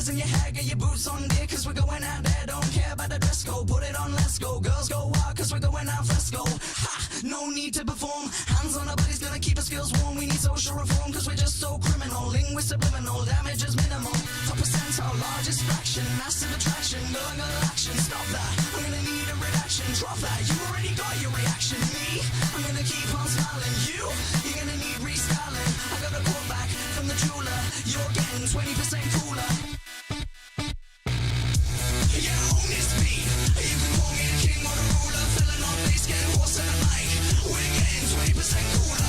sneakers in your hair, get your boots on dear, cause we're going out there, don't care about the dress code, put it on, let's go, girls go wild, cause we're going out fresco, ha, no need to perform, hands on our bodies gonna keep us skills warm, we need social reform, cause we're just so criminal, linguist subliminal, damage is minimal, top percentile, largest fraction, massive attraction, girl, I got action, stop that, I'm gonna need a reaction, drop that, you already got your reaction, me, I'm gonna keep on smiling, you're gonna need restyling, I got a quote back from the jeweler, you're getting 20% cooler. Yeah, own this beat, you can call me a king or a ruler, filling on bass, getting horse in the mic, we're getting 20% cooler.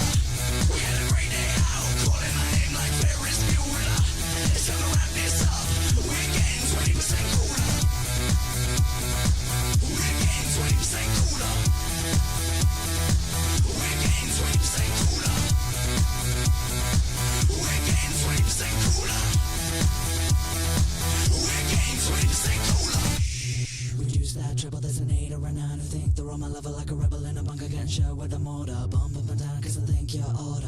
We had a great day out, calling my name like Ferris Bueller. It's time to wrap this up, we're getting 20% cooler. We're getting 20% cooler. We're getting 20% cooler. We're getting 20% cooler. We're getting 20% cooler. Reduce that triple, there's an 8 or a 9 who think they're on my level like a rebel in a bunker getting shot with a mortar. Bump up and down cause I think you're order.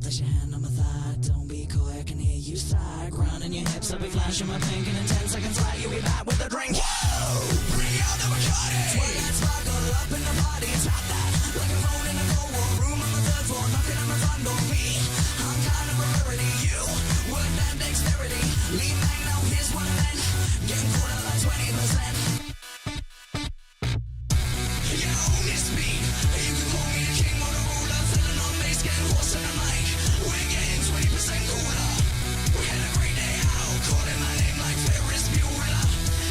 Place your hand on my thigh, don't be coy, I can hear you sigh. Grounding your hips, I'll be flashing my pink, and in 10 seconds flat, you'll be back with a drink. Whoa! Bring out the Bacardi! Swag that sparkle up in the party, tap that like a phone in a cold war room on the 3rd floor, knocking on my front door. Me, I'm kind of a rarity. You, work that dexterity. Lean back now, here's what I meant. Getting cooler like 20%. Yeah, own this beat. You can call me a king or a ruler, filling on bass, getting horse in the mic. We're getting 20% cooler. We had a great day out, calling my name like Ferris Bueller.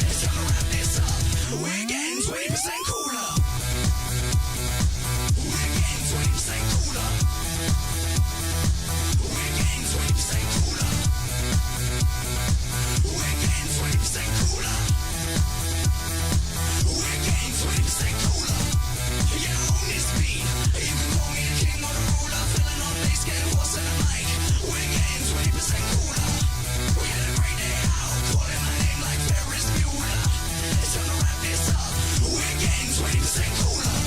It's time to wrap this up. We're getting 20% cooler. We're getting 20% cooler. We're getting 20% cooler. We're getting 20% cooler. We're getting 20% cooler. Yeah, own this beat. You can call me a king or a ruler, filling on bass, getting horse in the mic. We're getting 20% cooler. We had a great day out, calling my name like Ferris Bueller. It's time to wrap this up. We're getting 20% cooler.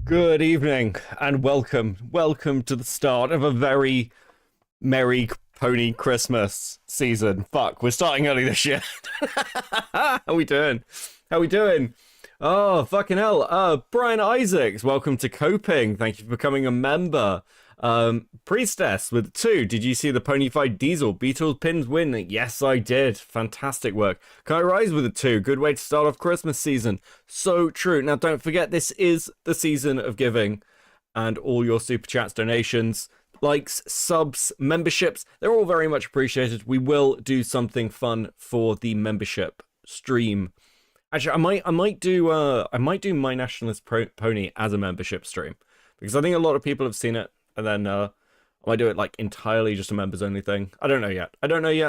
Good evening and welcome to the start of a very merry pony Christmas season. Fuck, we're starting early this year. How we doing? Oh, fucking hell. Brian Isaacs, welcome to Coping. Thank you for becoming a member. Priestess with 2. Did you see the pony fight Diesel? Beatles pins win. Yes, I did. Fantastic work. Kai Rise with a 2. Good way to start off Christmas season. So true. Now, don't forget, this is the season of giving, and all your super chats, donations, likes, subs, memberships, they're all very much appreciated. We will do something fun for the membership stream. Actually, I might do My Nationalist Pony as a membership stream, because I think a lot of people have seen it, and then I might do it like entirely just a members only thing. I don't know yet. I don't know.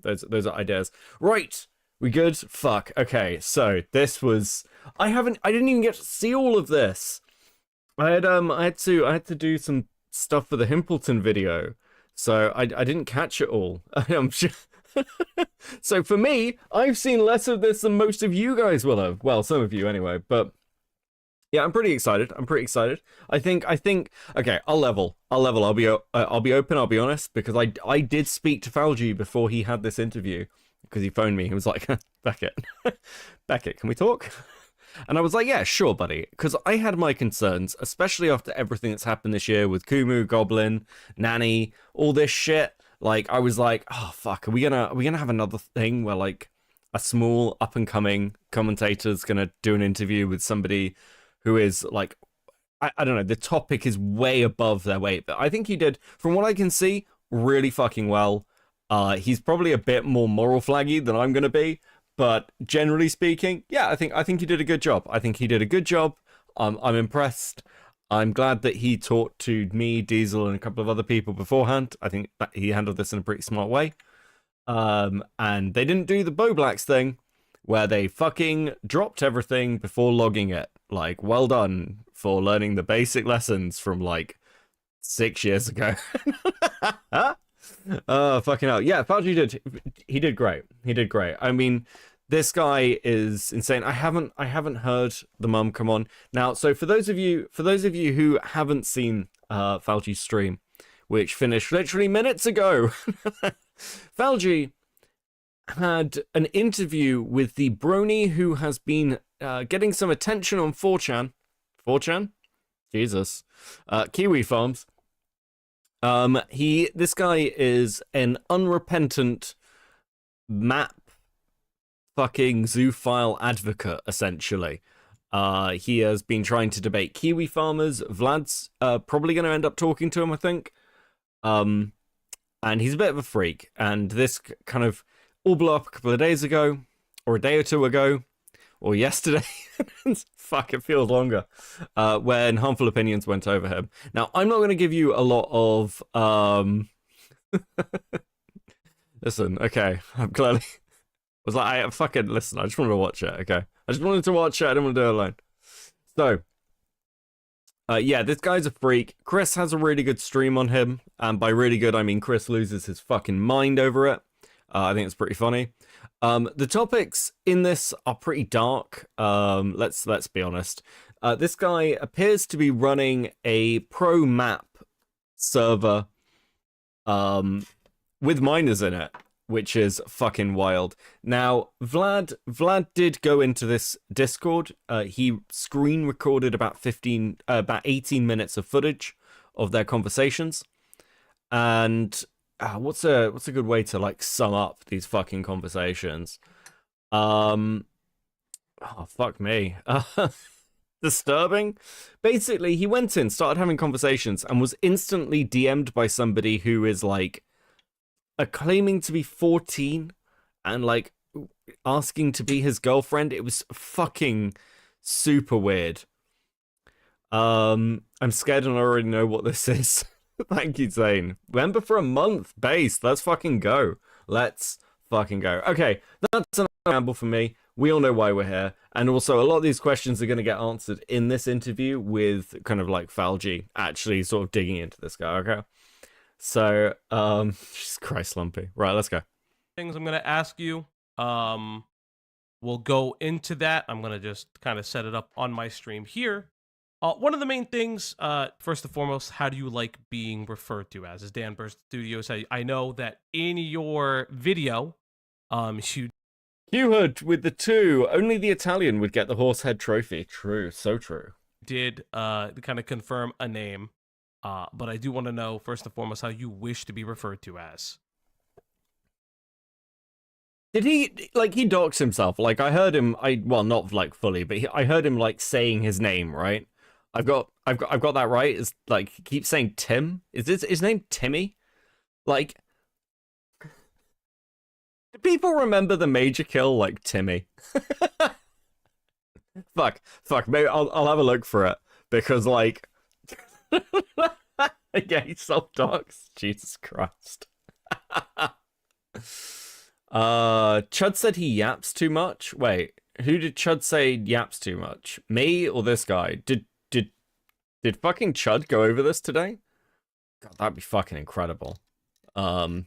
Those are ideas. Right. We good? Fuck. Okay. So this was, I didn't even get to see all of this. I had to do some stuff for the Himpleton video, so I didn't catch it all. I'm sure. So for me, I've seen less of this than most of you guys will have. Well, some of you anyway, but yeah, I'm pretty excited. I think okay, I'll level. I'll be open, I'll be honest, because I did speak to Falgi before he had this interview, because he phoned me. He was like, Beckett, can we talk? And I was like, yeah, sure, buddy. Because I had my concerns, especially after everything that's happened this year with Kumu, Goblin, Nanny, all this shit. Like, I was like, oh, fuck, are we gonna have another thing where, like, a small up-and-coming commentator's gonna do an interview with somebody who is, like, I don't know, the topic is way above their weight. But I think he did, from what I can see, really fucking well. He's probably a bit more moral flaggy than I'm gonna be. But generally speaking, yeah, I think he did a good job. I'm impressed. I'm glad that he talked to me, Diesel, and a couple of other people beforehand. I think that he handled this in a pretty smart way. And they didn't do the Bo Blacks thing, where they fucking dropped everything before logging it. Like, well done for learning the basic lessons from, like, 6 years ago. Oh, fucking hell. Yeah, Fauci he did great. I mean, this guy is insane. I haven't heard the mum come on. Now, so for those of you who haven't seen Fauci's stream, which finished literally minutes ago. Falgi had an interview with the Brony who has been getting some attention on 4chan. 4chan? Jesus. Kiwi Farms. This guy is an unrepentant map fucking zoophile advocate, essentially. He has been trying to debate Kiwi farmers. Vlad's probably going to end up talking to him, I think. And he's a bit of a freak. And this kind of all blew up a couple of days ago, or a day or two ago, or yesterday. Fuck, it feels longer. When Harmful Opinions went over him. Now, I'm not going to give you a lot of... Listen, okay, I'm clearly... was like, I fucking... Listen, I just wanted to watch it, okay? I just wanted to watch it, I didn't want to do it alone. So, yeah, this guy's a freak. Chris has a really good stream on him. And by really good, I mean Chris loses his fucking mind over it. I think it's pretty funny. The topics in this are pretty dark. Let's be honest. This guy appears to be running a pro map server with miners in it, which is fucking wild. Now, Vlad did go into this Discord. He screen recorded about 18 minutes of footage of their conversations. And what's a good way to like sum up these fucking conversations? Oh fuck me. Disturbing. Basically, he went in, started having conversations, and was instantly DM'd by somebody who is like claiming to be 14 and like asking to be his girlfriend. It was fucking super weird. I'm scared and I already know what this is. Thank you, Zane. Remember for a month, base. Let's fucking go. Let's fucking go. Okay, that's an ramble for me. We all know why we're here. And also, a lot of these questions are going to get answered in this interview with kind of like Falgi actually sort of digging into this guy, okay? So, Jesus Christ, Lumpy. Right, let's go. Things I'm going to ask you. We'll go into that. I'm going to just kind of set it up on my stream here. One of the main things, first and foremost, how do you like being referred to as? Dan Burst Studios. I know that in your video, you... Q-Hood with the 2. Only the Italian would get the horsehead trophy. True, so true. Did kind of confirm a name. But I do want to know, first and foremost, how you wish to be referred to as. Did he, like, he doxed himself? Like, I heard him, well, not, like, fully, but I heard him, like, saying his name, right? I've got that right? It's, like, he keeps saying Tim? Is his name Timmy? Like, do people remember the major kill, like, Timmy? Fuck, maybe I'll have a look for it, because, like... yeah, he's self-doxed. Jesus Christ. Chud said he yaps too much. Wait, who did Chud say yaps too much? Me or this guy? Did fucking Chud go over this today? God, that'd be fucking incredible. On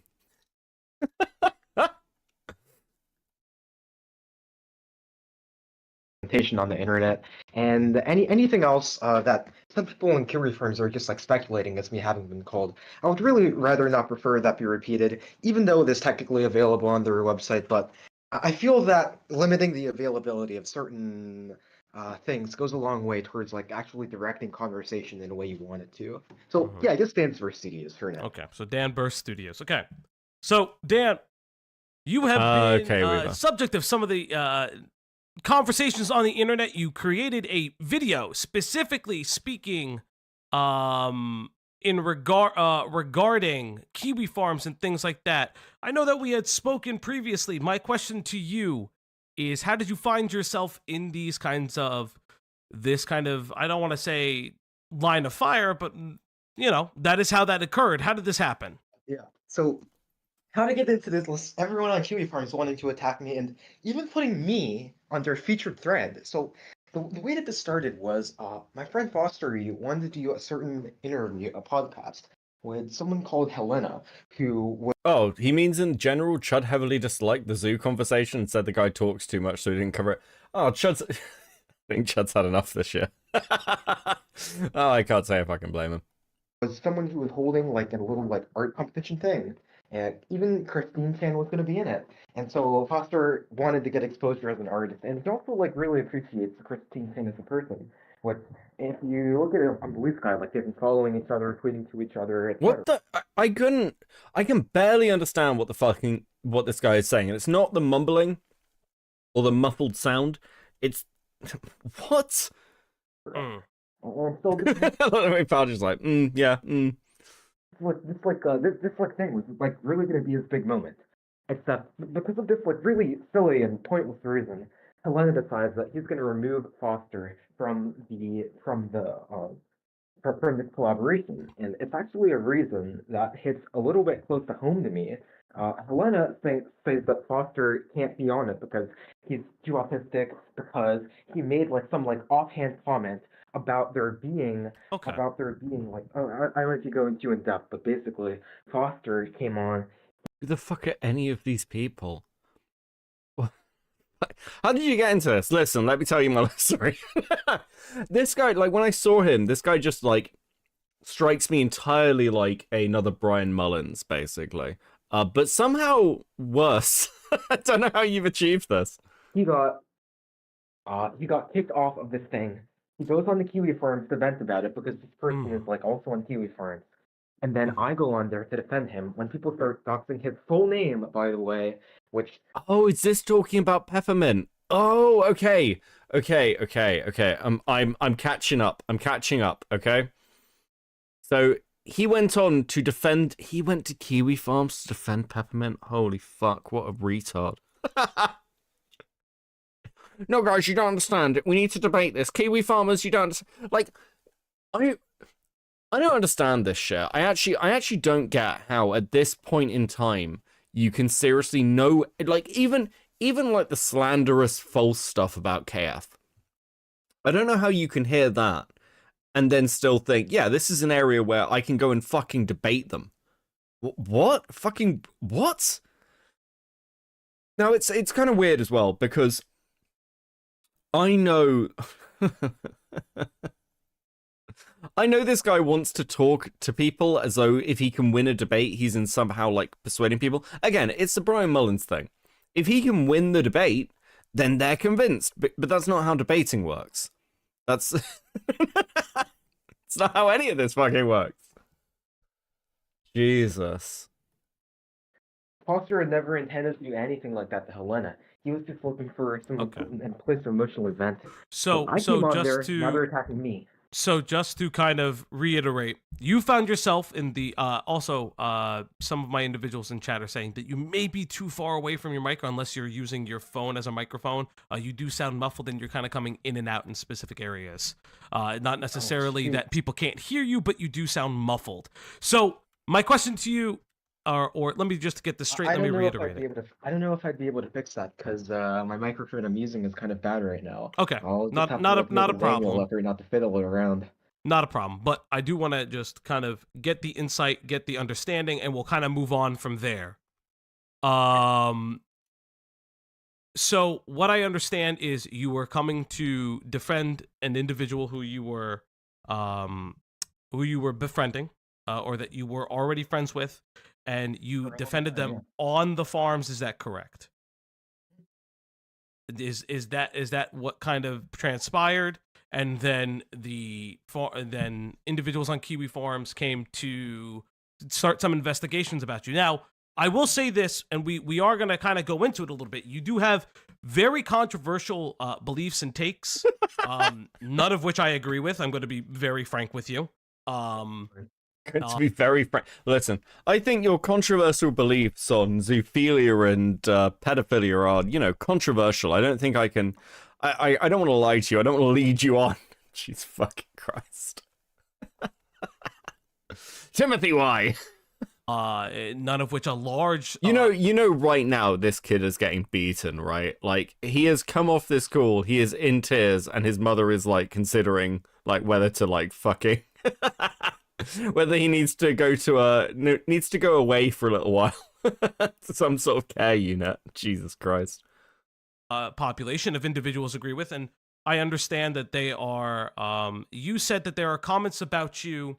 the internet, and anything else that some people in Kiwi firms are just like speculating as me having been called. I would really rather not prefer that be repeated, even though it is technically available on their website. But I feel that limiting the availability of certain things goes a long way towards like actually directing conversation in a way you want it to. So yeah, I just stands for Studios for now. Okay, so Dan Burst Studios. Okay, so Dan, you have been subject of some of the conversations on the internet. You created a video specifically speaking in regarding kiwi farms and things like that. I know that we had spoken previously. My question to you is, how did you find yourself in these kinds of this kind of, I don't want to say line of fire, but you know, that is how that occurred. How did this happen? Yeah, so how to get into this list, everyone on Kiwi Farms wanting to attack me and even putting me on their featured thread. So the way that this started was my friend Foster wanted to do a certain interview, a podcast, with someone called Helena, who was... Oh, he means in general, Chud heavily disliked the zoo conversation and said the guy talks too much, so he didn't cover it. Oh, Chud's... I think Chud's had enough this year. Oh, I can't say if I can blame him. was someone who was holding like a little like art competition thing, and even Christine Chan was going to be in it. And so Foster wanted to get exposure as an artist, and he also like really appreciates Christine Chan as a person. What if you look at it on Blue Sky, like they've been following each other, tweeting to each other, etc. What the? I can barely understand what this guy is saying. And it's not the mumbling or the muffled sound. It's what? And so this My pal just like, yeah, this like thing was like really going to be his big moment. Except because of this like really silly and pointless reason, Helena decides that he's going to remove Foster from this collaboration, and it's actually a reason that hits a little bit close to home to me. Helena says that Foster can't be on it because he's too autistic, because he made like some like offhand comment about there being like, oh, I won't go into in depth, but basically Foster came on. Who the fuck are any of these people? How did you get into this? Listen, let me tell you my life story. This guy, like, when I saw him, this guy just, like, strikes me entirely like another Brian Mullins, basically. But somehow worse. I don't know how you've achieved this. He got kicked off of this thing. He goes on the Kiwi Farms to vent about it because this person is, like, also on Kiwi Farms. And then I go on there to defend him when people start doxing his full name, by the way, which... Oh, is this talking about Peppermint? Oh, okay. I'm catching up. Okay. So he went on to defend. He went to Kiwi Farms to defend Peppermint. Holy fuck! What a retard. No, guys, you don't understand. We need to debate this. Kiwi farmers, you don't understand. Like, I don't understand this shit. I actually don't get how at this point in time you can seriously know, like, even like the slanderous false stuff about KF. I don't know how you can hear that and then still think, yeah, this is an area where I can go and fucking debate them. What? Fucking what? Now it's kind of weird as well because I know I know this guy wants to talk to people as though if he can win a debate, he's in somehow like persuading people. Again, it's the Brian Mullins thing. If he can win the debate, then they're convinced. But that's not how debating works. That's it's not how any of this fucking works. Jesus. Foster had never intended to do anything like that to Helena. He was just looking for some place of emotional event. So I came on just there, to now they're attacking me. So just to kind of reiterate, you found yourself in the some of my individuals in chat are saying that you may be too far away from your mic unless you're using your phone as a microphone. You do sound muffled and you're kind of coming in and out in specific areas. Not necessarily that people can't hear you, but you do sound muffled. So my question to you, or let me just get this straight. Let me reiterate it. I don't know if I'd be able to fix that because my microphone I'm using is kind of bad right now. Okay, not a problem. Not to fiddle it around. Not a problem, but I do want to just kind of get the insight, get the understanding, and we'll kind of move on from there. So what I understand is you were coming to defend an individual who you were befriending, or that you were already friends with, and you defended them on the farms. Is that correct? Is that what kind of transpired? And then then individuals on Kiwi Farms came to start some investigations about you. Now, I will say this, and we are going to kind of go into it a little bit. You do have very controversial beliefs and takes, none of which I agree with. I'm going to be very frank with you. To be very frank, listen, I think your controversial beliefs on zoophilia and pedophilia are, controversial. I don't think I can. I don't want to lie to you. I don't want to lead you on. Jesus fucking Christ. Timothy, why? None of which are large. You know, right now this kid is getting beaten, right? Like, he has come off this call, he is in tears, and his mother is like considering like whether to like fucking whether he needs to go away for a little while to some sort of care unit. Jesus Christ. Population of individuals agree with, and I understand that they are. You said that there are comments about you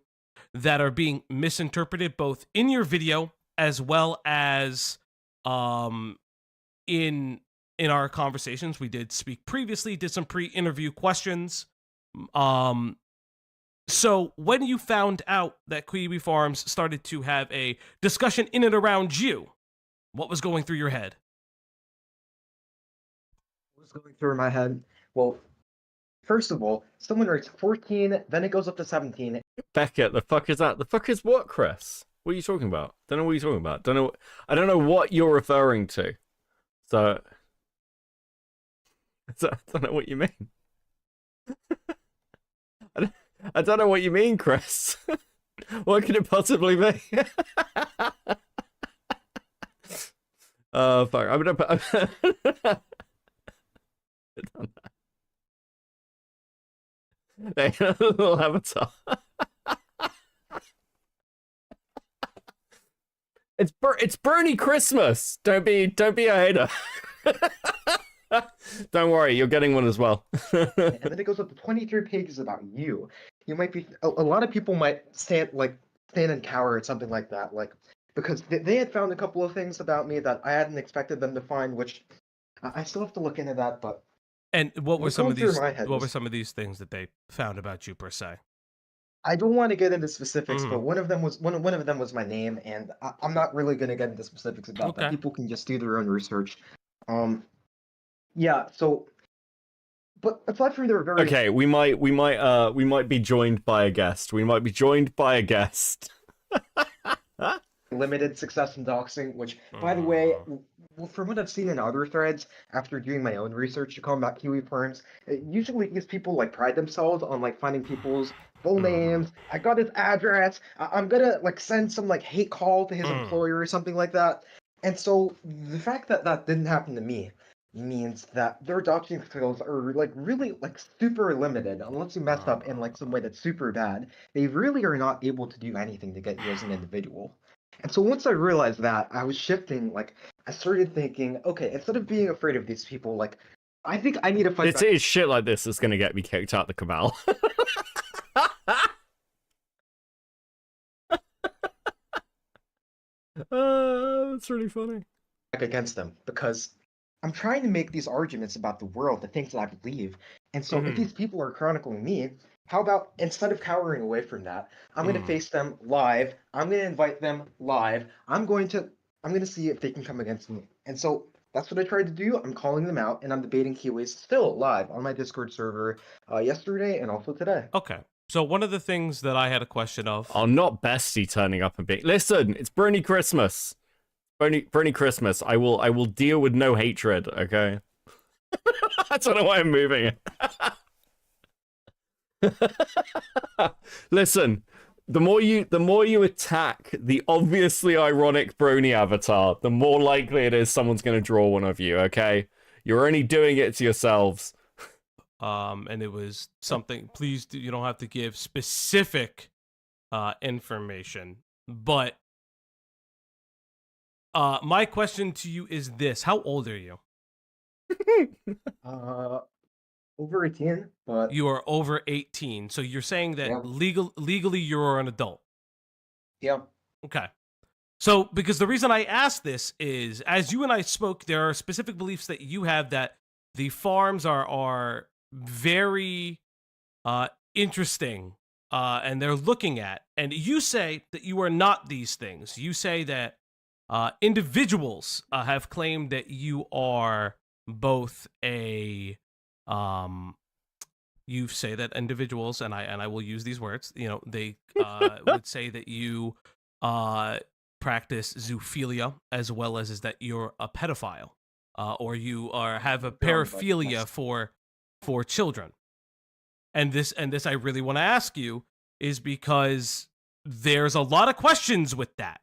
that are being misinterpreted both in your video as well as in our conversations. We did speak previously, did some pre-interview questions. So when you found out that Quibi Farms started to have a discussion in and around you, what was going through your head? What was going through my head? Well, first of all, someone writes 14, then it goes up to 17. Beckett, the fuck is that? The fuck is what, Chris? What are you talking about? Don't know what you're talking about. I don't know what you're referring to. So I don't know what you mean. I don't know what you mean, Chris. What could it possibly be? Fuck. I'm gonna put a little avatar. It's Brony Christmas. Don't be a hater. Don't worry, you're getting one as well. And then it goes up to 23 pages about you. You might be a lot of people might stand and cower at something like that, like because they had found a couple of things about me that I hadn't expected them to find, which I still have to look into that. But and what were some of these things that they found about you per se? I don't want to get into specifics, but one of them was my name, and I'm not really going to get into specifics about that. People can just do their own research. Yeah. So, but aside from their very okay, we might be joined by a guest. Limited success in doxing, which, by the way, from what I've seen in other threads, after doing my own research to combat Kiwi firms, usually these people like pride themselves on like finding people's full names. I got his address. I'm gonna like send some like hate call to his employer or something like that. And so the fact that that didn't happen to me means that their doxing skills are like really like super limited. Unless you mess up in like some way that's super bad, they really are not able to do anything to get you as an individual. And so once I realized that, I was shifting. Like I started thinking, okay, instead of being afraid of these people, like I think I need to fight. It's shit like this that's gonna get me kicked out the cabal. That's really funny. Against them, because I'm trying to make these arguments about the world, the things that I believe. And so if these people are chronicling me, how about instead of cowering away from that, I'm going to face them live. I'm going to invite them live. I'm going to see if they can come against me. And so that's what I tried to do. I'm calling them out, and I'm debating Kiwis still live on my Discord server yesterday and also today. Okay. So one of the things that I had a question of... Oh, not Bestie turning up and being... Listen, it's Brony Christmas. Brony Christmas. I will deal with no hatred, okay? I don't know why I'm moving it. Listen, the more you attack the obviously ironic Brony avatar, the more likely it is someone's going to draw one of you, okay? You're only doing it to yourselves. And it was something, please, you don't have to give specific information, but my question to you is this: how old are you? Over 18, but you are over 18. So you're saying that legally you're an adult. Yeah. Okay. So because the reason I asked this is, as you and I spoke, there are specific beliefs that you have that the farms are very interesting, and they're looking at. And you say that you are not these things. You say that individuals have claimed that you are both a you say that individuals, and I will use these words, you know, they would say that you practice zoophilia, as well as is that you're a pedophile, or you have a paraphilia for children. And this I really want to ask you is because there's a lot of questions with that.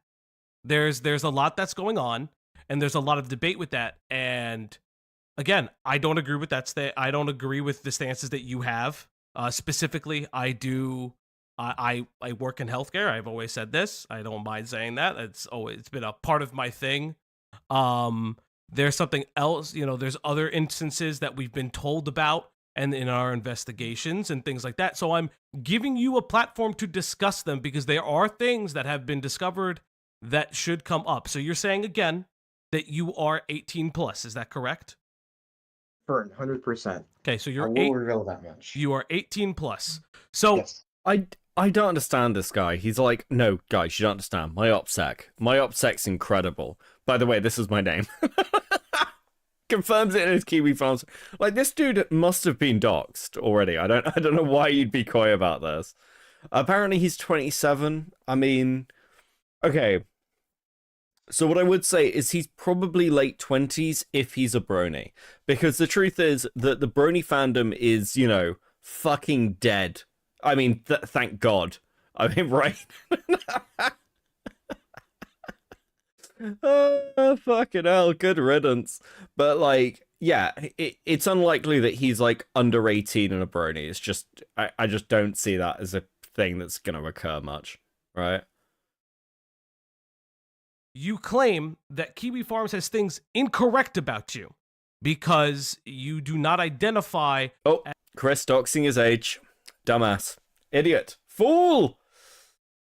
There's a lot that's going on, and there's a lot of debate with that. And again, I don't agree with that. I don't agree with the stances that you have. Specifically, I work in healthcare. I've always said this. I don't mind saying that. It's been a part of my thing. There's something else. You know, there's other instances that we've been told about and in our investigations and things like that. So I'm giving you a platform to discuss them because there are things that have been discovered that should come up. So you're saying again that you are 18 plus, is that correct? 100%. Okay, so you're I will reveal that much. You are 18 plus. So yes. I don't understand this guy. He's like, no, guys, you don't understand. My OPSEC's incredible. By the way, this is my name. Confirms it in his Kiwi Farms. Like, this dude must have been doxxed already. I don't know why you'd be coy about this. Apparently he's 27. I mean, okay. So what I would say is he's probably late 20s if he's a brony. Because the truth is that the brony fandom is, you know, fucking dead. I mean, thank God. I mean, right? Oh, fucking hell, good riddance. But, like, yeah, it's unlikely that he's, like, under 18 and a brony. It's just, I just don't see that as a thing that's going to occur much, right? You claim that Kiwi Farms has things incorrect about you because you do not identify... Oh, Chris doxing his age. Dumbass. Idiot. Fool!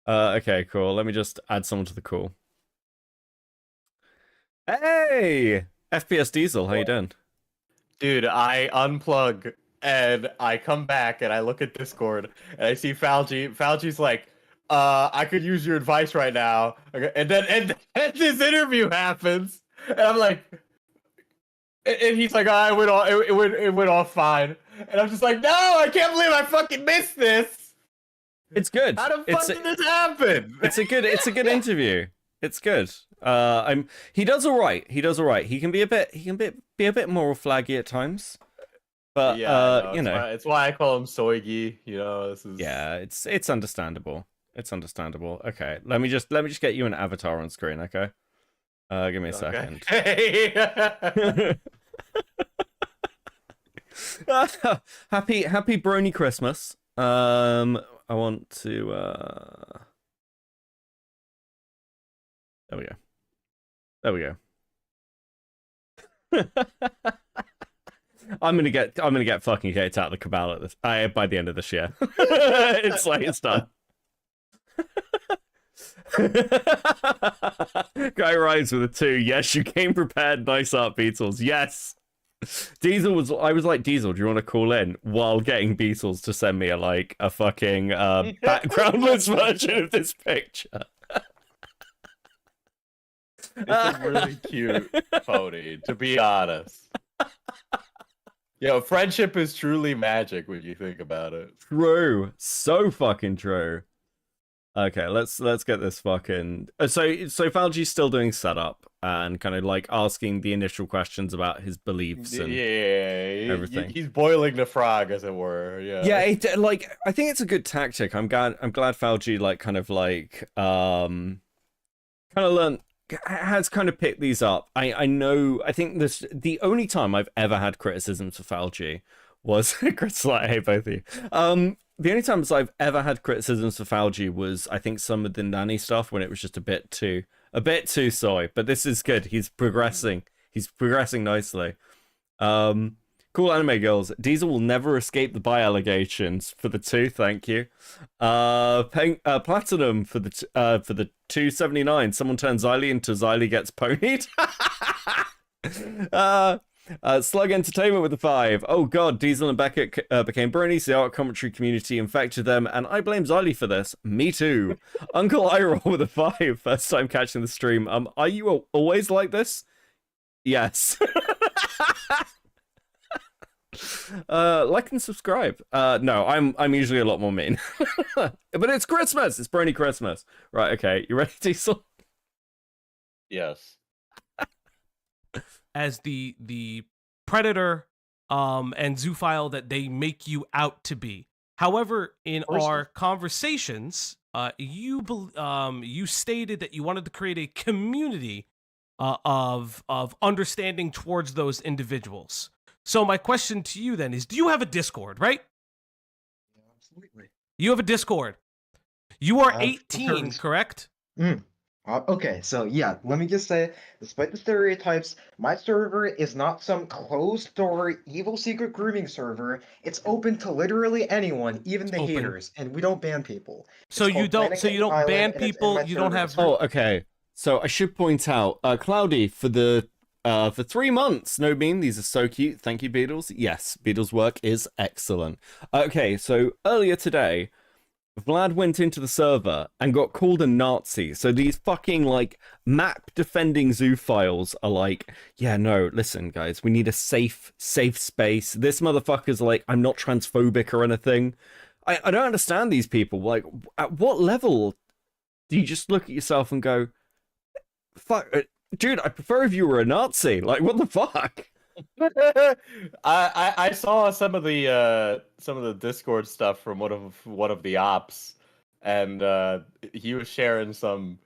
Okay, cool. Let me just add someone to the call. Hey! FPS Diesel, how you doing? Dude, I unplug and I come back and I look at Discord and I see Falgi. Falgi's like, I could use your advice right now. Okay. And then this interview happens. And I'm like, and he's like, it went off fine. And I'm just like, no, I can't believe I fucking missed this. It's good. How the fuck did this happen? It's a good interview. It's good. He does all right. He can be a bit moral flaggy at times. But yeah, you know, it's why I call him Soigi. You know, this is it's understandable. It's understandable. Okay, let me just get you an avatar on screen. Okay, give me a second. Hey. Happy Brony Christmas. I want to There we go. I'm gonna get fucking kicked out of the cabal at this by the end of this year. It's done. Guy rides with a 2. Yes, you came prepared. Nice art, Beatles. Yes. I was like, Diesel, do you want to call in? While getting Beatles to send me a fucking backgroundless version of this picture. It's a really cute pony, to be honest. Yo, friendship is truly magic when you think about it. True. So fucking true. Okay, let's get this fucking... So Falgi's still doing setup and kind of like asking the initial questions about his beliefs and everything. He's boiling the frog, as it were. Yeah. Yeah, I think it's a good tactic. I'm glad Falgi has kind of picked these up. I think the only time I've ever had criticisms for Falgi was Chris, like, hey, both of you. The only times I've ever had criticisms for Falgi was, I think, some of the nanny stuff when it was just a bit too soy. But this is good. He's progressing. He's progressing nicely. Cool anime girls. Diesel will never escape the by-allegations for the 2. Thank you. Platinum for the 279. Someone turns Xylee into Xylee gets ponied. Slug Entertainment with the 5. Oh god, Diesel and Beckett became bronies. The art commentary community infected them, and I blame Xylee for this. Me too. Uncle Iroll with a 5. First time catching the stream. Are you always like this? Yes. Like and subscribe. No, I'm usually a lot more mean. But it's Christmas. It's Brony Christmas. Right, okay. You ready, Diesel? Yes. As the predator and zoophile that they make you out to be. However, in our conversations, you stated that you wanted to create a community of understanding towards those individuals. So my question to you then is, do you have a Discord, right? Yeah, absolutely. You have a Discord. You are 18, correct? Okay, so yeah, let me just say, despite the stereotypes, my server is not some closed-door evil secret grooming server. It's open to literally anyone, even the Open. haters, and we don't ban people. So It's you called don't. Planet So you Kitten don't ban Island, and it's in people. my You don't server have. Discord. Oh, okay. So I should point out, Cloudy, for 3 months, no bean, these are so cute. Thank you, Beatles. Yes, Beatles' work is excellent. Okay, so earlier today, Vlad went into the server and got called a Nazi. So these fucking, like, map defending zoophiles are like, yeah, no, listen, guys, we need a safe space. This motherfucker's like, I'm not transphobic or anything. I don't understand these people. Like, at what level do you just look at yourself and go, fuck, dude, I prefer if you were a Nazi. Like, what the fuck? I saw some of the Discord stuff from one of the ops, and he was sharing some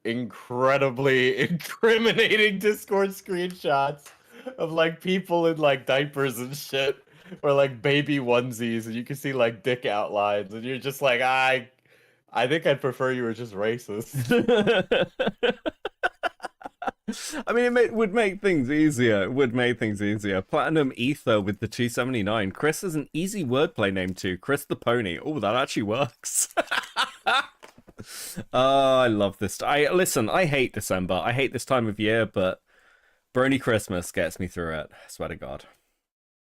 incredibly incriminating Discord screenshots of like people in like diapers and shit, or like baby onesies, and you can see like dick outlines, and you're just like, I think I'd prefer you were just racist. I mean, would make things easier. It would make things easier. Platinum Ether with the 279. Chris is an easy wordplay name too. Chris the Pony. Oh, that actually works. Oh, I love this. Listen, I hate December. I hate this time of year, but Brony Christmas gets me through it. I swear to God.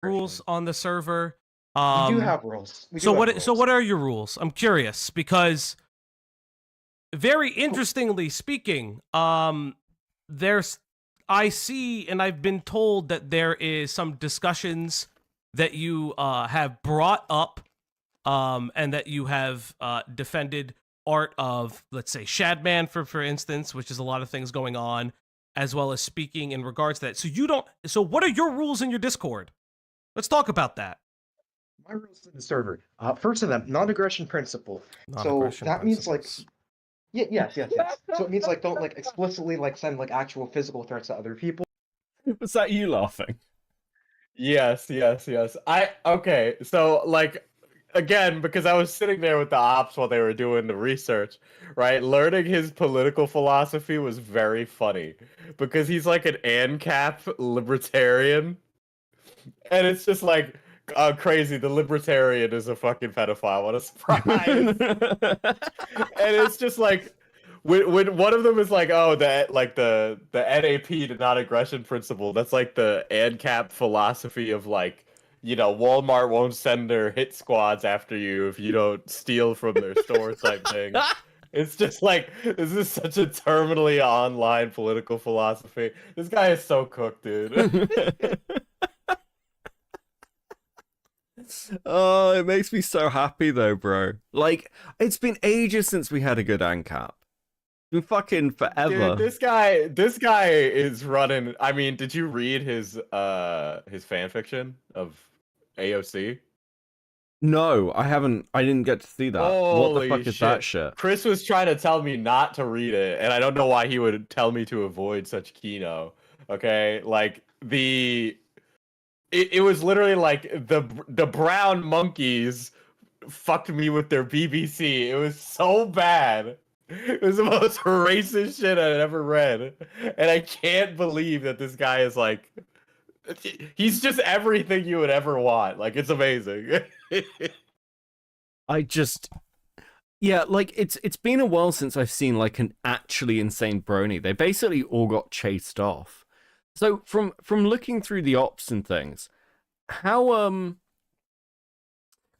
Rules on the server. We do have rules. So what are your rules? I'm curious because, very interestingly speaking, I see and I've been told that there is some discussions that you have brought up, and that you have defended art of, let's say, Shadman for instance, which is a lot of things going on, as well as speaking in regards to that. So what are your rules in your Discord? Let's talk about that. My rules in the server. First of them, non-aggression principle. So that means like, yes. So it means like don't like explicitly like send like actual physical threats to other people. Was that you laughing? Yes. Okay, so like, again, because I was sitting there with the ops while they were doing the research, right? Learning his political philosophy was very funny because he's like an ANCAP libertarian, and it's just like, crazy. The libertarian is a fucking pedophile. What a surprise! And it's just like, when one of them is like, oh, the NAP, the non-aggression principle. That's like the ANCAP philosophy of like, Walmart won't send their hit squads after you if you don't steal from their store type thing. It's just like, this is such a terminally online political philosophy. This guy is so cooked, dude. Oh, it makes me so happy though, bro. Like, it's been ages since we had a good ANCAP. It's been fucking forever. Dude, this guy is running. I mean, did you read his fan fiction of AOC? No, I haven't. I didn't get to see that. What the fuck is that shit? Chris was trying to tell me not to read it, and I don't know why he would tell me to avoid such kino. Okay, like it was literally like the brown monkeys fucked me with their BBC. It was so bad. It was the most racist shit I'd ever read. And I can't believe that this guy is like, he's just everything you would ever want. Like, it's amazing. Yeah, like it's been a while since I've seen like an actually insane brony. They basically all got chased off. So from looking through the ops and things, how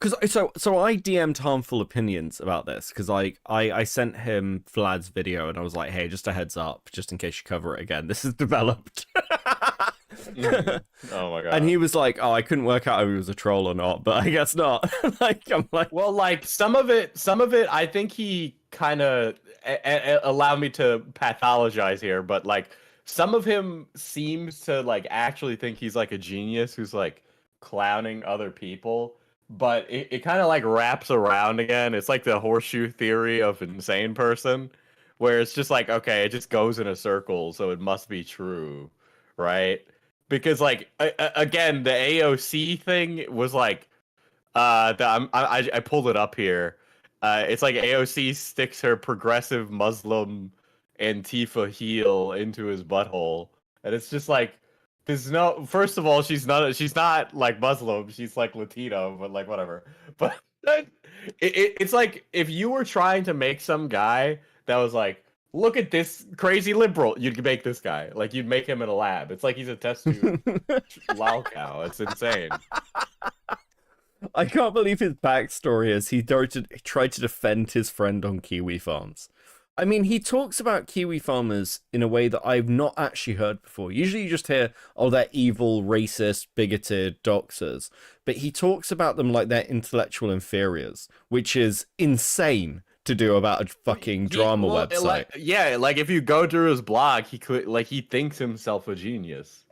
because so I DM'd Harmful Opinions about this because I sent him Vlad's video and I was like, hey, just a heads up, just in case you cover it again, this is developed. Oh my god. And he was like, oh, I couldn't work out if he was a troll or not, but I guess not. I'm like, well, like some of it I think he kind of allow me to pathologize here, but like some of him seems to like actually think he's like a genius who's like clowning other people, but it kind of like wraps around again. It's like the horseshoe theory of insane person, where it's just like, okay, it just goes in a circle, so it must be true, right? Because like again, the AOC thing was like, I pulled it up here. It's like AOC sticks her progressive Muslim Antifa heel into his butthole, and it's just like there's no. First of all, she's not like Muslim. She's like Latino, but like whatever. But it's like if you were trying to make some guy that was like, look at this crazy liberal, you'd make this guy like you'd make him in a lab. It's like he's a test tube lol cow. It's insane. I can't believe his backstory is he tried to defend his friend on Kiwi farms. I mean, he talks about Kiwi farmers in a way that I've not actually heard before. Usually you just hear, oh, they're evil, racist, bigoted doxers. But he talks about them like they're intellectual inferiors, which is insane to do about a fucking drama website. Like if you go through his blog, he thinks himself a genius.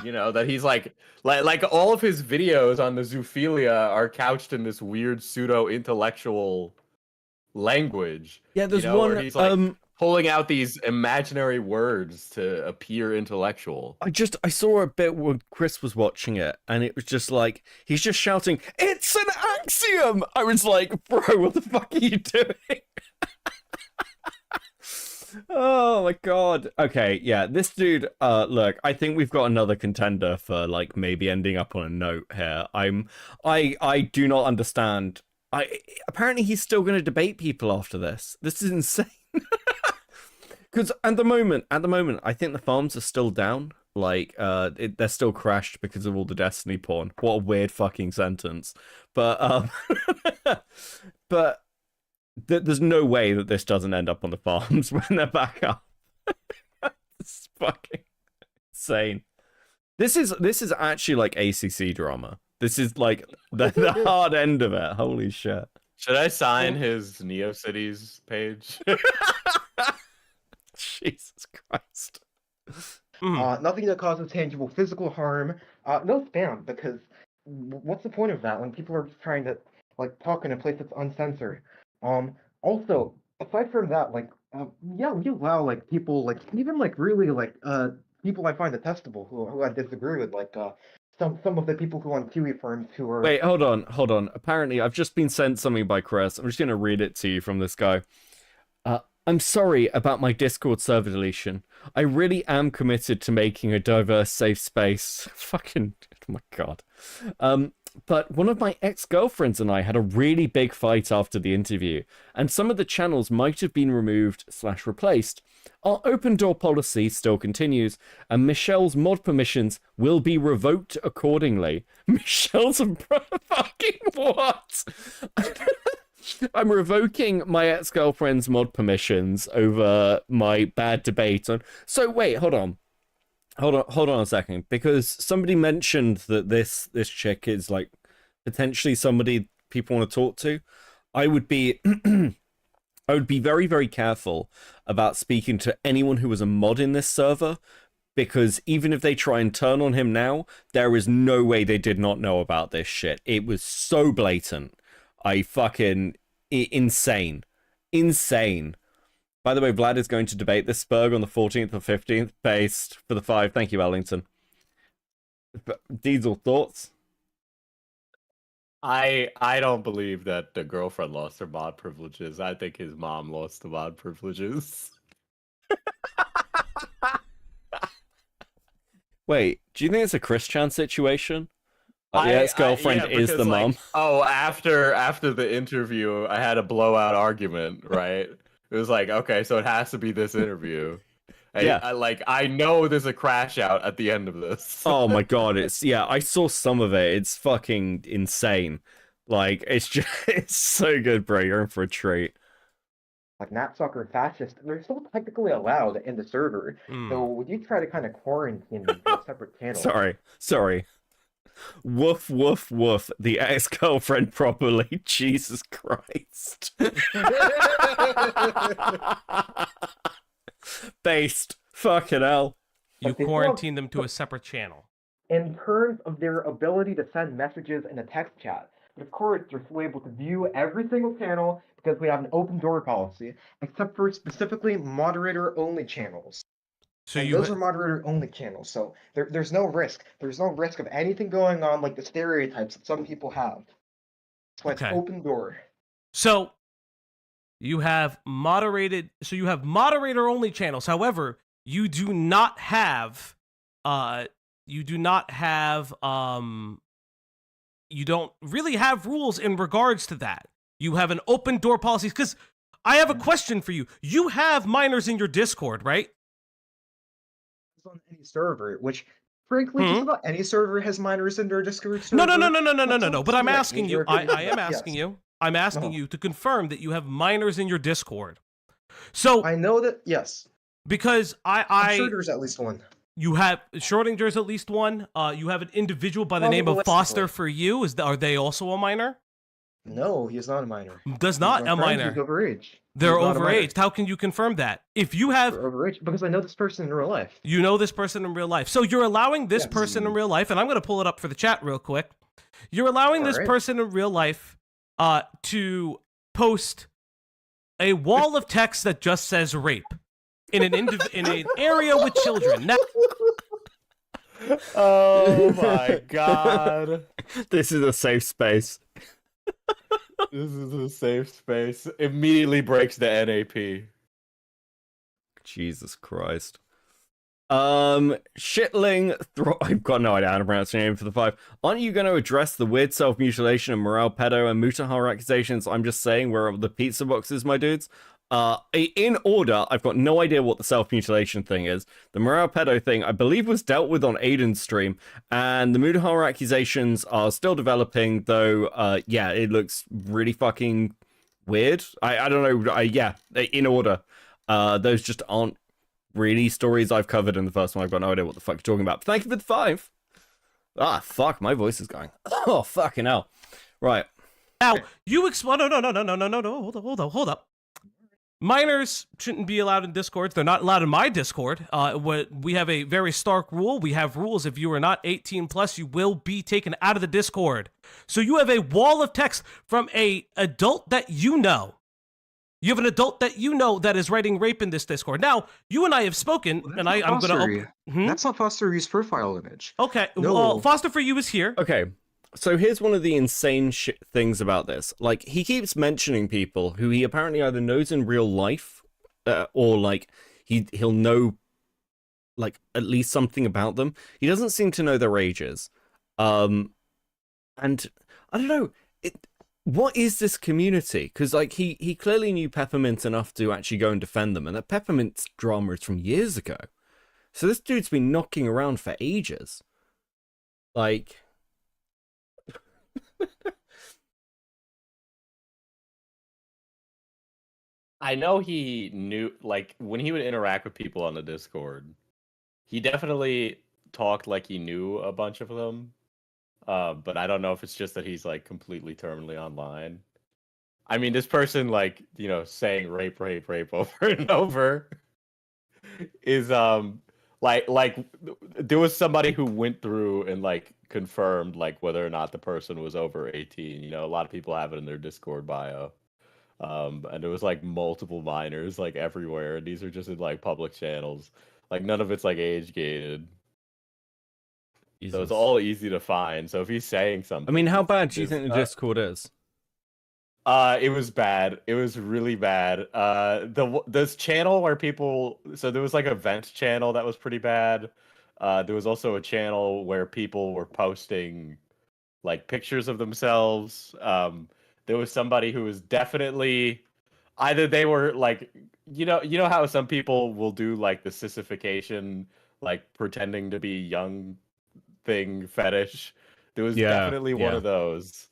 You know, that he's like all of his videos on the zoophilia are couched in this weird pseudo-intellectual language. Yeah, there's one one where he's like pulling out these imaginary words to appear intellectual. I saw a bit when Chris was watching it, and it was just like he's just shouting, "It's an axiom!" I was like, bro, what the fuck are you doing? Oh my god. Okay, yeah, this dude, look, I think we've got another contender for like maybe ending up on a note here. I do not understand. Apparently he's still going to debate people after this. This is insane. Because at the moment, I think the farms are still down. Like, they're still crashed because of all the Destiny porn. What a weird fucking sentence. But, but there's no way that this doesn't end up on the farms when they're back up. It's fucking insane. This is actually like ACC drama. This is like the hard end of it. Holy shit. Should I sign his NeoCities page? Jesus Christ. Nothing that causes tangible physical harm. No spam, because what's the point of that when people are trying to like talk in a place that's uncensored? Also, aside from that, like, yeah, we allow like people like even like really like people I find detestable who I disagree with, like some of the people who on Kiwi firms who are. Wait, hold on. Apparently, I've just been sent something by Chris. I'm just gonna read it to you from this guy. I'm sorry about my Discord server deletion. I really am committed to making a diverse, safe space. Fucking, oh my god. But one of my ex-girlfriends and I had a really big fight after the interview, and some of the channels might have been removed/replaced. Our open door policy still continues, and Michelle's mod permissions will be revoked accordingly. Michelle's fucking what? I'm revoking my ex-girlfriend's mod permissions over my bad debate on. So wait, hold on a second, because somebody mentioned that this chick is like potentially somebody people want to talk to. I would be very, very careful about speaking to anyone who was a mod in this server, because even if they try and turn on him now, there is no way they did not know about this shit. It was so blatant. Insane. By the way, Vlad is going to debate this Spurg on the 14th or 15th, based for the 5. Thank you, Ellington. Diesel, thoughts? I don't believe that the girlfriend lost her mod privileges. I think his mom lost the mod privileges. Wait, do you think it's a Chris Chan situation? The ex-girlfriend is the mom. Like, after the interview, I had a blowout argument, right? It was like, okay, so it has to be this interview. I know there's a crash out at the end of this. Oh my god, I saw some of it. It's fucking insane. Like, it's so good, bro. You're in for a treat. Like Napsucker and Fascist, they're still technically allowed in the server. So would you try to kind of quarantine them to a separate channel? Sorry. Woof, woof, woof. The ex-girlfriend properly. Jesus Christ. Based. Fucking hell. You quarantine them to a separate channel. In terms of their ability to send messages in a text chat. But of course, they're still able to view every single channel because we have an open door policy, except for specifically moderator-only channels. So those are moderator-only channels, so there's no risk. There's no risk of anything going on like the stereotypes that some people have. That's why it's open door. So You have moderated, so you have moderator only channels. However, you do not have you don't really have rules in regards to that. You have an open door policy. Because I have a question for you. You have minors in your Discord, right? On any server, which frankly, just about any server has minors in their Discord server. No. But I'm asking you. I am asking you. I'm asking you to confirm that you have minors in your Discord. So I know that, yes. Because I'm sure there's at least one. You have Schrodinger's at least one. You have an individual by the name of Foster for You. Are they also a minor? No, he's not a minor. Does not a minor. He's overage. They're overaged. How can you confirm that? If you have overage, because I know this person in real life. You know this person in real life. So you're allowing this person in real life, and I'm going to pull it up for the chat real quick. You're allowing this person in real life to post a wall of text that just says rape in an area with children. Now, oh my god. This is a safe space. This is a safe space. Immediately breaks the NAP. Jesus Christ. Shitling, I've got no idea how to pronounce your name for the 5. Aren't you going to address the weird self-mutilation and morale pedo and Mutahar accusations? I'm just saying, where are the pizza boxes, my dudes? In order, I've got no idea what the self-mutilation thing is. The morale pedo thing, I believe, was dealt with on Aiden's stream, and the Mutahar accusations are still developing, though, yeah, it looks really fucking weird. I don't know, yeah, in order. Those just aren't really stories I've covered in the first one. I've got no idea what the fuck you're talking about. But thank you for the 5. Ah, fuck, my voice is going. Oh, fucking hell. Right. Now, you explain. No, hold up. Minors shouldn't be allowed in Discords. They're not allowed in my Discord. We have a very stark rule. We have rules. If you are not 18 plus, you will be taken out of the Discord. So you have a wall of text from a adult that you know. You have an adult that you know that is writing rape in this Discord. Now, you and I have spoken, and I'm going to... That's not Foster U's profile image. Okay, no. Well, Foster for You is here. Okay, so here's one of the insane things about this. Like, he keeps mentioning people who he apparently either knows in real life, or, like, he'll know, like, at least something about them. He doesn't seem to know their ages. And, I don't know, what is this community? Because, like, he clearly knew Peppermint enough to actually go and defend them, and that Peppermint's drama is from years ago. So this dude's been knocking around for ages. Like... I know he knew, like, when he would interact with people on the Discord, he definitely talked like he knew a bunch of them. But I don't know if it's just that he's, like, completely terminally online. I mean, this person, like, you know, saying rape over and over is, like, there was somebody who went through and, like, confirmed, like, whether or not the person was over 18. You know, a lot of people have it in their Discord bio. And there was, like, multiple minors, like, everywhere. And these are just in, like, public channels. Like, none of it's, like, age-gated. So it's all easy to find. So if he's saying something... I mean, how bad do you think the Discord is? It was bad. It was really bad. This channel where people... So there was, like, a vent channel that was pretty bad. There was also a channel where people were posting, like, pictures of themselves. There was somebody who was definitely... Either they were, like... You know how some people will do, like, the sissification, like, pretending to be young... thing fetish. There was definitely one of those.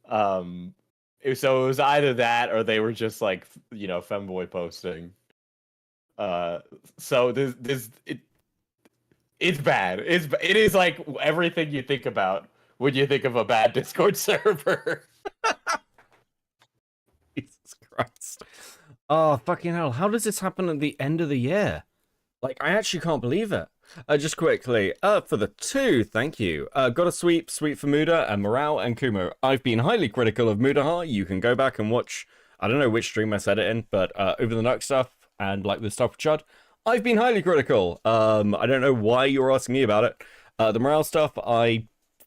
So it was either that or they were just, like, you know, femboy posting. So it's bad. It is like everything you think about when you think of a bad Discord server. Jesus Christ. Oh, fucking hell. How does this happen at the end of the year? Like, I actually can't believe it. Just quickly, for the 2, thank you. Got a sweep for Muda and Morale and Kumo. I've been highly critical of Mudahar. You can go back and watch, I don't know which stream I said it in, but over the Nuck stuff and, like, the stuff with Chud, I've been highly critical. I don't know why you're asking me about it. The Morale stuff, I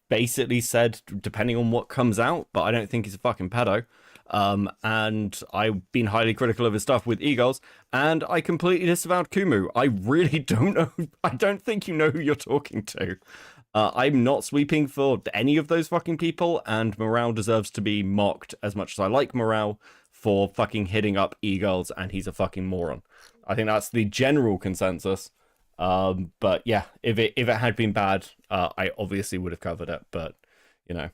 basically said, depending on what comes out, but I don't think he's a fucking pedo. And I've been highly critical of his stuff with e-girls, and I completely disavowed Kumu. I really don't know. I don't think you know who you're talking to. I'm not sweeping for any of those fucking people, and Morale deserves to be mocked as much as I like Morale for fucking hitting up e-girls, and he's a fucking moron. I think that's the general consensus. But yeah, if it had been bad, I obviously would have covered it. But you know,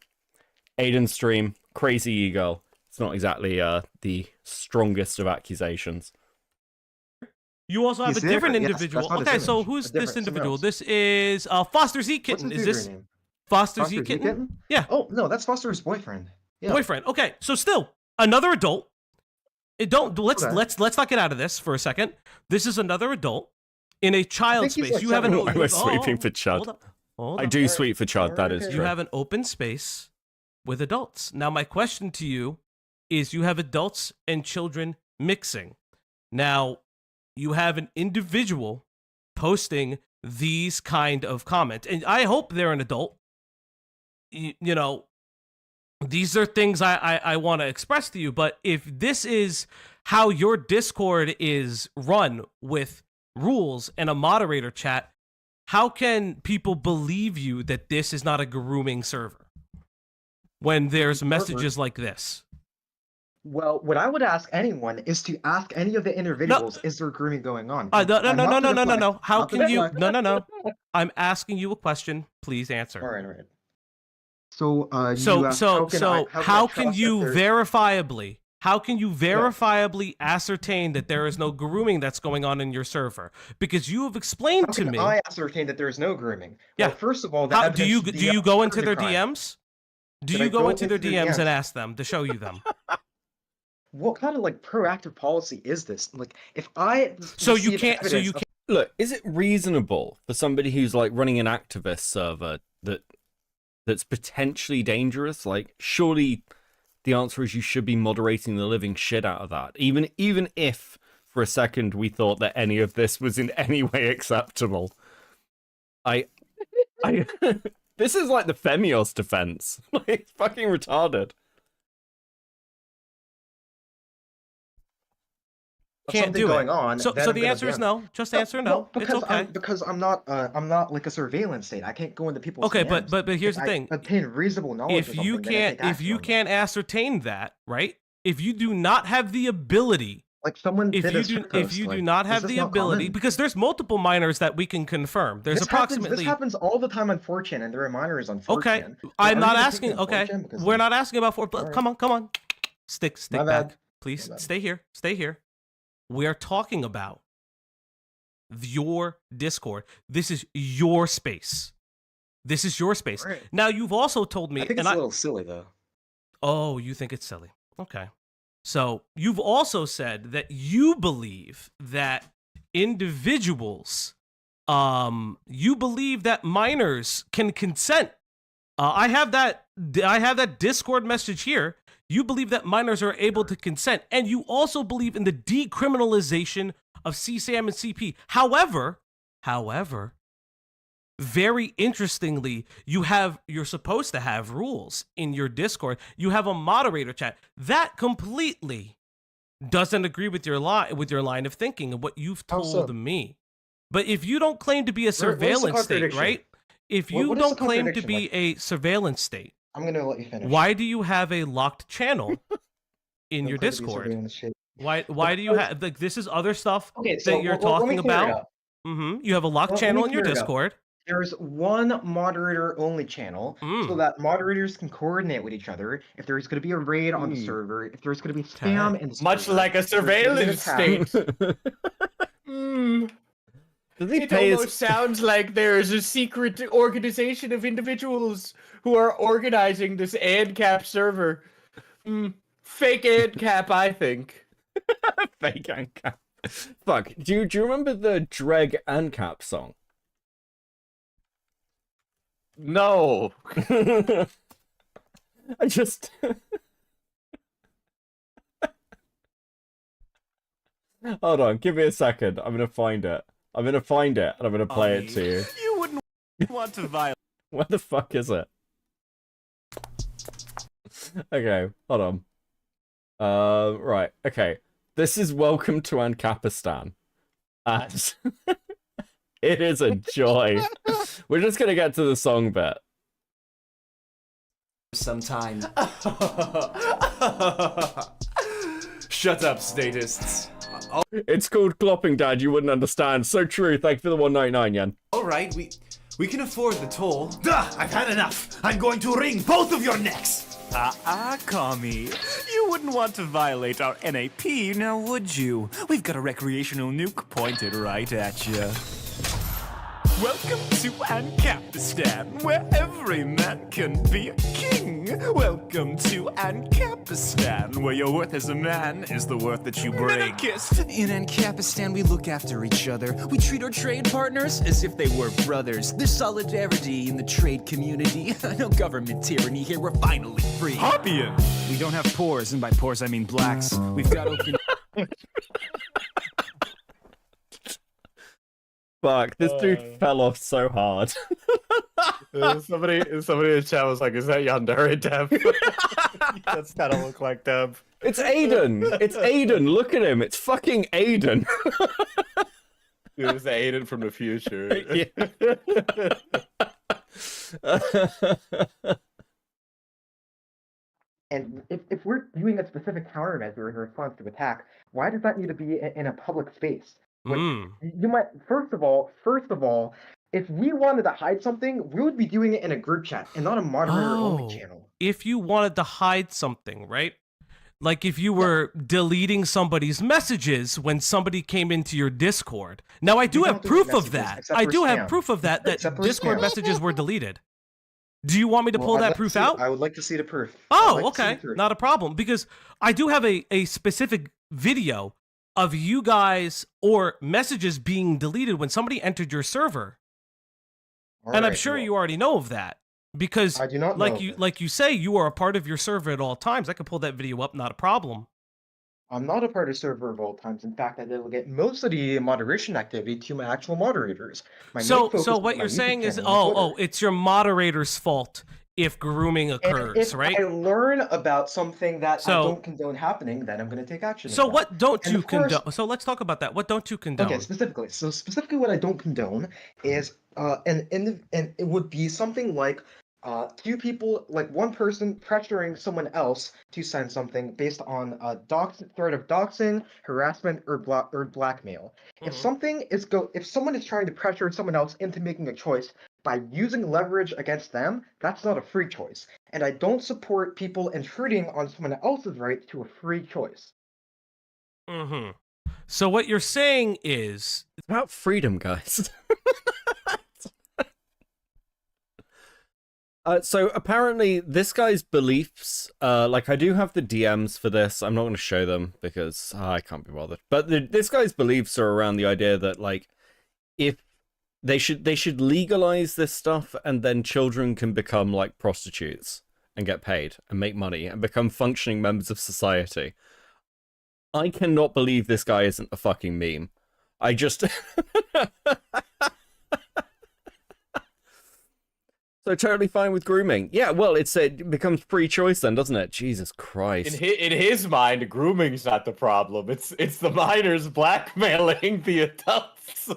Aiden's stream, crazy e-girl. It's not exactly the strongest of accusations. You also have a different individual. Yes, okay, so who's this individual? This is Foster Z Kitten. Is this Foster Z Kitten? Yeah. Oh no, that's Foster's boyfriend. Yeah. Boyfriend. Okay, so still another adult. Let's not get out of this for a second. This is another adult in a child space. Like you have an I was sweeping for Chud. I do sweep for Chud. That is true. You have an open space with adults. Now, my question to you is: you have adults and children mixing. Now, you have an individual posting these kind of comments, and I hope they're an adult. You know. These are things I want to express to you, but if this is how your Discord is run with rules and a moderator chat, how can people believe you that this is not a grooming server when there's messages like this? Well, what I would ask anyone is to ask any of the individuals, is there grooming going on? No. How can you? No. I'm asking you a question. Please answer. All right. So, how can you verifiably ascertain that there is no grooming that's going on in your server? Because you have explained to me. I ascertain that there's no grooming. Yeah. Well, first of all, do you go into their DMs? Do you go into their DMs and ask them to show you them? What kind of like proactive policy is this? Like, if I you can't. Look, is it reasonable for somebody who's like running an activist server that's potentially dangerous? Like, surely the answer is you should be moderating the living shit out of that. Even if for a second we thought that any of this was in any way acceptable. I this is like the Femios defense. Like, it's fucking retarded. Can't do going it. On, so the answer is no. Just answer no. Because it's okay. Because I'm not like a surveillance state. I can't go into people's okay, DMs. but here's the thing. Obtain reasonable knowledge. If you can't ascertain that, right? If you do not have the ability, like someone if you do not have the ability, because there's multiple minors that we can confirm. There's approximately this happens all the time on 4chan, and there are minors on 4chan. Okay, I'm not asking. Okay, we're not asking about 4. Right. Come on, stick back, please. Stay here. We are talking about your Discord. This is your space. Right. Now, you've also told me... I think it's a little silly, though. Oh, you think it's silly. Okay. So, you've also said that you believe that individuals... you believe that minors can consent. I have that Discord message here. You believe that minors are able to consent, and you also believe in the decriminalization of CSAM and CP. However, very interestingly, you're supposed to have rules in your Discord. You have a moderator chat. That completely doesn't agree with your line of thinking and what you've told me. But if you don't claim to be a surveillance state, right? If you don't claim to be a surveillance state, I'm going to let you finish. Why do you have a locked channel in your Discord? Why do you have, like, this is other stuff that you're talking about? You have a locked channel in your Discord. There's one moderator only channel, so that moderators can coordinate with each other. If there's going to be a raid on the server, if there's going to be spam in the server. Much like a surveillance state. It almost sounds like there's a secret organization of individuals who are organizing this ANCAP server. Fake ANCAP, I think. Fake ANCAP. Fuck, do you remember the Dreg ANCAP song? No. I just... Hold on, give me a second. I'm gonna find it. And I'm gonna play it to you. You wouldn't want to violate. Where the fuck is it? Okay, hold on. Right. Okay. This is Welcome to Ancapistan. And it is a joy. We're just gonna get to the song bit. Sometimes. Shut up, statists. It's called Clopping, Dad. You wouldn't understand. So true. Thank you for the 199 yen. All right, we can afford the toll. Duh! I've had enough! I'm going to wring both of your necks! Kami. You wouldn't want to violate our NAP, now would you? We've got a recreational nuke pointed right at you. Welcome to Ancapistan, where every man can be a king. Welcome to Ancapistan, where your worth as a man is the worth that you bring. In Ancapistan, we look after each other. We treat our trade partners as if they were brothers. There's solidarity in the trade community. No government tyranny here, we're finally free. Hoppyin'! We don't have pores, and by pores I mean blacks. We've got open... Fuck, this dude fell off so hard. Somebody in the chat was like, "Is that Yandere Dev?" That's kind of look like Dev. It's Aiden. It's Aiden. Look at him. It's fucking Aiden. It was Aiden from the future. And if we're doing a specific countermeasure in response to attack, why does that need to be in a public space? Like, you might first of all, if we wanted to hide something, we would be doing it in a group chat and not a moderator-only channel. If you wanted to hide something, right? Like if you were deleting somebody's messages when somebody came into your Discord. Now I do have proof of that. I do have proof of that Discord messages were deleted. Do you want me to pull that proof out? I would like to see the proof. Oh, okay. Not a problem. Because I do have a specific video of you guys or messages being deleted when somebody entered your server. And I'm sure you already know of that. Because I do not like you say, you are a part of your server at all times. I could pull that video up, not a problem. I'm not a part of server at all times. In fact, I delegate most of the moderation activity to my actual moderators. So what you're saying is, it's your moderator's fault if grooming occurs, right? If I learn about something that I don't condone happening, then I'm going to take action. So what don't you condone? So let's talk about that. What don't you condone? Okay, specifically. So specifically what I don't condone is, and it would be something like two people, like one person pressuring someone else to send something based on threat of doxing, harassment, or blackmail. If someone is trying to pressure someone else into making a choice by using leverage against them, that's not a free choice. And I don't support people intruding on someone else's right to a free choice. So what you're saying is, it's about freedom, guys. So apparently this guy's beliefs, like I do have the DMs for this. I'm not going to show them because I can't be bothered. But this guy's beliefs are around the idea that like if they should legalize this stuff and then children can become like prostitutes and get paid and make money and become functioning members of society. I cannot believe this guy isn't a fucking meme. I just So totally fine with grooming. Yeah, well, it becomes free choice then, doesn't it? Jesus Christ. In his mind, grooming's not the problem. It's the minors blackmailing the adults.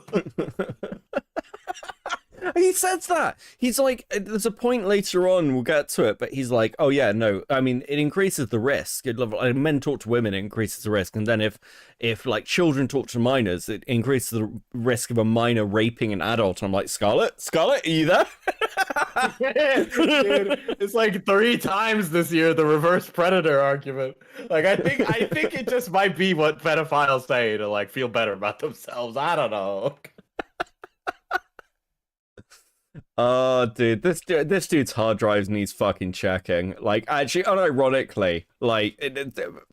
He says that. He's like, there's a point later on, we'll get to it, but he's like, oh yeah, no, I mean, it increases the risk. Men talk to women, it increases the risk. And then if like children talk to minors, it increases the risk of a minor raping an adult. And I'm like, Scarlett, are you there? Dude, it's like 3 times this year the reverse predator argument. Like I think it just might be what pedophiles say to like feel better about themselves. I don't know. Oh, dude, this dude's hard drives needs fucking checking. Like, actually, unironically, like,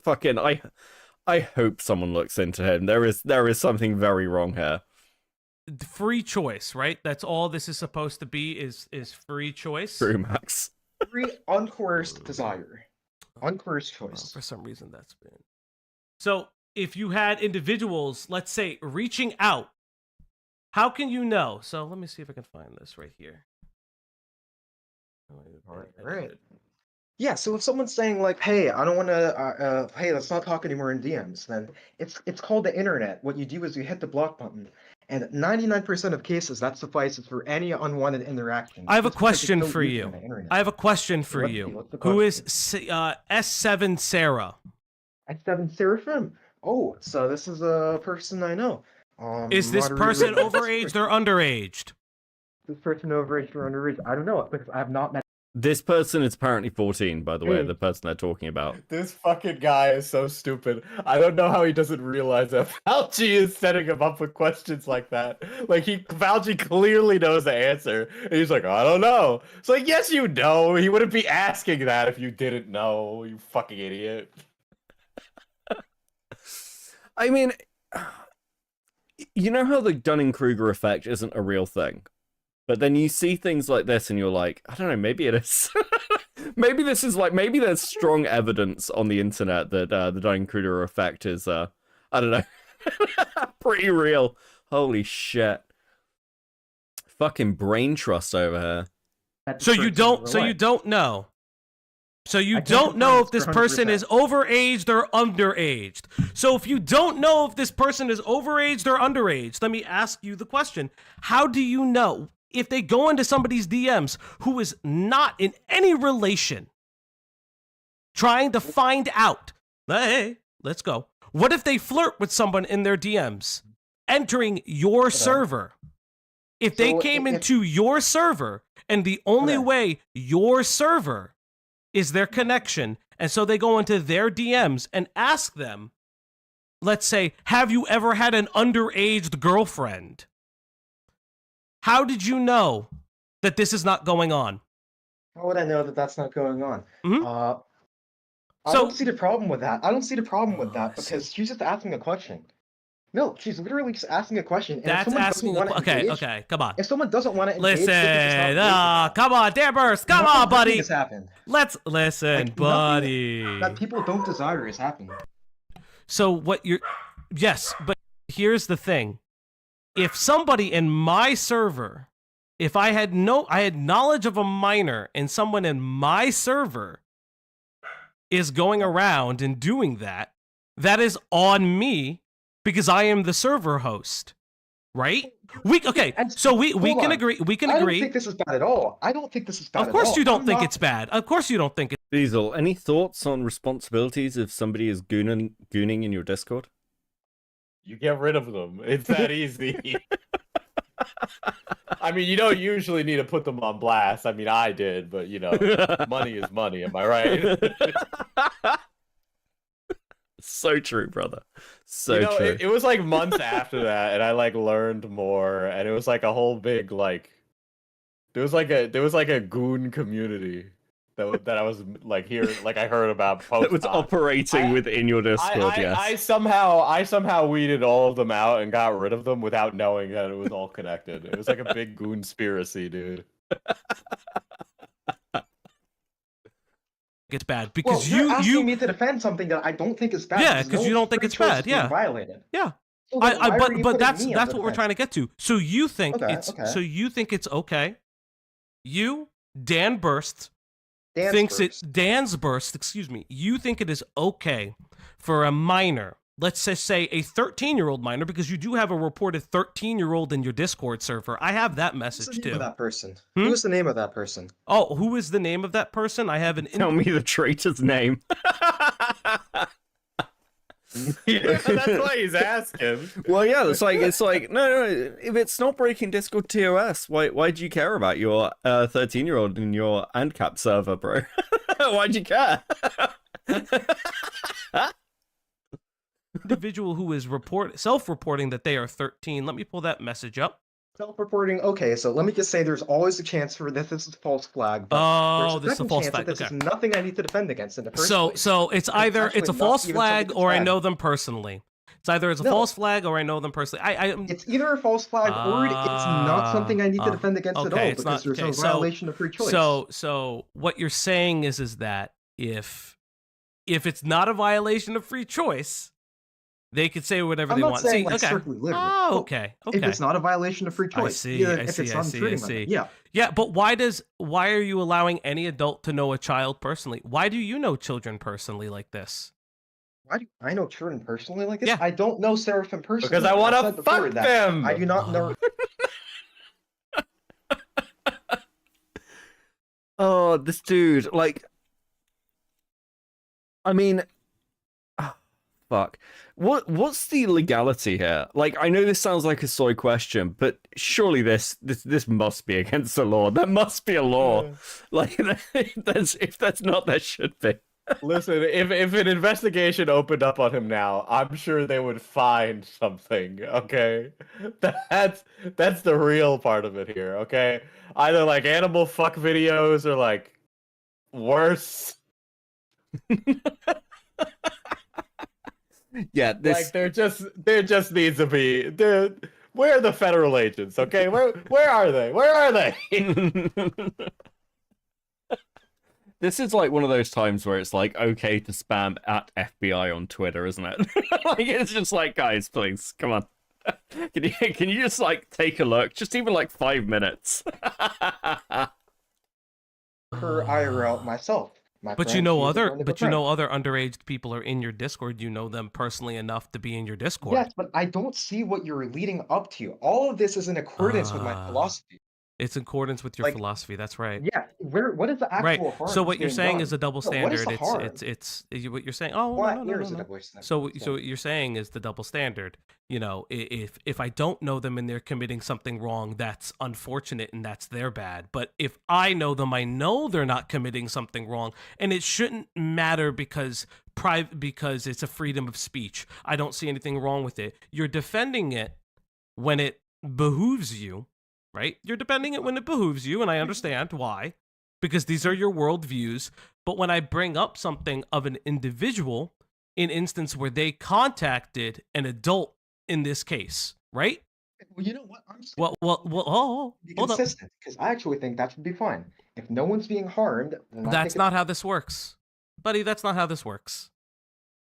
fucking, I hope someone looks into him. There is something very wrong here. Free choice, right? That's all this is supposed to be is free choice. True, Max. Free uncoerced desire. Uncoerced choice. Well, for some reason, that's been. So, if you had individuals, let's say, reaching out, how can you know? So let me see if I can find this right here. All right. Yeah, so if someone's saying like, "Hey, I don't want to," hey, let's not talk anymore in DMs, then it's called the internet. What you do is you hit the block button, and 99% of cases that suffices for any unwanted interaction. I have a just because it's question so for easy you. on the internet. I have a question for Let's see, you. what's the Who is question? S7 Sarah? X7 Seraphim. Oh, so this is a person I know. Is this Moderator person overaged or underaged? this person overaged or underaged? I don't know because I have not met. This person is apparently 14, by the way, Dude. the person they're talking about. This fucking guy is so stupid. I don't know how he doesn't realize that Fauci is setting him up with questions like that. Like Fauci clearly knows the answer, and he's like, I don't know. It's like, yes, you know. He wouldn't be asking that if you didn't know. You fucking idiot. I mean, you know how the Dunning-Kruger effect isn't a real thing? But then you see things like this and you're like, I don't know, maybe it is. Maybe this is like, maybe there's strong evidence on the internet that the Dunning-Kruger effect is, I don't know, pretty real. Holy shit. Fucking brain trust over here. So you don't know. So you don't know if this person is overaged or underaged. So if you don't know if this person is overaged or underaged, let me ask you the question. How do you know if they go into somebody's DMs who is not in any relation, trying to find out, hey, let's go. What if they flirt with someone in their DMs, entering your server? If they came into your server and the only way your server is their connection, and so they go into their DMs and ask them, let's say, have you ever had an underaged girlfriend? How did you know that this is not going on? How would I know that that's not going on? Mm-hmm. I don't see the problem with that. I don't see the problem with that because she's just asking a question. No, she's literally just asking a question. And That's asking. Okay, come on. If someone doesn't want to engage, listen, come on, Burst, come on, buddy. Has happened. Let's listen, Like, buddy. That people don't desire is happening. So what you're, yes, but here's the thing: if somebody in my server, if I had knowledge of a minor and someone in my server is going around and doing that, that is on me. Because I am the server host, right? We can agree. We can agree. I don't think this is bad at all. I don't think this is bad at all. Of course you don't think it's bad. Of course you don't think it. Diesel, any thoughts on responsibilities if somebody is gooning in your Discord? You get rid of them. It's that easy. I mean, you don't usually need to put them on blast. I mean, I did, but you know, money is money. Am I right? So true, brother. So true. It was like months after that, and I like learned more, and it was like a whole big like, there was like a goon community that I was like like I heard about. That was operating within your Discord. Yes. I somehow weeded all of them out and got rid of them without knowing that it was all connected. It was like a big goonspiracy, dude. It's bad because you're asking me to defend something that I don't think is bad. Yeah, because you don't think it's bad. Yeah, violated. Yeah, so but that's what we're trying to get to. So you think so you think it's okay? You, Dan Burst, Dan's Burst. Excuse me. You think it is okay for a minor? Let's just say a 13-year-old minor, because you do have a reported 13-year-old in your Discord server. I have that message too. Who's the name of that person? Who is the name of that person? Oh, who is the name of that person? I have an. Tell me the traitor's name. Yeah, that's why he's asking. Well, yeah, it's like no. If it's not breaking Discord TOS, why do you care about your 13-year-old in your ANCAP server, bro? Why'd you care? Individual who is self-reporting that they are 13. Let me pull that message up. Self-reporting. Okay, so let me just say there's always a chance for this is a false flag. But this is a false flag. This is nothing I need to defend against in the first place. So it's either it's a false flag or I know them personally. It's either a false flag or I know them personally. It's either a false flag or it's not something I need to defend against at all because there's no violation of free choice. So what you're saying is that if it's not a violation of free choice, They could say whatever I'm they not want. saying See, like okay. strictly literally. Oh, Well, okay. If it's not a violation of free choice, if it's not intruding on it, yeah. Yeah, but why are you allowing any adult to know a child personally? Why do you know children personally like this? Why do I know children personally like this? Yeah. I don't know Seraphim personally. Because I want I've to said before fuck that them. I do not know. Oh, this dude, like, I mean, fuck. What's the legality here? Like, I know this sounds like a soy question, but surely this must be against the law. There must be a law. Like, if that's not, there should be. Listen, if an investigation opened up on him now, I'm sure they would find something, okay? That's the real part of it here, okay? Either like animal fuck videos or like worse. Yeah, this Like there just needs to be where are the federal agents, okay? Where are they? Where are they? this is like one of those times where it's like okay to spam at FBI on Twitter, isn't it? Like it's just like, guys, please, come on. Can you just like take a look? Just even like 5 minutes. Per IRL myself. But you know other underage people are in your Discord. You know them personally enough to be in your Discord. Yes, but I don't see what you're leading up to. All of this is in accordance with my philosophy. It's in accordance with your philosophy. That's right. Yeah, what is the actual harm? So what you're saying is a double standard. What it's what you're saying. Oh, no. So what you're saying is the double standard. You know, if I don't know them and they're committing something wrong, that's unfortunate and that's their bad. But if I know them, I know they're not committing something wrong, and it shouldn't matter because it's a freedom of speech. I don't see anything wrong with it. You're defending it when it behooves you. Right? You're defending it when it behooves you, and I understand why, because these are your worldviews. But when I bring up something of an individual, in instance where they contacted an adult in this case, right? Well, you know what? I'm just be consistent, because I actually think that should be fine. If no one's being harmed, then that's not how this works, buddy. That's not how this works.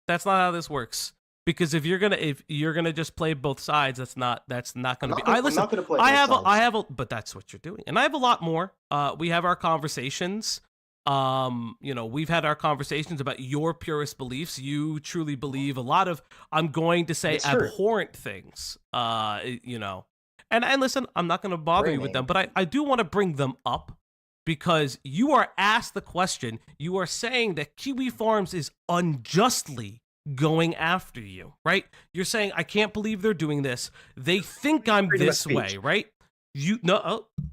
That's not how this works. Because if you're gonna just play both sides, that's not gonna be. I'm not gonna play both sides. But that's what you're doing, and I have a lot more. We have our conversations. We've had our conversations about your purest beliefs. You truly believe a lot of, I'm going to say, abhorrent things. And listen, I'm not gonna bother you with them, but I do want to bring them up because you are asked the question. You are saying that Kiwi Farms is unjustly going after you, right? You're saying, I can't believe they're doing this. They think I'm this way, right?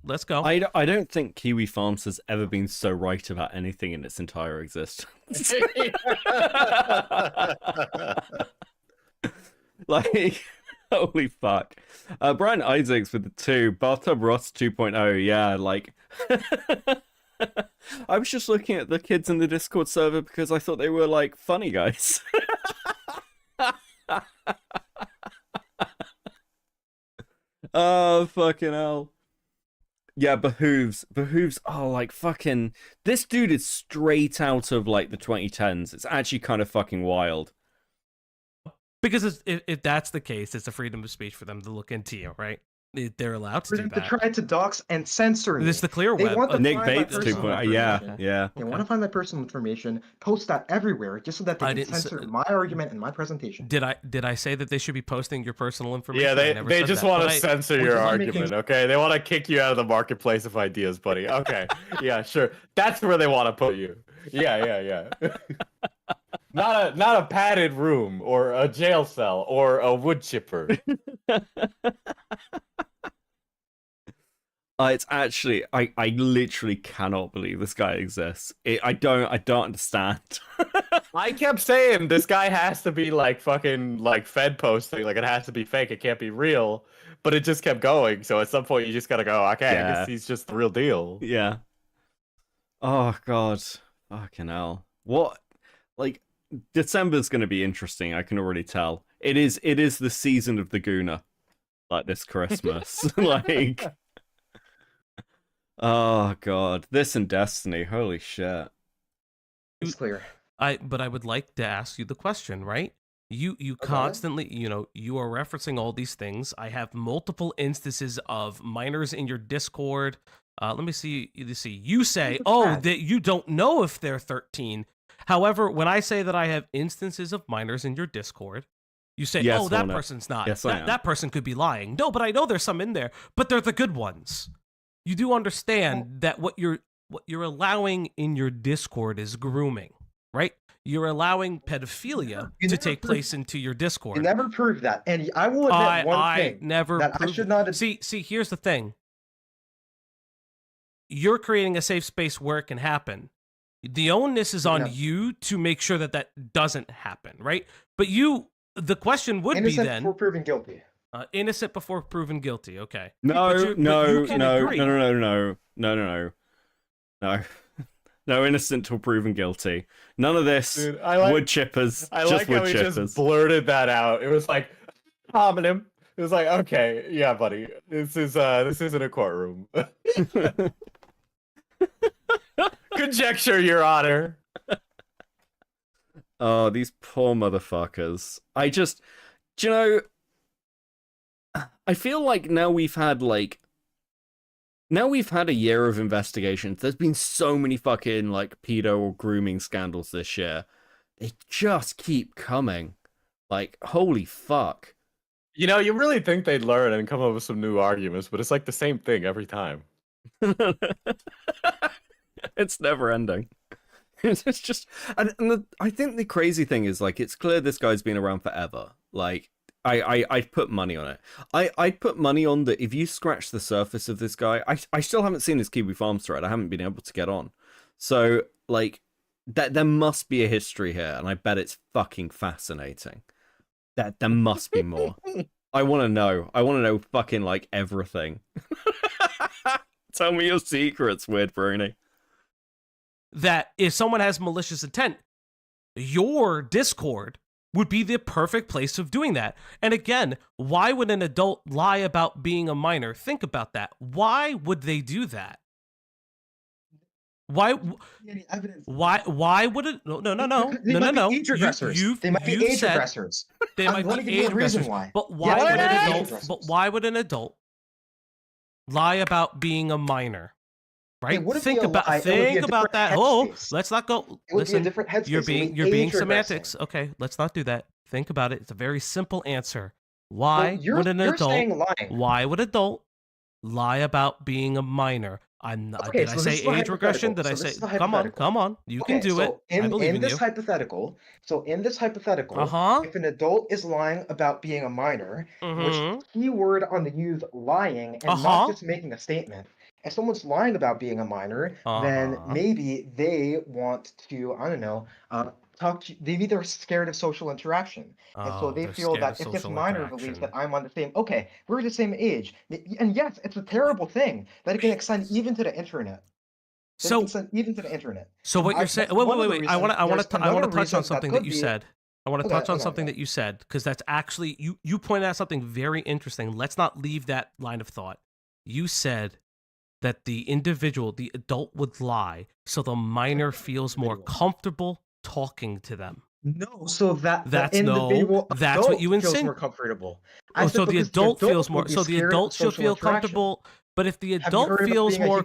Let's go. I don't think Kiwi Farms has ever been so right about anything in its entire existence. Like, holy fuck. Brian Isaacs with the 2, Bathtub Ross 2.0, yeah, like... I was just looking at the kids in the Discord server because I thought they were, like, funny guys. Oh, fucking hell. Yeah, behooves. Oh, like, fucking... This dude is straight out of, like, the 2010s. It's actually kind of fucking wild. Because if that's the case, it's a freedom of speech for them to look into you, right? They're allowed to do that. To try to dox and censor me. This is the clear web. Nick Bates 2.0. Yeah. They want to find my personal information, post that everywhere, just so that they can censor my argument and my presentation. Did I say that they should be posting your personal information? Yeah, they just want to censor your argument, okay? They want to kick you out of the marketplace of ideas, buddy. Okay, yeah, sure. That's where they want to put you. Yeah. Not a padded room or a jail cell or a wood chipper. It's actually, I literally cannot believe this guy exists. I don't understand. I kept saying this guy has to be like fucking like Fed posting, like it has to be fake, it can't be real. But it just kept going. So at some point you just gotta go, okay, I guess he's just the real deal. Yeah. Oh god, fucking hell. What? Like, December's gonna be interesting. I can already tell. It is the season of the Gooner, like this Christmas. Like. Oh god, this and Destiny, holy shit. It's clear. But I would like to ask you the question, right? You constantly, you are referencing all these things. I have multiple instances of minors in your Discord. Let me see. You say, that you don't know if they're 13. However, when I say that I have instances of minors in your Discord, you say, yes, that person's not. Yes, that person could be lying. No, but I know there's some in there, but they're the good ones. You do understand that what you're allowing in your Discord is grooming, right? You're allowing pedophilia to take place into your Discord. You never proved that, and I will admit one thing that I should not. See, here's the thing. You're creating a safe space where it can happen. The onus is on you to make sure that doesn't happen, right? But the question would be then... Innocent before proven guilty. Innocent before proven guilty, okay. No. No, innocent till proven guilty. None of this. Dude, wood chippers. I just like wood how he chippers. just blurted that out. It was like homonym. It was like, okay, yeah, buddy. This isn't a courtroom. Conjecture, Your Honor. Oh, these poor motherfuckers. I feel like now we've had a year of investigations. There's been so many fucking pedo or grooming scandals this year. They just keep coming. Holy fuck. You really think they'd learn and come up with some new arguments, but it's the same thing every time. It's never ending. It's just, I think the crazy thing is it's clear this guy's been around forever. I'd put money on it. I'd put money on that if you scratch the surface of this guy, I still haven't seen his Kiwi Farms thread. I haven't been able to get on. So there must be a history here, and I bet it's fucking fascinating. That there must be more. I want to know. I want to know fucking everything. Tell me your secrets, weird Brony. That if someone has malicious intent, your Discord would be the perfect place of doing that. And again, why would an adult lie about being a minor? Think about that. Why would they do that? Why would it? No. Age regressors. They might be age regressors. They might be age regressors. But why would an adult lie about being a minor? Right? Think about that. Oh, let's not go. Listen, you're being semantics. Okay, let's not do that. Think about it. It's a very simple answer. Why would an adult lie about being a minor? Did I say age regression? Did I say? Come on. You can do it. I believe in you. In this hypothetical, if an adult is lying about being a minor, which keyword on the use lying and not just making a statement. If someone's lying about being a minor, then maybe they want to, I don't know, talk to you. Maybe they're scared of social interaction. And so they feel that if this minor believes that I'm on the same, we're the same age. And yes, it's a terrible thing that it can extend even to the internet. So what you're saying? Wait. I want to touch on something that you said. I want to touch on something that you said, because that's actually, you pointed out something very interesting. Let's not leave that line of thought. You said that the adult would lie so the minor feels more comfortable talking to them. No, so that's what you insinuate. More comfortable. So the adult feels more. So the adult should feel comfortable. But if the adult feels more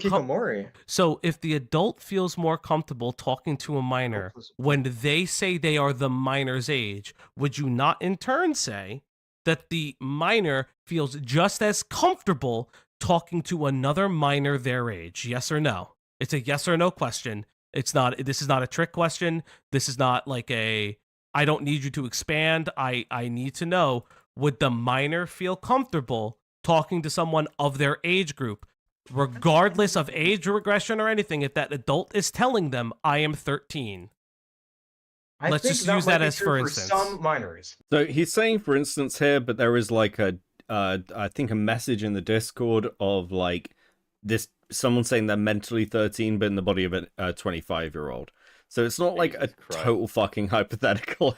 so if the adult feels more comfortable talking to a minor when they say they are the minor's age, would you not in turn say that the minor feels just as comfortable talking to another minor their age? Yes or no? It's a yes or no question. This is not a trick question. This is not I don't need you to expand. I need to know, would the minor feel comfortable talking to someone of their age group, regardless of age regression or anything, if that adult is telling them, I am 13? Let's just use that as for instance. Some minors. So he's saying, for instance, here, but there is I think a message in the Discord of someone saying they're mentally 13 but in the body of a 25-year-old. So it's not a total fucking hypothetical.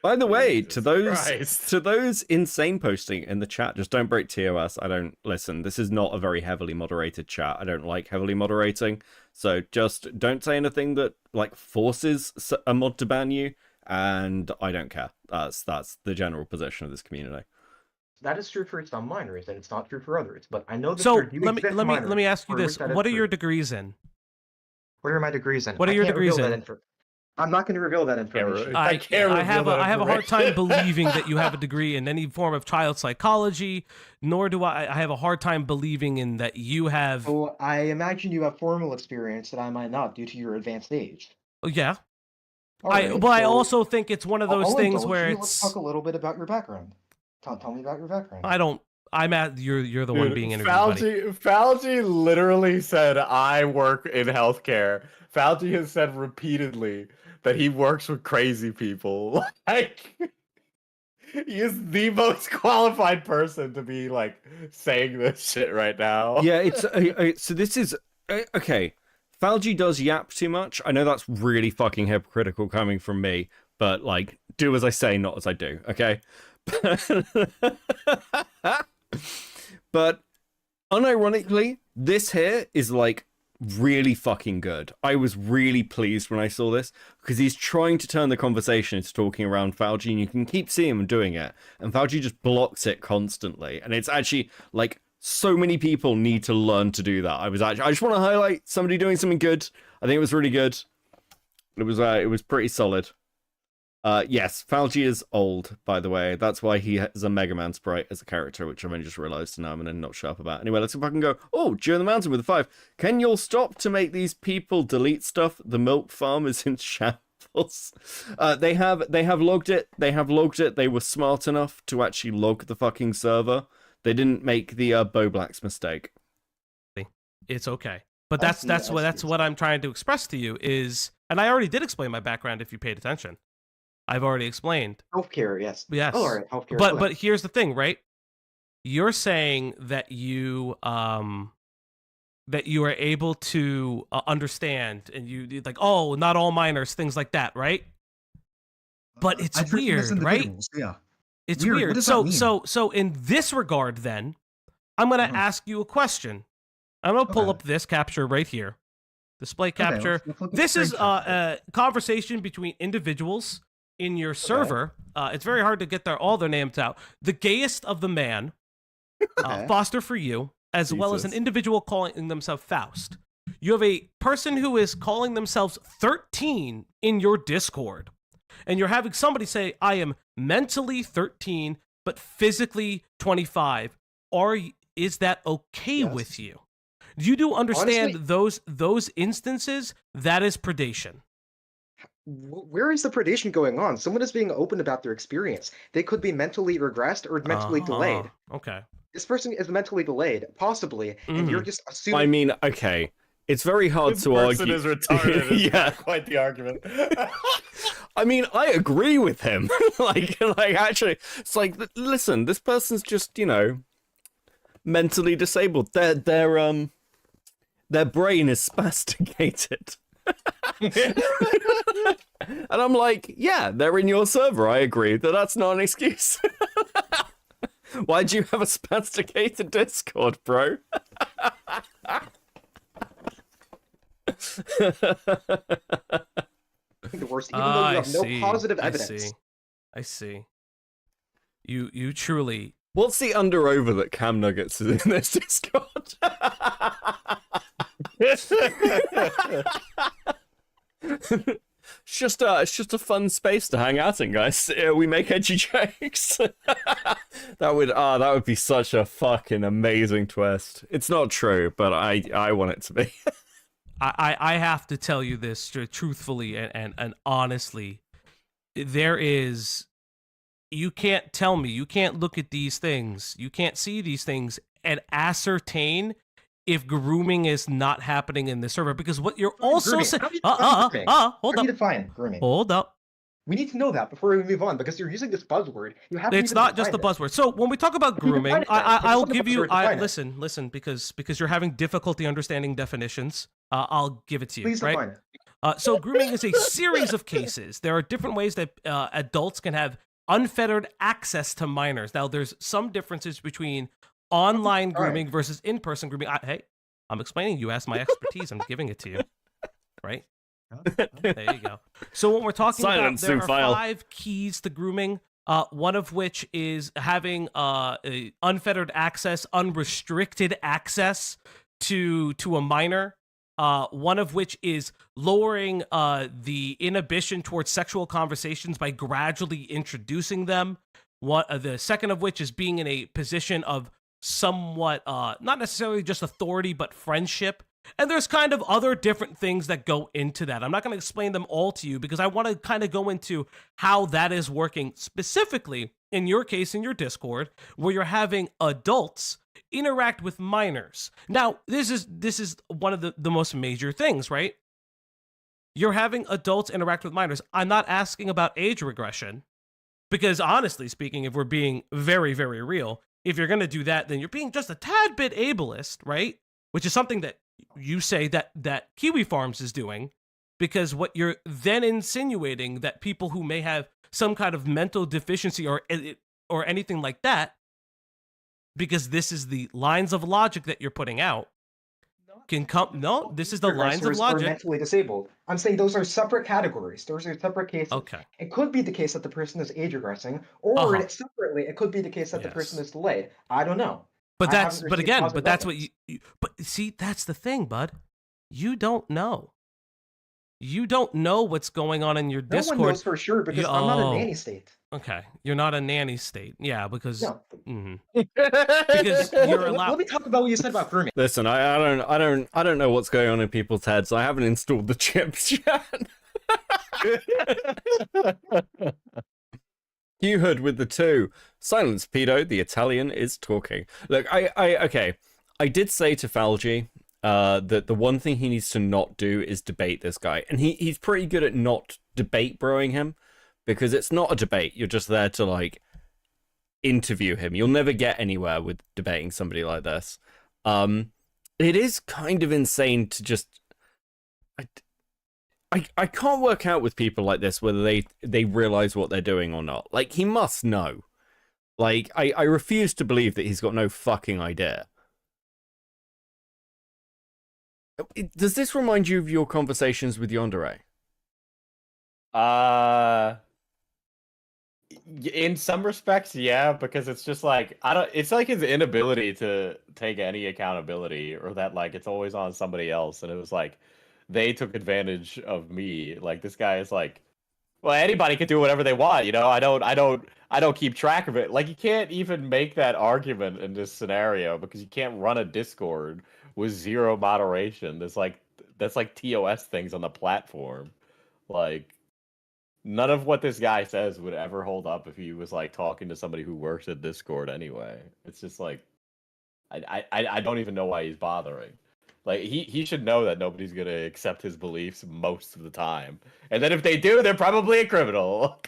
By the way, Jesus Christ. to those insane posting in the chat, just don't break TOS. I don't listen. This is not a very heavily moderated chat. I don't like heavily moderating. So just don't say anything that like forces a mod to ban you, and I don't care. That's the general position of this community. That is true for some minors, and it's not true for others. But I know that So there do let exist me minors ask you for this: which that is what are your true. degrees in? What are my degrees in? What are I your can't degrees reveal in? that I'm not going to reveal that information. I can't I have reveal that I have a hard time information. believing that you have a degree in any form of child psychology, nor do I have a hard time believing in that you have. So I imagine you have formal experience that I might not due to your advanced age. Oh, yeah. Alright, But I so also think it's one of those I'll things indulge where you. Let's it's. talk a little bit about your background. Tell me about your background. I don't. I'm at. You're the one being interviewed, buddy. Fauci literally said, I work in healthcare. Fauci has said repeatedly that he works with crazy people. Like, he is the most qualified person to be, like, saying this shit right now. Yeah, it's so this is okay. Fauci does yap too much. I know that's really fucking hypocritical coming from me, but like, do as I say, not as I do. Okay. But unironically, this here is like really fucking good. I was really pleased when I saw this because he's trying to turn the conversation into talking around Fauci, and you can keep seeing him doing it, and Fauci just blocks it constantly. And it's actually like so many people need to learn to do that. I just want to highlight somebody doing something good. I think it was really good. It was pretty solid. Yes, Fauci is old, by the way. That's why he has a Mega Man sprite as a character, which I've only just realised, and I'm not sharp about. Anyway, let's see if I can go. Oh, Joe the Mountain with a 5. Can you all stop to make these people delete stuff? The milk farm is in shambles. They have logged it. They have logged it. They were smart enough to actually log the fucking server. They didn't make the Bo Black's mistake. It's okay. But that's what I'm trying to express to you is, and I already did explain my background if you paid attention. I've already explained. Healthcare, yes. Yes. Oh, all right, healthcare. But here's the thing, right? You're saying that you are able to understand, and you like, oh, not all minors, things like that, right? But it's weird, right? Yeah. It's Weird. weird. What does that mean? So in this regard, then, I'm gonna ask you a question. I'm gonna pull up this capture right here. Display capture. Let's look at This the is screen capture. a conversation between individuals in your server. It's very hard to get all their names out. The gayest of the man, Foster for you, as well as an individual calling themselves Faust. You have a person who is calling themselves 13 in your Discord. And you're having somebody say, I am mentally 13, but physically 25. Is that okay with you? You do understand Honestly, those instances? That is predation. where is the predation going on? Someone is being open about their experience. They could be mentally regressed or mentally delayed. Okay. This person is mentally delayed, possibly, and you're just assuming. I mean, okay. It's very hard This to person argue. is retarded. It's Yeah. not quite the argument. I mean, I agree with him. like actually, it's like, listen, this person's just, mentally disabled. Their brain is spasticated. And I'm like, yeah, they're in your server. I agree that's not an excuse. Why'd you have a spasticated Discord, bro? The worst, even though you have no positive evidence. I see. You truly. What's the under over that Cam Nuggets is in this Discord? It's just a fun space to hang out in, guys. We make edgy jokes. that would be such a fucking amazing twist. It's not true, but I want it to be. I have to tell you this truthfully and honestly. You can't tell me, you can't look at these things, you can't see these things and ascertain if grooming is not happening in the server, because what you're also saying. How Hold do you up. define grooming? Hold up. We need to know that before we move on, because you're using this buzzword. You have to It's even not just a define it. buzzword. So when we talk about You define grooming, it then. I'll It's not a give you. buzzword, define it. Listen, because you're having difficulty understanding definitions. I'll give it to you. Please right? define it. So grooming is a series of cases. There are different ways that adults can have unfettered access to minors. Now, there's some differences between online grooming versus in-person grooming. Hey, I'm explaining. You asked my expertise. I'm giving it to you. Right? There you go. So when we're talking about, there are 5 keys to grooming. One of which is having unfettered access, unrestricted access to a minor. One of which is lowering the inhibition towards sexual conversations by gradually introducing them. The second of which is being in a position of somewhat, not necessarily just authority, but friendship. And there's kind of other different things that go into that. I'm not going to explain them all to you because I want to kind of go into how that is working specifically in your case in your Discord, where you're having adults interact with minors. Now, this is one of the most major things, right? You're having adults interact with minors. I'm not asking about age regression because honestly speaking, if we're being very, very real, if you're going to do that, then you're being just a tad bit ableist, right? Which is something that you say that Kiwi Farms is doing, because what you're then insinuating that people who may have some kind of mental deficiency or anything like that, because this is the lines of logic that you're putting out, can come. No, this is the lines of logic. Or mentally disabled. I'm saying those are separate categories. Those are separate cases. Okay. It could be the case that the person is age regressing, or separately, it could be the case that the person is delayed. I don't know. But that's what you but see, that's the thing, bud. You don't know. You don't know what's going on in your Discord. No one knows for sure because I'm not a nanny state. Okay, you're not a nanny state. Yeah, because No. Because you're allowed. Let me talk about what you said about grooming. Listen, I don't know what's going on in people's heads. I haven't installed the chips yet. Hugh Hood with the 2. Silence, pedo. The Italian is talking. Look, I did say to Falgi that the one thing he needs to not do is debate this guy, and he's pretty good at not debate broing him, because it's not a debate. You're just there to like interview him. You'll never get anywhere with debating somebody like this. It is kind of insane to just. I can't work out with people like this whether they realize what they're doing or not. Like, he must know. Like, I refuse to believe that he's got no fucking idea. Does this remind you of your conversations with Yandere? In some respects, yeah, because it's just like it's like his inability to take any accountability, or that like it's always on somebody else, and it was like they took advantage of me. Like, this guy is like, well, anybody can do whatever they want, you know. I don't keep track of it. Like, you can't even make that argument in this scenario because you can't run a Discord with zero moderation. That's like TOS things on the platform. Like, none of what this guy says would ever hold up if he was like talking to somebody who works at Discord anyway. It's just like I don't even know why he's bothering. Like, he should know that nobody's gonna accept his beliefs most of the time. And then if they do, they're probably a criminal.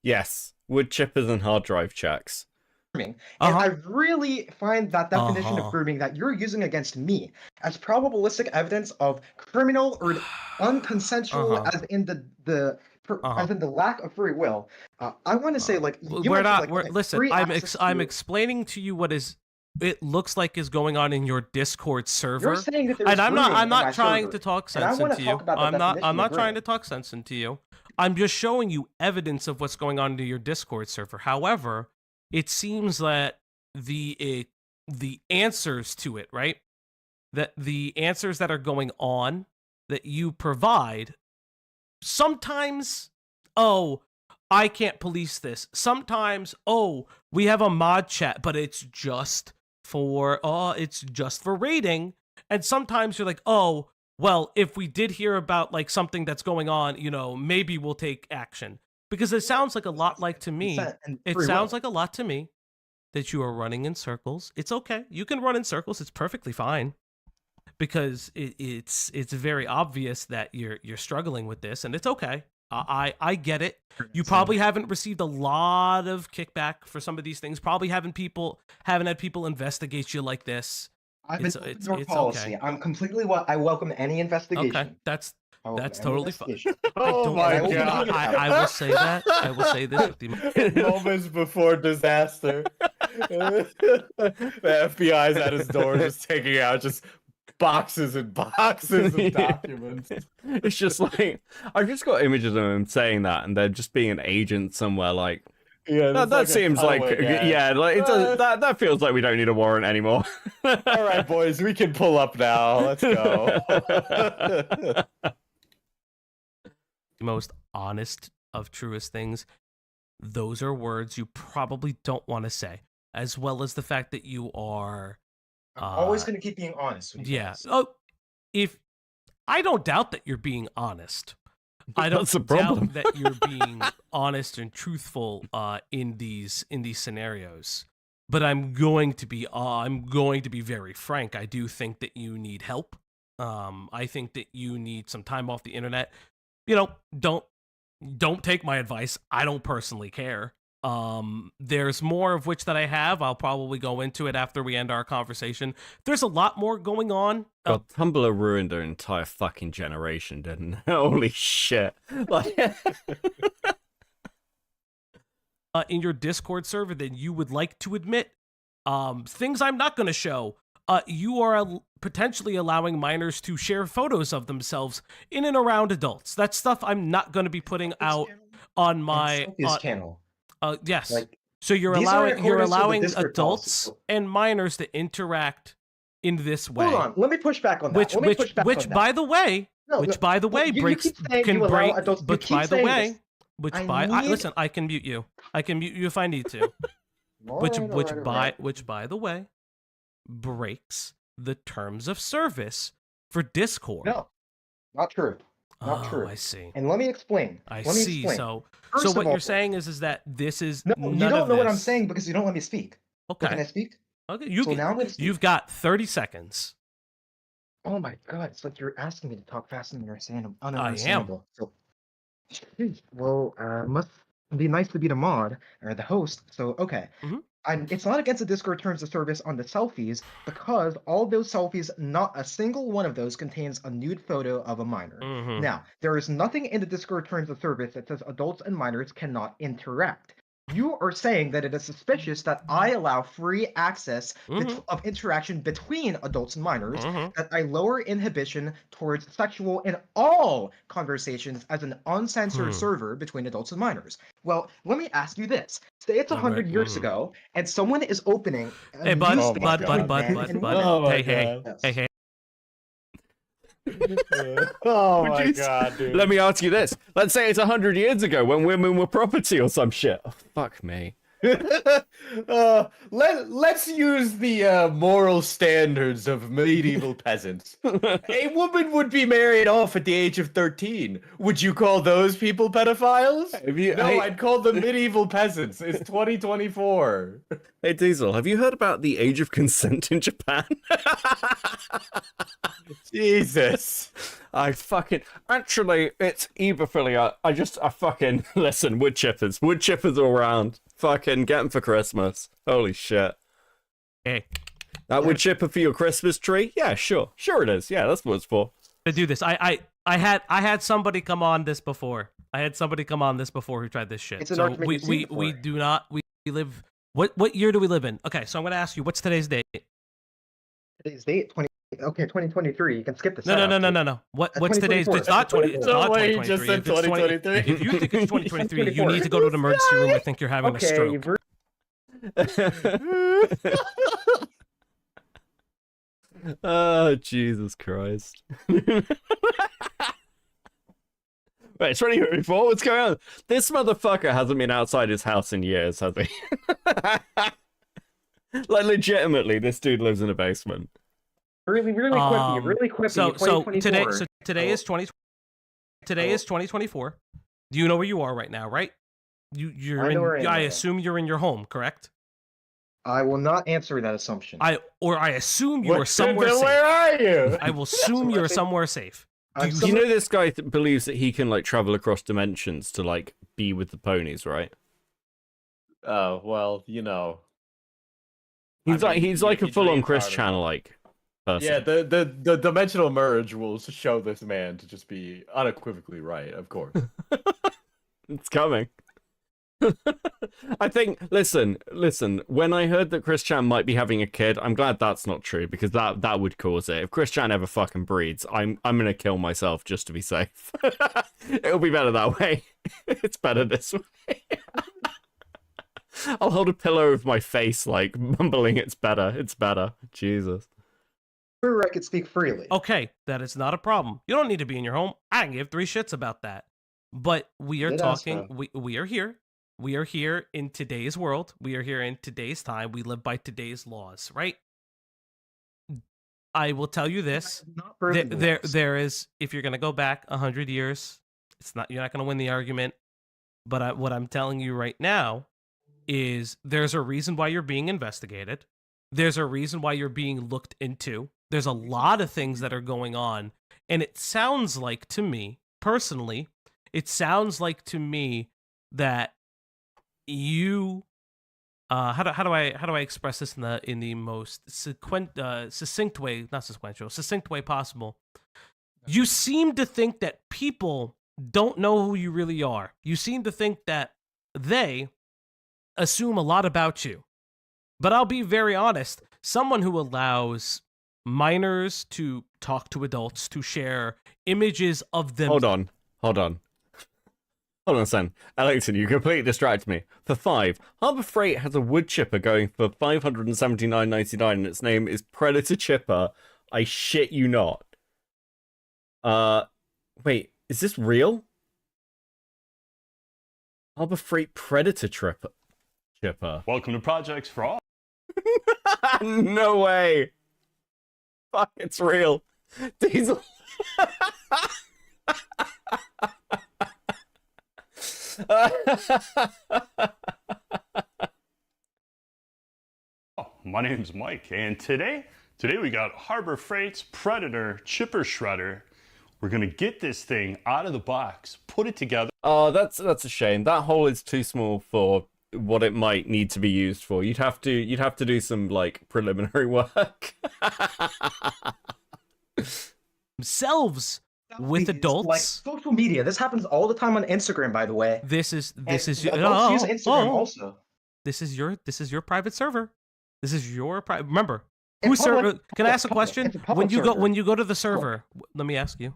Yes, wood chippers and hard drive checks. And I really find that definition of grooming that you're using against me as probabilistic evidence of criminal or unconsensual, as in as in the lack of free will. I want to say, like, listen. I'm explaining to you what it looks like is going on in your Discord server. You're saying that and I'm not trying to talk sense into you. I'm not trying to talk sense into you. I'm just showing you evidence of what's going on in your Discord server. However, it seems that the answers to it, right? That the answers that are going on that you provide, sometimes, oh, I can't police this. Sometimes, oh, we have a mod chat, but it's just for raiding. And sometimes you're like, oh, well, if we did hear about like something that's going on, you know, maybe we'll take action. Because it sounds like a lot like to me. It sounds like a lot to me that you are running in circles. It's okay. You can run in circles. It's perfectly fine. Because it's very obvious that you're struggling with this, and it's okay. I get it. You probably haven't received a lot of kickback for some of these things. Probably haven't had people investigate you like this. I have an open door policy. okay. I'm completely I welcome any investigation. Okay, that's totally fine. Oh my god! I will say that. I will say this with the Moments before disaster. The FBI's at his door, just taking out just boxes and boxes of documents. It's just like I've just got images of him saying that, and they're just being an agent somewhere. Like, yeah, that seems like like it does, that feels like we don't need a warrant anymore. All right, boys, we can pull up now. Let's go. The most honest of truest things. Those are words you probably don't want to say, as well as the fact that you are. I'm always going to keep being honest with you. Yeah. Guys. Oh, if I don't doubt that you're being honest. I don't doubt that you're being honest and truthful in these scenarios. But I'm going to be very frank. I do think that you need help. I think that you need some time off the internet. You know, don't take my advice. I don't personally care. There's more of which that I have. I'll probably go into it after we end our conversation. There's a lot more going on. God, Tumblr ruined an entire fucking generation, didn't it? Holy shit. Like... in your Discord server that you would like to admit. Things I'm not going to show. You are potentially allowing minors to share photos of themselves in and around adults. That's stuff I'm not going to be putting out on my channel. Yes. Like, so you're allowing adults and minors to interact in this way. Hold on, let me push back on that. Which by the way, breaks can break. But by the way, listen, I can mute you. I can mute you if I need to. Which by the way, breaks the terms of service for Discord. No, not true. Not true. I see. And let me explain. I see. So what you're saying is that this is no. You don't know what I'm saying because you don't let me speak. Okay. Can I speak? Okay. You've got 30 seconds. Oh my god! It's like you're asking me to talk faster than you're saying. I am. So, well, must be nice to be the mod or the host. So okay. Mm-hmm. It's not against the Discord terms of service on the selfies because all those selfies, not a single one of those contains a nude photo of a minor. Mm-hmm. Now, there is nothing in the Discord terms of service that says adults and minors cannot interact. You are saying that it is suspicious that I allow free access of interaction between adults and minors, that I lower inhibition towards sexual in all conversations as an uncensored server between adults and minors. Well, let me ask you this. Say it's 100 years ago, and someone is opening Hey, bud. Hey. Oh my god, dude. Let me ask you this. Let's say it's 100 years ago when women were property or some shit. Oh, fuck me. Let's use the moral standards of medieval peasants. A woman would be married off at the age of 13. Would you call those people pedophiles? I'd call them medieval peasants. It's 2024. Hey, Diesel, have you heard about the age of consent in Japan? Jesus. Actually, it's ebophilia. I fucking, listen, wood chippers all around. Fucking get them for Christmas. Holy shit. Hey. That wood chipper for your Christmas tree? Yeah, sure. Sure it is. Yeah, that's what it's for. To do this. I had somebody come on this before. Who tried this shit. It's an so argument we live. What year do we live in? Okay, so I'm gonna ask you, what's today's date? Today's date 2023. You can skip this. No. What's today's? It's not 20. It's not 2023. You just said 2023. If you think it's 2023, you need to go to the emergency room. I think you're having a stroke. Oh, Jesus Christ. Wait, it's 2024? What's going on? This motherfucker hasn't been outside his house in years, has he? Like, legitimately, this dude lives in a basement. Really quickly. So today is 2024. Do you know where you are right now, right? I assume you're in your home, correct? I will not answer that assumption. I assume you are somewhere safe. Where are you? I will assume you're somewhere safe. You know this guy believes that he can like travel across dimensions to like be with the ponies, right? Oh well, you know. He's like a full-on Chris Channel like person. Yeah, the dimensional merge will show this man to just be unequivocally right, of course. It's coming. I think, listen, when I heard that Chris Chan might be having a kid, I'm glad that's not true, because that would cause it. If Chris Chan ever fucking breeds, I'm gonna kill myself just to be safe. It'll be better that way. It's better this way. I'll hold a pillow over my face, like, mumbling, it's better, Jesus. Where I could speak freely. Okay, that is not a problem. You don't need to be in your home. I can give 3 shits about that. But we are talking, we are here. We are here in today's world. We are here in today's time. We live by today's laws, right? I will tell you this. There is, if you're going to go back 100 years, you're not going to win the argument. But what I'm telling you right now is there's a reason why you're being investigated. There's a reason why you're being looked into. There's a lot of things that are going on. And it sounds like to me, personally, that you how do I express this in the most succinct way possible. You seem to think that people don't know who you really are. You seem to think that they assume a lot about you. But I'll be very honest, someone who allows minors to talk to adults, to share images of them. Hold on a second. Ellington, you completely distracted me. For 5, Harbor Freight has a wood chipper going for $579.99 and its name is Predator Chipper. I shit you not. Wait, is this real? Harbor Freight Predator Chipper. Welcome to Projects for All. No way. Fuck, it's real. Diesel. My name's Mike, and today we got Harbor Freight's Predator Chipper Shredder. We're gonna get this thing out of the box, put it together. Oh, that's a shame. That hole is too small for what it might need to be used for. You'd have to do some like preliminary work. Themselves with adults, like social media. This happens all the time on Instagram, by the way. This is use Instagram also. This is your private server. This is your private. Remember, whose server? Can I ask a question? When you go to the server, let me ask you.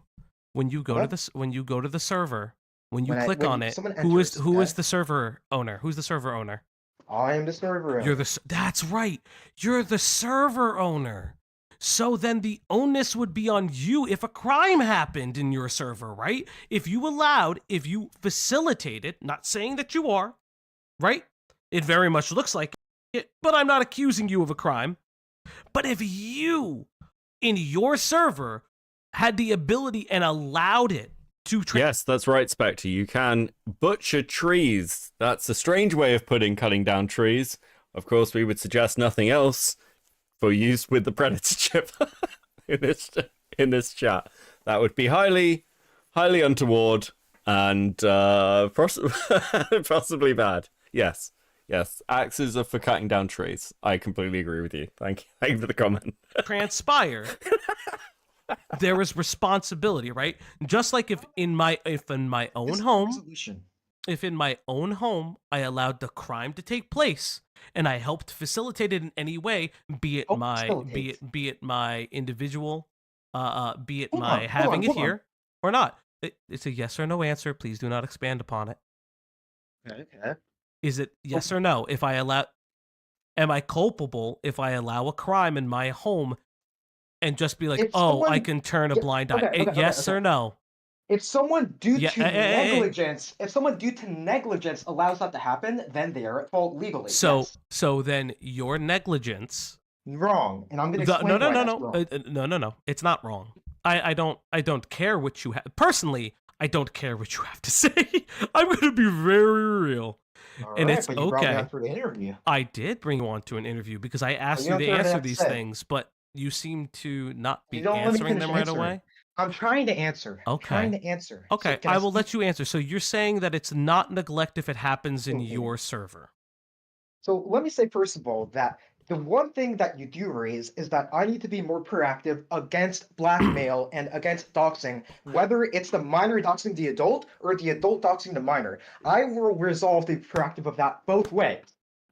When you go to the server, when you click on it, who is the server owner? Who's the server owner? I am the server owner. That's right. You're the server owner. So then the onus would be on you if a crime happened in your server, right? If you facilitated, not saying that you are, right? It very much looks like it, but I'm not accusing you of a crime. But if you, in your server, had the ability and allowed it to... Yes, that's right, Spectre. You can butcher trees. That's a strange way of cutting down trees. Of course, we would suggest nothing else for use with the Predator chip in this chat. That would be highly untoward and possibly bad. Yes. Axes are for cutting down trees. I completely agree with you. Thank you for the comment. Transpire. There is responsibility, right? Just like if in my own home I allowed the crime to take place and I helped facilitate it in any way, be it my individual, be it my having it here or not. It's a yes or no answer. Please do not expand upon it. Okay. Is it yes or no? Am I culpable if I allow a crime in my home and just be like, I can turn a blind eye? Yes or no? If someone due to negligence allows that to happen, then they are at fault legally. So yes. So then your negligence wrong, and I'm going to explain why that's wrong. No. It's not wrong. I don't care what you have. Personally, I don't care what you have to say. I'm going to be very real. And it's but you brought me on for the interview. I did bring you on to an interview because I asked you to answer these things, but you seem to not be answering them right away. I'm trying to answer. Okay. Okay, So I will let you answer. So you're saying that it's not neglect if it happens in your server. So let me say, first of all, that The one thing that you do raise is that I need to be more proactive against blackmail and against doxing, whether it's the minor doxing the adult or the adult doxing the minor. I will resolve the proactive of that both ways.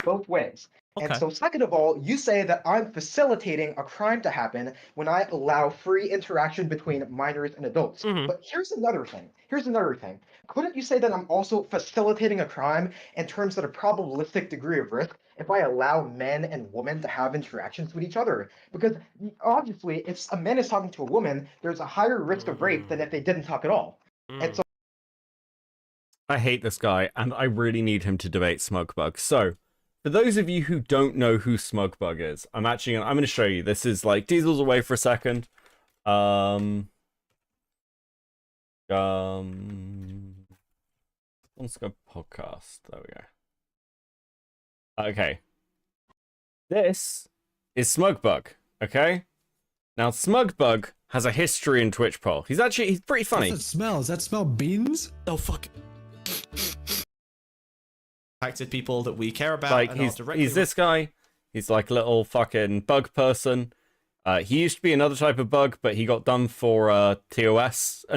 Both ways. Okay. And so, second of all, you say that I'm facilitating a crime to happen when I allow free interaction between minors and adults. But here's another thing. Couldn't you say that I'm also facilitating a crime in terms of a probabilistic degree of risk if I allow men and women to have interactions with each other? Because obviously, if a man is talking to a woman, there's a higher risk of rape than if they didn't talk at all. And so, I hate this guy, and I really need him to debate Smugbug. So, for those of you who don't know who Smugbug is, I'm going to show you. This is like Diesel's away for a second. Let's go podcast. There we go. Okay. This is Smugbug. Okay. Now Smugbug has a history in Twitch poll. He's pretty funny. What's that smell? Does that smell beans? Oh fuck. Impacted people that we care about. Like he's this guy. He's like a little fucking bug person. He used to be another type of bug, but he got done for copyright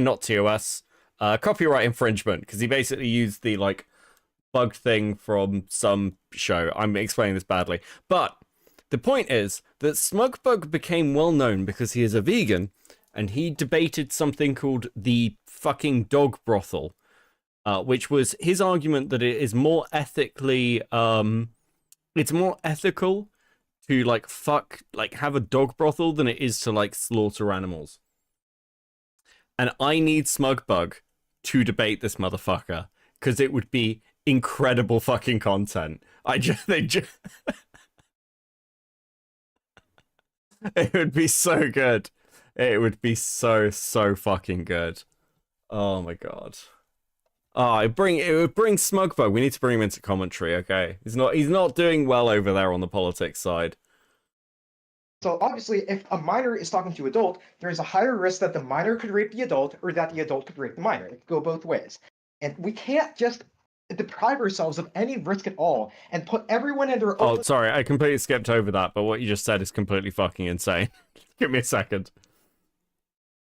infringement, because he basically used the like bug thing from some show. I'm explaining this badly, but the point is that Smugbug became well known because he is a vegan, and he debated something called the fucking dog brothel. Which was his argument that it is more ethically, it's more ethical to have a dog brothel than it is to like slaughter animals. And I need Smugbug to debate this motherfucker, because it would be incredible fucking content. It would be so good. It would be so fucking good. Oh my god. Oh, it would bring Smugbug. We need to bring him into commentary, okay? He's not doing well over there on the politics side. So obviously, if a minor is talking to adult, there's a higher risk that the minor could rape the adult or that the adult could rape the minor. It could go both ways. And we can't just deprive ourselves of any risk at all and put everyone in their own... Oh, sorry, I completely skipped over that, but what you just said is completely fucking insane. Give me a second.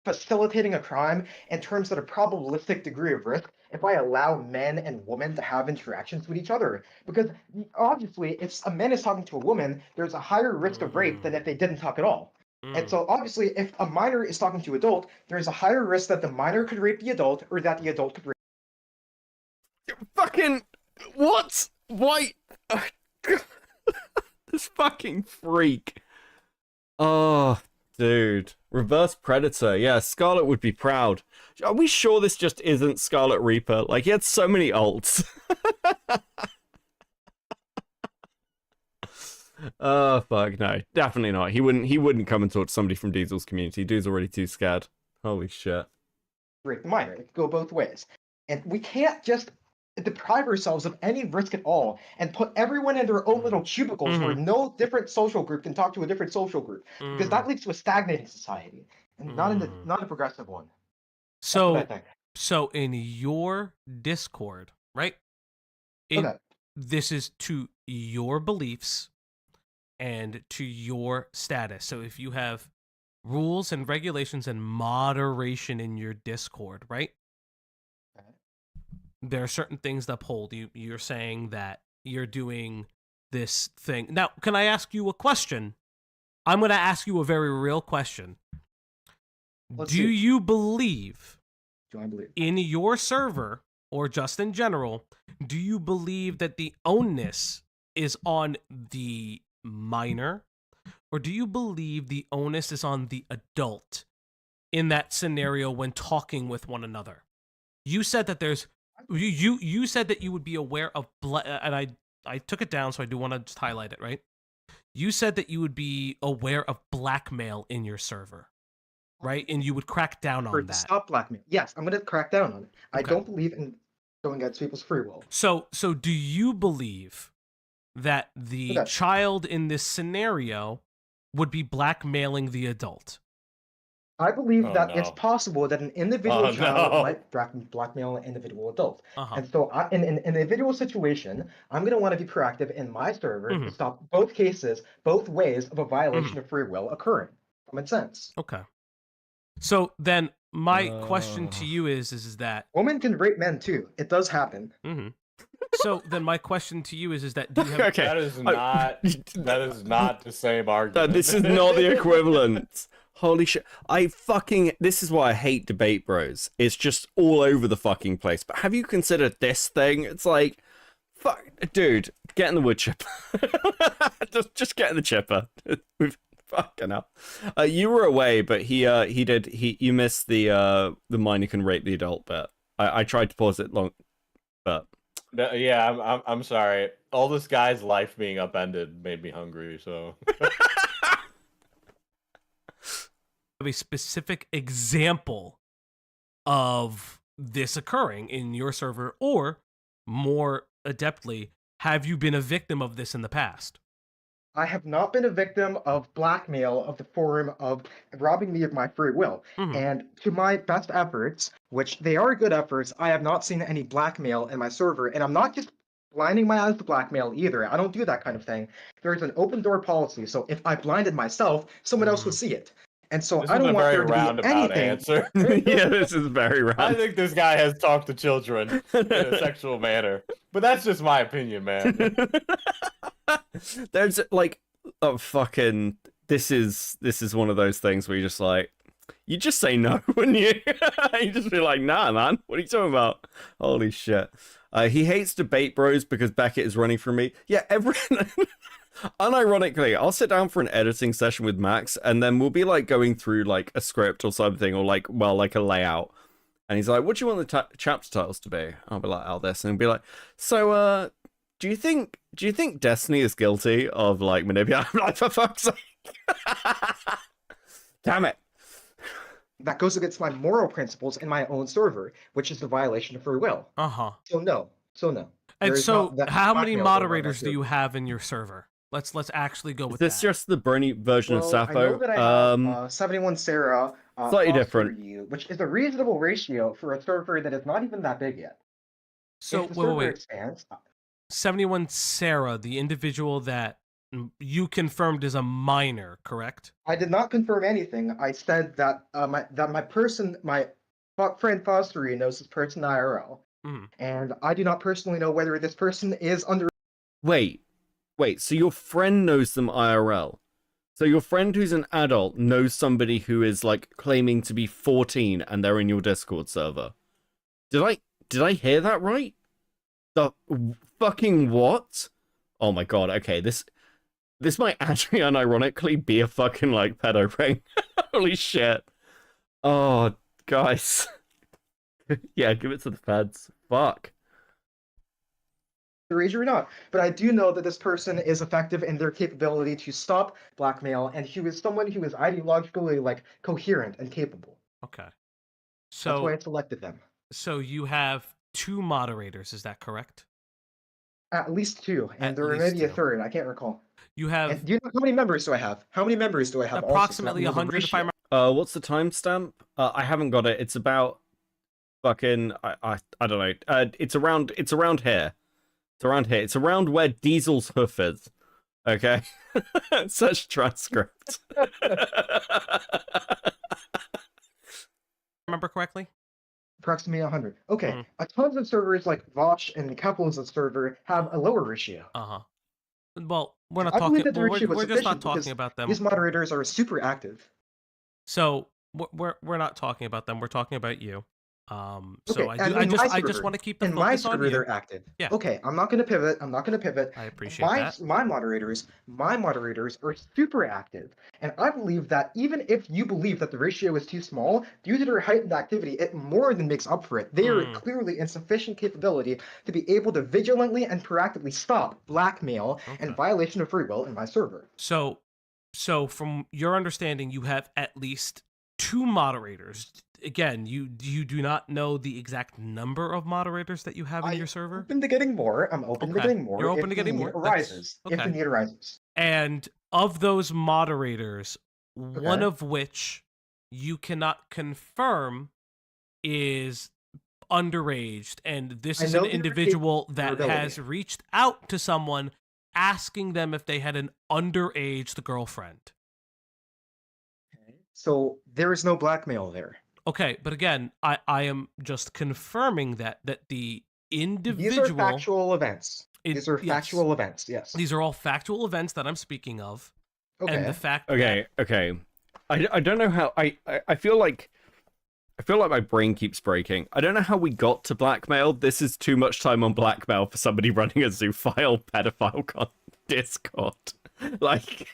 Facilitating a crime in terms of a probabilistic degree of risk if I allow men and women to have interactions with each other. Because obviously, if a man is talking to a woman, there's a higher risk of rape than if they didn't talk at all. And so obviously, if a minor is talking to adult, there's a higher risk that the minor could rape the adult or that the adult could rape. Fucking what? Why? This fucking freak. Oh, dude. Reverse Predator. Yeah, Scarlet would be proud. Are we sure this just isn't Scarlet Reaper? Like, he had so many ults. Oh, fuck, no. Definitely not. He wouldn't come and talk to somebody from Diesel's community. Dude's already too scared. Holy shit. Rape the minor. It could go both ways. And we can't just deprive ourselves of any risk at all and put everyone in their own little cubicles where no different social group can talk to a different social group, because that leads to a stagnating society and not a progressive one. So in your Discord, right? This is to your beliefs and to your status. So if you have rules and regulations and moderation in your Discord, right? There are certain things to uphold. You're saying that you're doing this thing. Now, can I ask you a question? I'm going to ask you a very real question. Do you believe in your server, or just in general, do you believe that the onus is on the minor, or do you believe the onus is on the adult in that scenario when talking with one another? You said that there's you said that you would be aware of and I took it down, so I do want to just highlight it, right? You said that you would be aware of blackmail in your server, right? And you would crack down on that. Stop blackmail. Yes, I'm going to crack down on it. I don't believe in going against people's free will. So do you believe that the child in this scenario would be blackmailing the adult? I believe that no. it's possible that an individual child might blackmail an individual adult. And so in an individual situation, I'm going to want to be proactive in my server to stop both cases, both ways of a violation of free will occurring. Common sense. Okay. So then my question to you is that... Women can rape men too. It does happen. So then my question to you is that do you have... That is not the same argument. This is not the equivalent. Holy shit. This is why I hate debate bros. It's just all over the fucking place. But have you considered this thing? It's like, fuck, dude, get in the wood chipper. just get in the chipper. Fucking hell. You were away, but you missed the minor can rape the adult bit. I tried to pause it long, but... Yeah, I'm sorry. All this guy's life being upended made me hungry, so... A specific example of this occurring in your server, or more adeptly, have you been a victim of this in the past? I have not been a victim of blackmail of the form of robbing me of my free will. And to my best efforts, which they are good efforts, I have not seen any blackmail in my server. And I'm not just blinding my eyes to blackmail either. I don't do that kind of thing. There's an open door policy. So if I blinded myself, someone else would see it. And so this I don't want there to be roundabout anything. Answer. Yeah, this is very round. I think this guy has talked to children in a sexual manner, but that's just my opinion, man. There's like, oh fucking, this is one of those things where you just say no, wouldn't you? You just be like, nah, man, what are you talking about? Holy shit. He hates debate bros because Beckett is running from me. Yeah, unironically, I'll sit down for an editing session with Max, and then we'll be like going through like a script or something, or like a layout. And he's like, "What do you want the chapter titles to be?" I'll be like, "Oh, this," and he'll be like, "So, do you think Destiny is guilty of like manipulating?" I'm like, for fuck's sake! Damn it! That goes against my moral principles in my own server, which is the violation of free will. So no. And so, how many moderators do you have in your server? Let's actually go with that. Is this just the Brony version of Sappho? I know that I have 71 Sarah, slightly different, which is a reasonable ratio for a server that is not even that big yet. So wait. Expands, 71 Sarah, the individual that you confirmed is a minor, correct? I did not confirm anything. I said that my friend Fostery knows this person IRL, and I do not personally know whether this person is under. Wait, so your friend knows them IRL? So your friend who's an adult knows somebody who is like claiming to be 14 and they're in your Discord server? Did I hear that right? The fucking what? Oh my god, okay, this might actually unironically be a fucking like pedo ring. Holy shit. Oh, guys. Yeah, give it to the feds. Fuck. Rage or not, but I do know that this person is effective in their capability to stop blackmail, and he is someone who is ideologically like coherent and capable. Okay, so that's why I selected them. So you have 2 moderators, is that correct? At least 2, and there may be a third. I can't recall. You have. And do you know how many members do I have? How many members do I have? Approximately 100. If I'm... What's the timestamp? I haven't got it. It's about fucking I don't know. It's around here. It's around here. It's around where Diesel's hoof is. Okay? Such transcript. Remember correctly? Approximately 100. Okay. A tons of servers like Vosh and couples of server have a lower ratio. Well, we're not talking. We're just not talking about them. These moderators are super active. So we're not talking about them. We're talking about you. So okay, I just want to keep the focus on you. They're active. Yeah. Okay, I'm not going to pivot. I appreciate that. My moderators are super active, and I believe that even if you believe that the ratio is too small, due to their heightened activity, it more than makes up for it. They are clearly in sufficient capability to be able to vigilantly and proactively stop blackmail and violation of free will in my server. So from your understanding, you have at least 2 moderators. Again, you do not know the exact number of moderators that you have in your server? I'm open to getting more. You're open to getting more. If the need arises. And of those moderators, one of which you cannot confirm is underaged, and this is an individual that has reached out to someone asking them if they had an underaged girlfriend. So there is no blackmail there. Okay, but again, I am just confirming that the individual... These are factual events. These are factual events, yes. These are all factual events that I'm speaking of. Okay. And the fact Okay. I don't know how... I feel like my brain keeps breaking. I don't know how we got to blackmail. This is too much time on blackmail for somebody running a zoophile pedophile Discord. Like,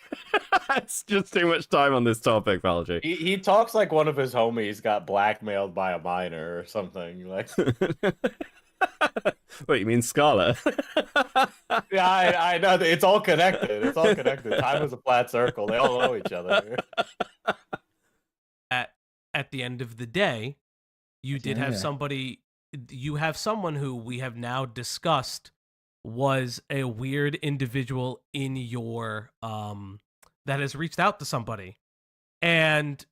it's just too much time on this topic, Valji. He talks like one of his homies got blackmailed by a minor or something. Like, what, you mean Scarlet? yeah, I know. It's all connected. It's all connected. Time is a flat circle. They all know each other. At the end of the day, you did have somebody. You have someone who we have now discussed was a weird individual in your that has reached out to somebody. And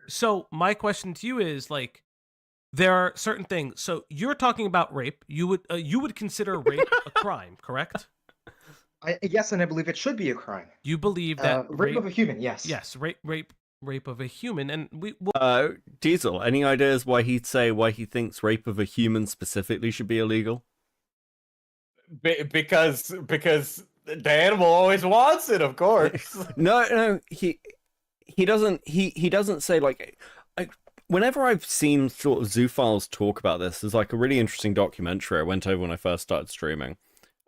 so my question to you is, like, there are certain things. So you're talking about rape. You would consider rape a crime, correct? Yes, and I believe it should be a crime. You believe that rape of a human, yes. Yes, rape of a human. And Diesel, any ideas why he thinks rape of a human specifically should be illegal? Because the animal always wants it, of course. No, he doesn't say, like, whenever I've seen sort of zoophiles talk about this, there's like a really interesting documentary I went over when I first started streaming,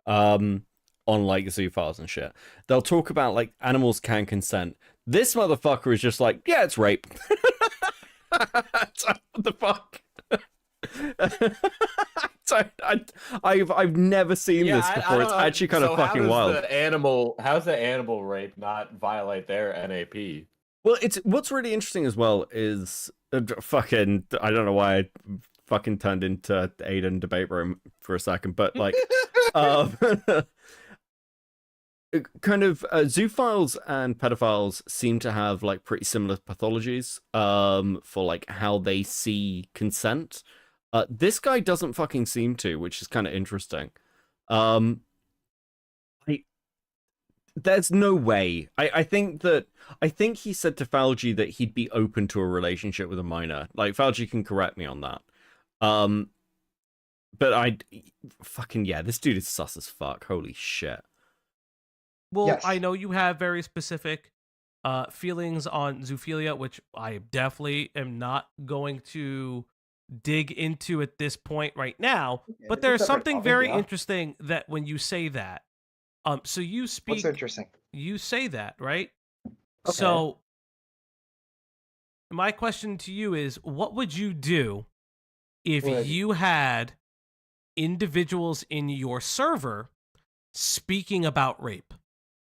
on like zoophiles and shit. They'll talk about like animals can consent. This motherfucker is just like, yeah, it's rape. What the fuck? I've never seen this before. It's actually kind of fucking wild. How's the animal rape not violate their NAP? Well, what's really interesting as well is fucking, I don't know why I fucking turned into Aiden debate room for a second, but like kind of zoophiles and pedophiles seem to have like pretty similar pathologies for like how they see consent. This guy doesn't fucking seem to, which is kind of interesting. There's no way. I think he said to Falgi that he'd be open to a relationship with a minor. Like, Falgi can correct me on that. But this dude is sus as fuck. Holy shit. Well, yes. I know you have very specific feelings on zoophilia, which I definitely am not going to dig into at this point right now. Okay, but there's something very interesting that when you say that, so you speak. What's interesting? You say that, right? Okay. So my question to you is, what would you do if you had individuals in your server speaking about rape?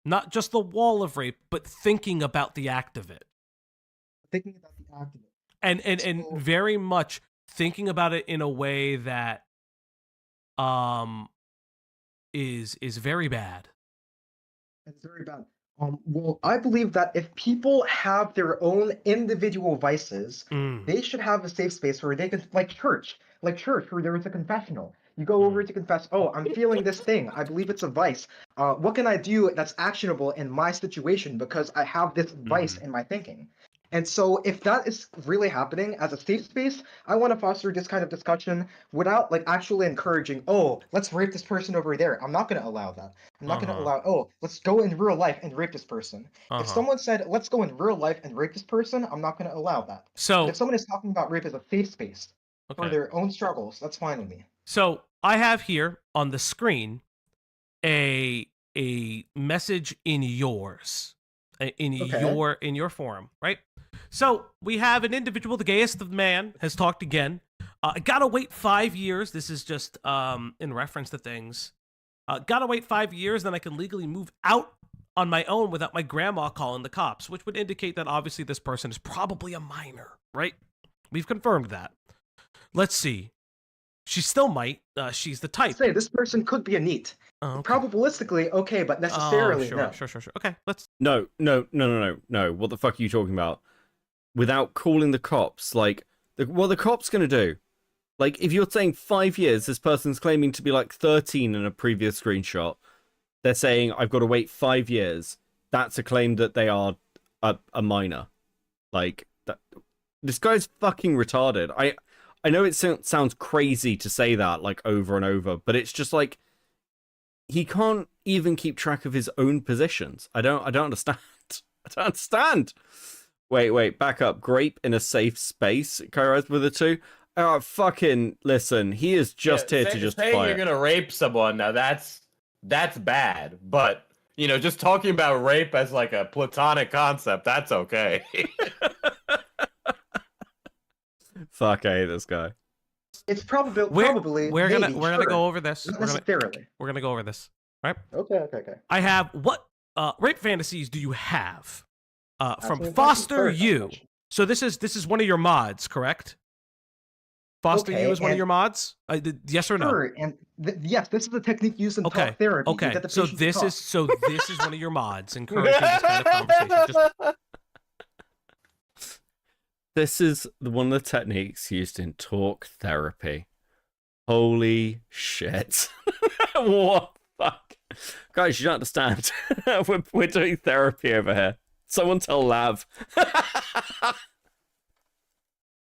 Not just the wall of rape, but thinking about the act of it. Thinking about the act of it. And very much thinking about it in a way that is very bad. It's very bad. Well, I believe that if people have their own individual vices, they should have a safe space where they can, like church, where there is a confessional. You go over to confess, oh, I'm feeling this thing. I believe it's a vice. What can I do that's actionable in my situation because I have this vice in my thinking? And so if that is really happening as a safe space, I want to foster this kind of discussion without like actually encouraging, oh, let's rape this person over there. I'm not going to allow that. I'm not going to allow, oh, let's go in real life and rape this person. If someone said, let's go in real life and rape this person, I'm not going to allow that. So if someone is talking about rape as a safe space for their own struggles, that's fine with me. So I have here on the screen a message in yours, in your forum, right? So we have an individual, the gayest of man, has talked again. I gotta wait 5 years. This is just in reference to things. Gotta wait 5 years, then I can legally move out on my own without my grandma calling the cops, which would indicate that obviously this person is probably a minor, right? We've confirmed that. Let's see. She still might. She's the type. Say this person could be a NEET. Oh, okay. Probabilistically, okay, but necessarily sure, no. Sure. Okay, let's. No. What the fuck are you talking about? without calling the cops. Like, what the cops gonna do? Like, if you're saying 5 years, this person's claiming to be like 13 in a previous screenshot. They're saying I've got to wait 5 years. That's a claim that they are a minor. Like, that, this guy's fucking retarded. I know it sounds crazy to say that, like, over and over, but it's just like, he can't even keep track of his own positions. I don't understand. I don't understand. Wait, back up. Grape in a safe space, Kairos with a 2. Oh, fucking listen, he is just here to justify saying you're gonna rape someone, now that's bad, but you know, just talking about rape as like a platonic concept, that's okay. Fuck, I hate this guy. It's probably we're maybe, gonna go over this. Not necessarily. We're gonna go over this. Right? Okay. I have what rape fantasies do you have? From Absolutely. Foster You. So this is one of your mods, correct? Foster You is one of your mods? Yes or no? Sure, and yes, this is a technique used in talk therapy. Okay, To get the so patient to talk. this is one of your mods, encouraging this kind of conversation. This is one of the techniques used in talk therapy. Holy shit. What the fuck? Guys, you don't understand. We're doing therapy over here. Someone tell Lav.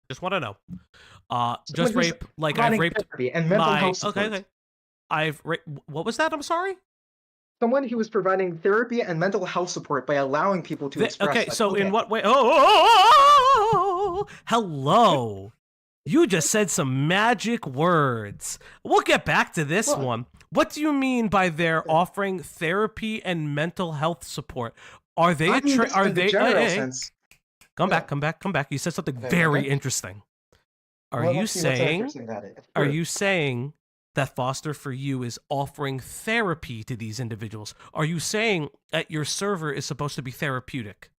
Just want to know. Just rape, like I've raped and mental health support. Okay. I've what was that? I'm sorry? Someone who was providing therapy and mental health support by allowing people to express. Okay, like, so in what way? Oh, hello. You just said some magic words. We'll get back to this one. What do you mean by they're offering therapy and mental health support? Are they are they Come back. You said something very interesting. Are you saying that Foster for You is offering therapy to these individuals? Are you saying that your server is supposed to be therapeutic?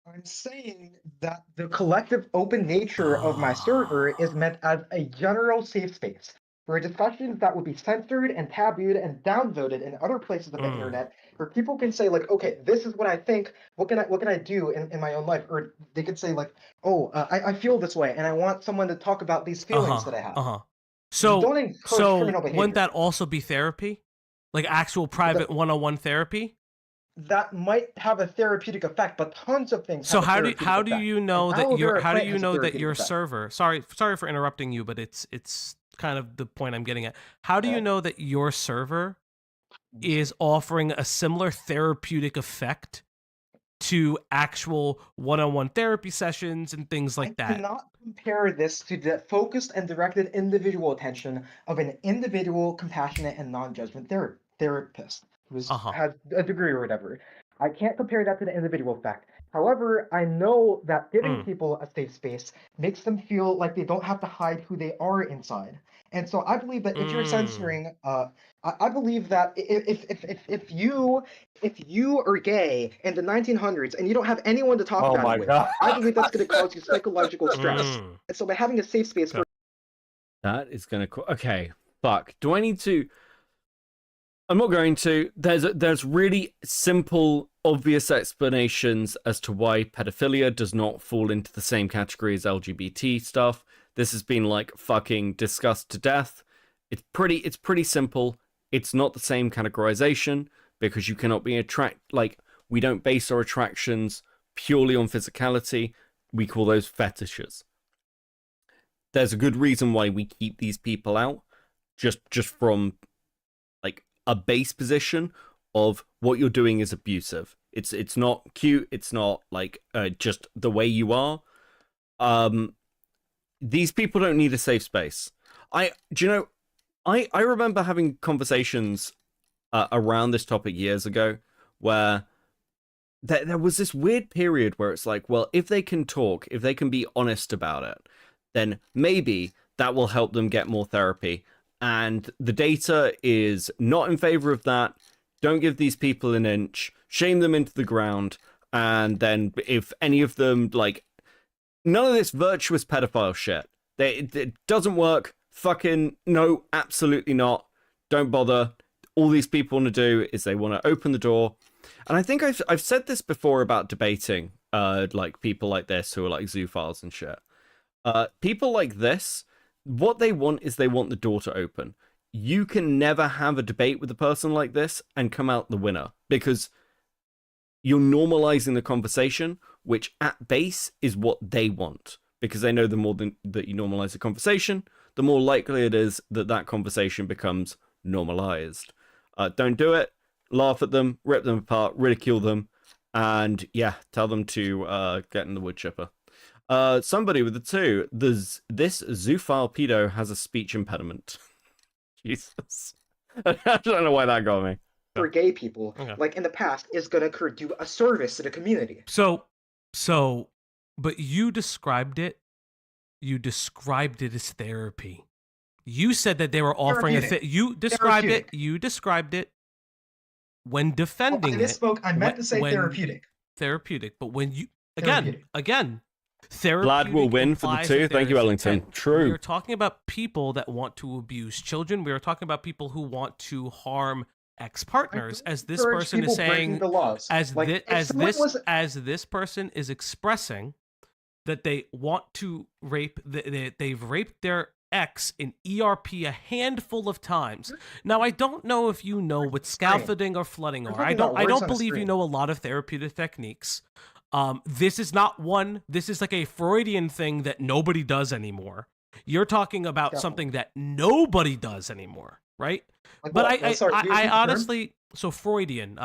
I'm saying that the collective open nature of my server is meant as a general safe space for discussions that would be censored and tabooed and downvoted in other places of the internet, where people can say like, okay, this is what I think. What can I do in my own life? Or they could say like, oh, I feel this way, and I want someone to talk about these feelings that I have. So criminal behavior. Wouldn't that also be therapy, like actual private one-on-one therapy? That might have a therapeutic effect, but tons of things. So how do you know that your server? Sorry for interrupting you, but it's kind of the point I'm getting at. How do you know that your server is offering a similar therapeutic effect to actual one-on-one therapy sessions and things like that? I cannot compare this to the focused and directed individual attention of an individual, compassionate, and non-judgment therapist who's had a degree or whatever. I can't compare that to the individual effect. However, I know that giving people a safe space makes them feel like they don't have to hide who they are inside. And so I believe that if you're censoring, I believe that if you are gay in the 1900s and you don't have anyone to talk about it with, I believe that's going to cause you psychological stress. And so by having a safe space for that is going to okay, fuck. Do I need to? I'm not going to. There's really simple, obvious explanations as to why pedophilia does not fall into the same category as LGBT stuff. This has been like fucking discussed to death. It's pretty simple. It's not the same categorization because you cannot be we don't base our attractions purely on physicality. We call those fetishes. There's a good reason why we keep these people out, just from like a base position of what you're doing is abusive. It's not cute. It's not like just the way you are. These people don't need a safe space. I remember having conversations around this topic years ago where there was this weird period where it's like, well, if they can talk, if they can be honest about it, then maybe that will help them get more therapy. And the data is not in favor of that. Don't give these people an inch, shame them into the ground. And then if any of them, like, none of this virtuous pedophile shit. It doesn't work. Fucking no, absolutely not. Don't bother. All these people want to do is they want to open the door. And I think I've said this before about debating like people like this who are like zoophiles and shit. People like this, what they want is they want the door to open. You can never have a debate with a person like this and come out the winner, because you're normalizing the conversation, which at base is what they want, because they know the more that you normalize the conversation, the more likely it is that that conversation becomes normalized. Don't do it. Laugh at them, rip them apart, ridicule them, and yeah, tell them to get in the wood chipper. Somebody with the 2, this zoophile pedo has a speech impediment. Jesus. I don't know why that got me. For gay people, like in the past, is gonna do a service to the community. But you described it. You described it as therapy. You said that they were offering you described it. You described it when defending I misspoke. I meant to say therapeutic. Therapeutic, but when you again, therapeutic. Vlad will win for the 2. Thank you, Ellington. True. We're talking about people that want to abuse children. We are talking about people who want to harm ex-partners, as this person is saying. As this person is expressing that they want to rape. They've raped their ex in ERP a handful of times. Now, I don't know if you know what scaffolding or flooding are. I don't believe you know a lot of therapeutic techniques. This is not one. This is like a Freudian thing that nobody does anymore. You're talking about something that nobody does anymore, right? But I honestly, so Freudian.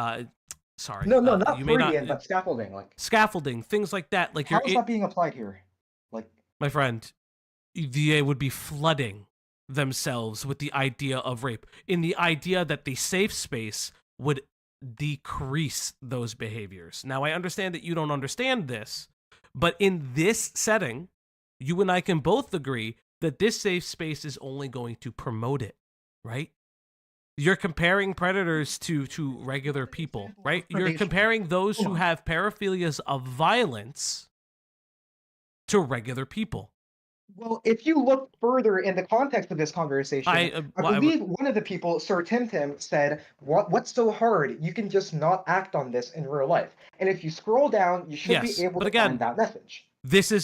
Sorry. No, not Freudian, but scaffolding, like scaffolding, things like that. Like how is that being applied here? Like, my friend, they would be flooding themselves with the idea of rape, in the idea that the safe space would decrease those behaviors. Now, I understand that you don't understand this, but in this setting, you and I can both agree that this safe space is only going to promote it, right? You're comparing predators to regular people, right? You're comparing those who have paraphilias of violence to regular people. Well, if you look further in the context of this conversation, I believe one of the people, Sir Tim, said, "What's so hard? You can just not act on this in real life." And if you scroll down, you should be able to find that message.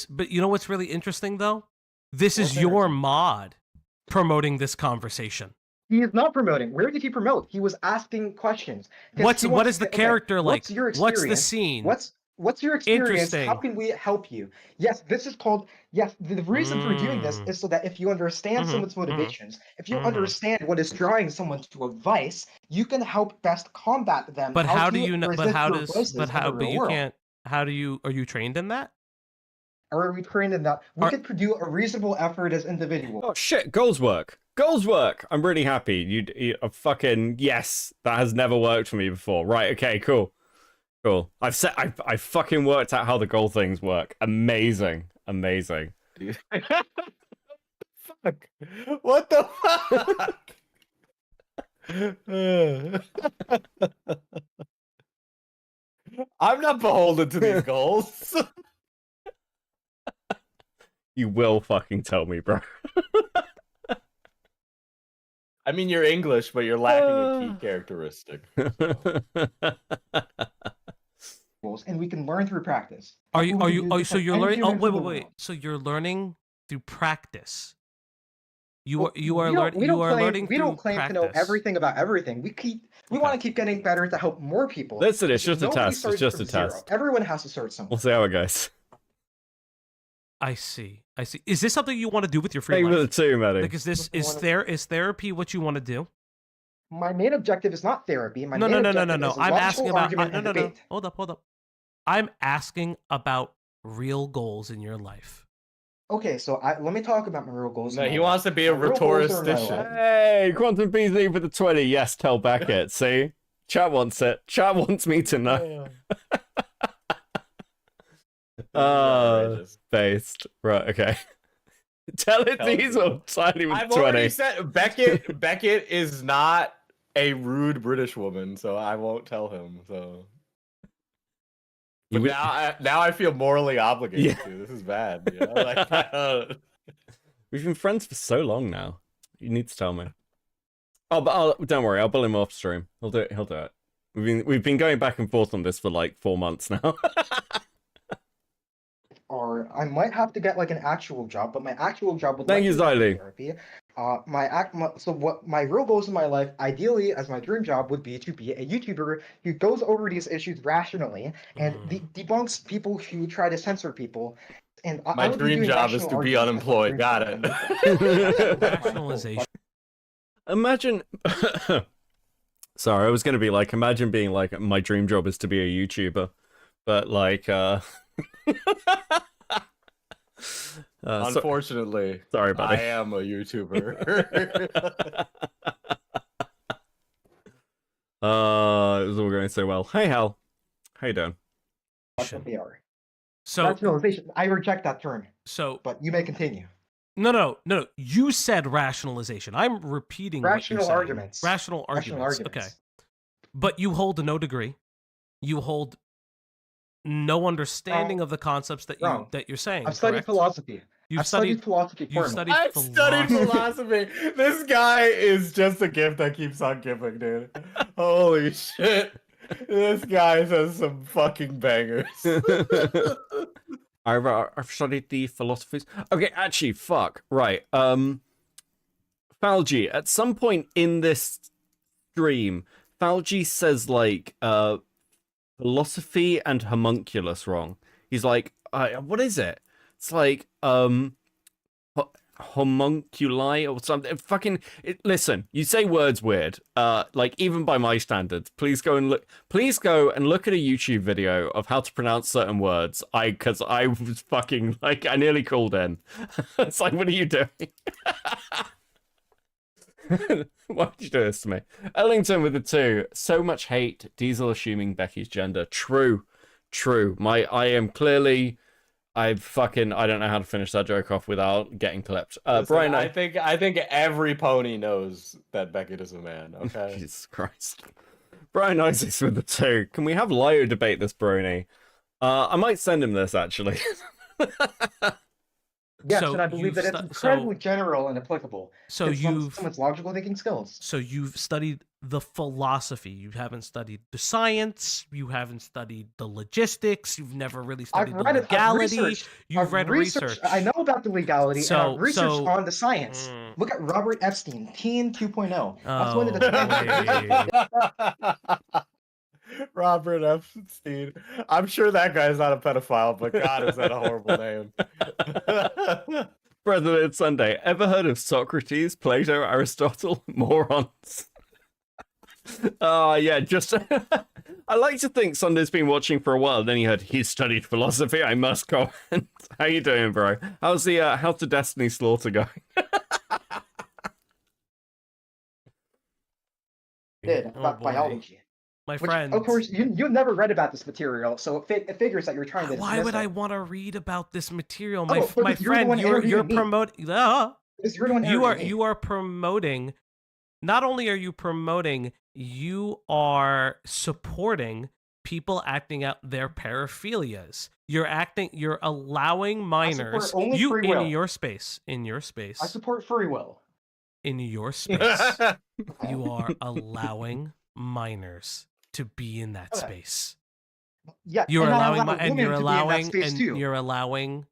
But you know what's really interesting, though? This is your mod promoting this conversation. He is not promoting. Where did he promote? He was asking questions. What is the character like? What's your experience? What's the scene? What's your experience? How can we help you? Yes, this is called. Yes, the reason for doing this is so that if you understand someone's motivations, if you understand what is drawing someone to a vice, you can help best combat them. But how do you know? But how does? But how? But you can't. How do you? Are you trained in that? Are we trained in that? We could do a reasonable effort as individuals. Oh shit! Goals work. Goals work. I'm really happy. You fucking yes. That has never worked for me before. Right. Okay. Cool. Cool. I fucking worked out how the goal things work. Amazing. Amazing. Fuck. What the fuck? I'm not beholden to these goals. You will fucking tell me, bro. I mean, you're English, but you're lacking a key characteristic. And we can learn through practice. So you're learning. Oh, wait. So you're learning through practice. You are learning. We don't claim to know everything about everything. We want to keep getting better to help more people. Listen, it's just a test. It's just a test. Everyone has to start somewhere. We'll see how it goes. I see. Is this something you want to do with your free life? With it too, Maddie. Like, is therapy what you want to do? My main objective is not therapy. No. I'm asking about. No. Hold up. I'm asking about real goals in your life. Okay, so let me talk about my real goals. No, he wants to be a rhetorician. Hey, Quantum BZ for the 20. Yes, tell Beckett. See? Chat wants it. Chat wants me to know. Based. Right, okay. Tell it Diesel. Tiny with I've 20. already said Beckett is not a rude British woman, so I won't tell him. So but now I feel morally obligated to. This is bad. You know? Like, we've been friends for so long now. You need to tell me. Oh, but don't worry. I'll bull him off stream. He'll do it. We've been going back and forth on this for like 4 months now. I might have to get like an actual job, but my actual job would Thank you, Ziley. therapy. So what my real goals in my life, ideally, as my dream job, would be to be a YouTuber who goes over these issues rationally and debunks people who try to censor people. And my dream job is to be unemployed. Got it. Rationalization. Imagine. Sorry, I was gonna be like, imagine being like, my dream job is to be a YouTuber, but like, Unfortunately, sorry, buddy. I am a YouTuber. It was all going so well. Hey, Hal. How you doing? That's what they are. So rationalization. I reject that term. So, but you may continue. No. You said rationalization. I'm repeating rational what you arguments. Said. Rational arguments. Okay. But you hold no degree. You hold no understanding of the concepts that you're saying. I've studied philosophy. I've studied philosophy. I've studied philosophy. This guy is just a gift that keeps on giving, dude. Holy shit. This guy says some fucking bangers. I've studied the philosophies. Okay, actually, fuck. Right. Falgi, at some point in this stream, Falgi says like philosophy and homunculus wrong. He's like, what is it? It's like homunculi or something. Listen, you say words weird. Like even by my standards, please go and look at a YouTube video of how to pronounce certain words. Because I was fucking like, I nearly called in. It's like, what are you doing? Why did you do this to me? Ellington with the 2. So much hate. Diesel assuming Becky's gender. True. I am clearly. I don't know how to finish that joke off without getting clipped. Listen, Brian, I think every pony knows that Beckett is a man. Okay. Jesus Christ. Brian Isaacs with the 2. Can we have Lio debate this, Brony? I might send him this actually. Yes, and I believe that it's incredibly general and applicable. So you've someone's logical thinking skills. So you've studied the philosophy. You haven't studied the science. You haven't studied the logistics. You've never really studied the legality. You've read research. I know about the legality and I've researched on the science. Look at Robert Epstein, Teen 2.0. That's one of the Robert Epstein. I'm sure that guy's not a pedophile, but God, is that a horrible name. President Sunday. Ever heard of Socrates, Plato, Aristotle? Morons. Yeah, just... I like to think Sunday's been watching for a while, then he heard he studied philosophy, I must comment. How you doing, bro? How's the Destiny Slaughter going? About biology. My friend. Of course, you never read about this material, so it figures that you're trying to. Why would I want to read about this material, my friend? You're promoting. You are promoting. Not only are you promoting, you are supporting people acting out their paraphilias. You're allowing minors. In your space. I support free will. In your space, you are allowing minors to be in that space. Yeah, you're allowing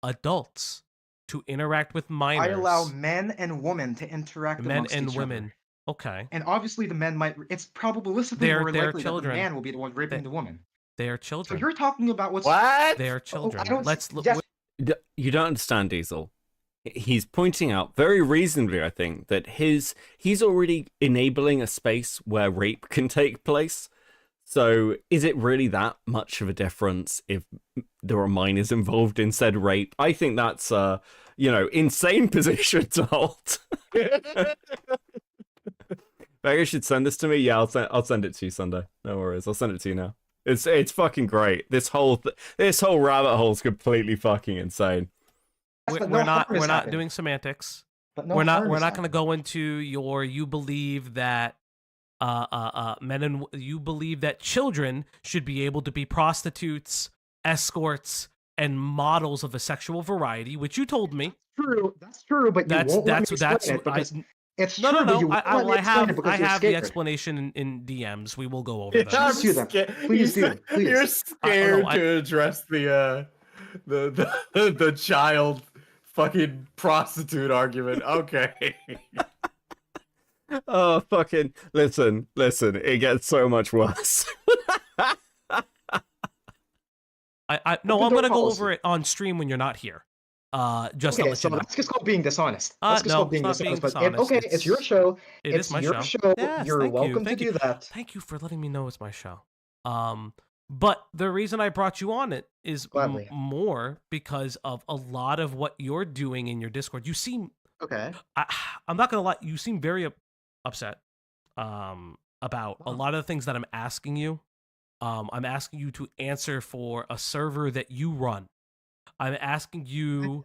adults to interact with minors. I allow men and women to interact amongst each other. Okay. And obviously the men might. It's probabilistically more likely that the man will be the one raping the woman. They are children. So you're talking about what? They are children. You don't understand, Diesel. He's pointing out very reasonably, I think, that he's already enabling a space where rape can take place. So is it really that much of a difference if there are minors involved in said rape? I think that's insane position to hold. Maybe you should send this to me. Yeah, I'll send it to you Sunday. No worries, I'll send it to you now. It's fucking great. This whole rabbit hole is completely fucking insane. We're not doing semantics. We're not going to go into you believe that you believe that children should be able to be prostitutes, escorts, and models of a sexual variety, which you told me. That's true, but I have the explanation in DMs. We will go over that. You're scared to address the the child fucking prostitute argument. Okay. Oh, fucking listen, it gets so much worse. No, I'm gonna go over it on stream when you're not here. Just okay, to so let you know. that's just called being dishonest. That's just No, called being it's not being dishonest. dishonest. Okay, it's your show. It It's is my your show. Yes, You're welcome to do that. Thank you for letting me know it's my show. But the reason I brought you on it is more because of a lot of what you're doing in your Discord. You seem okay. I'm not gonna lie. You seem very upset about a lot of the things that I'm asking you. I'm asking you to answer for a server that you run. I'm asking you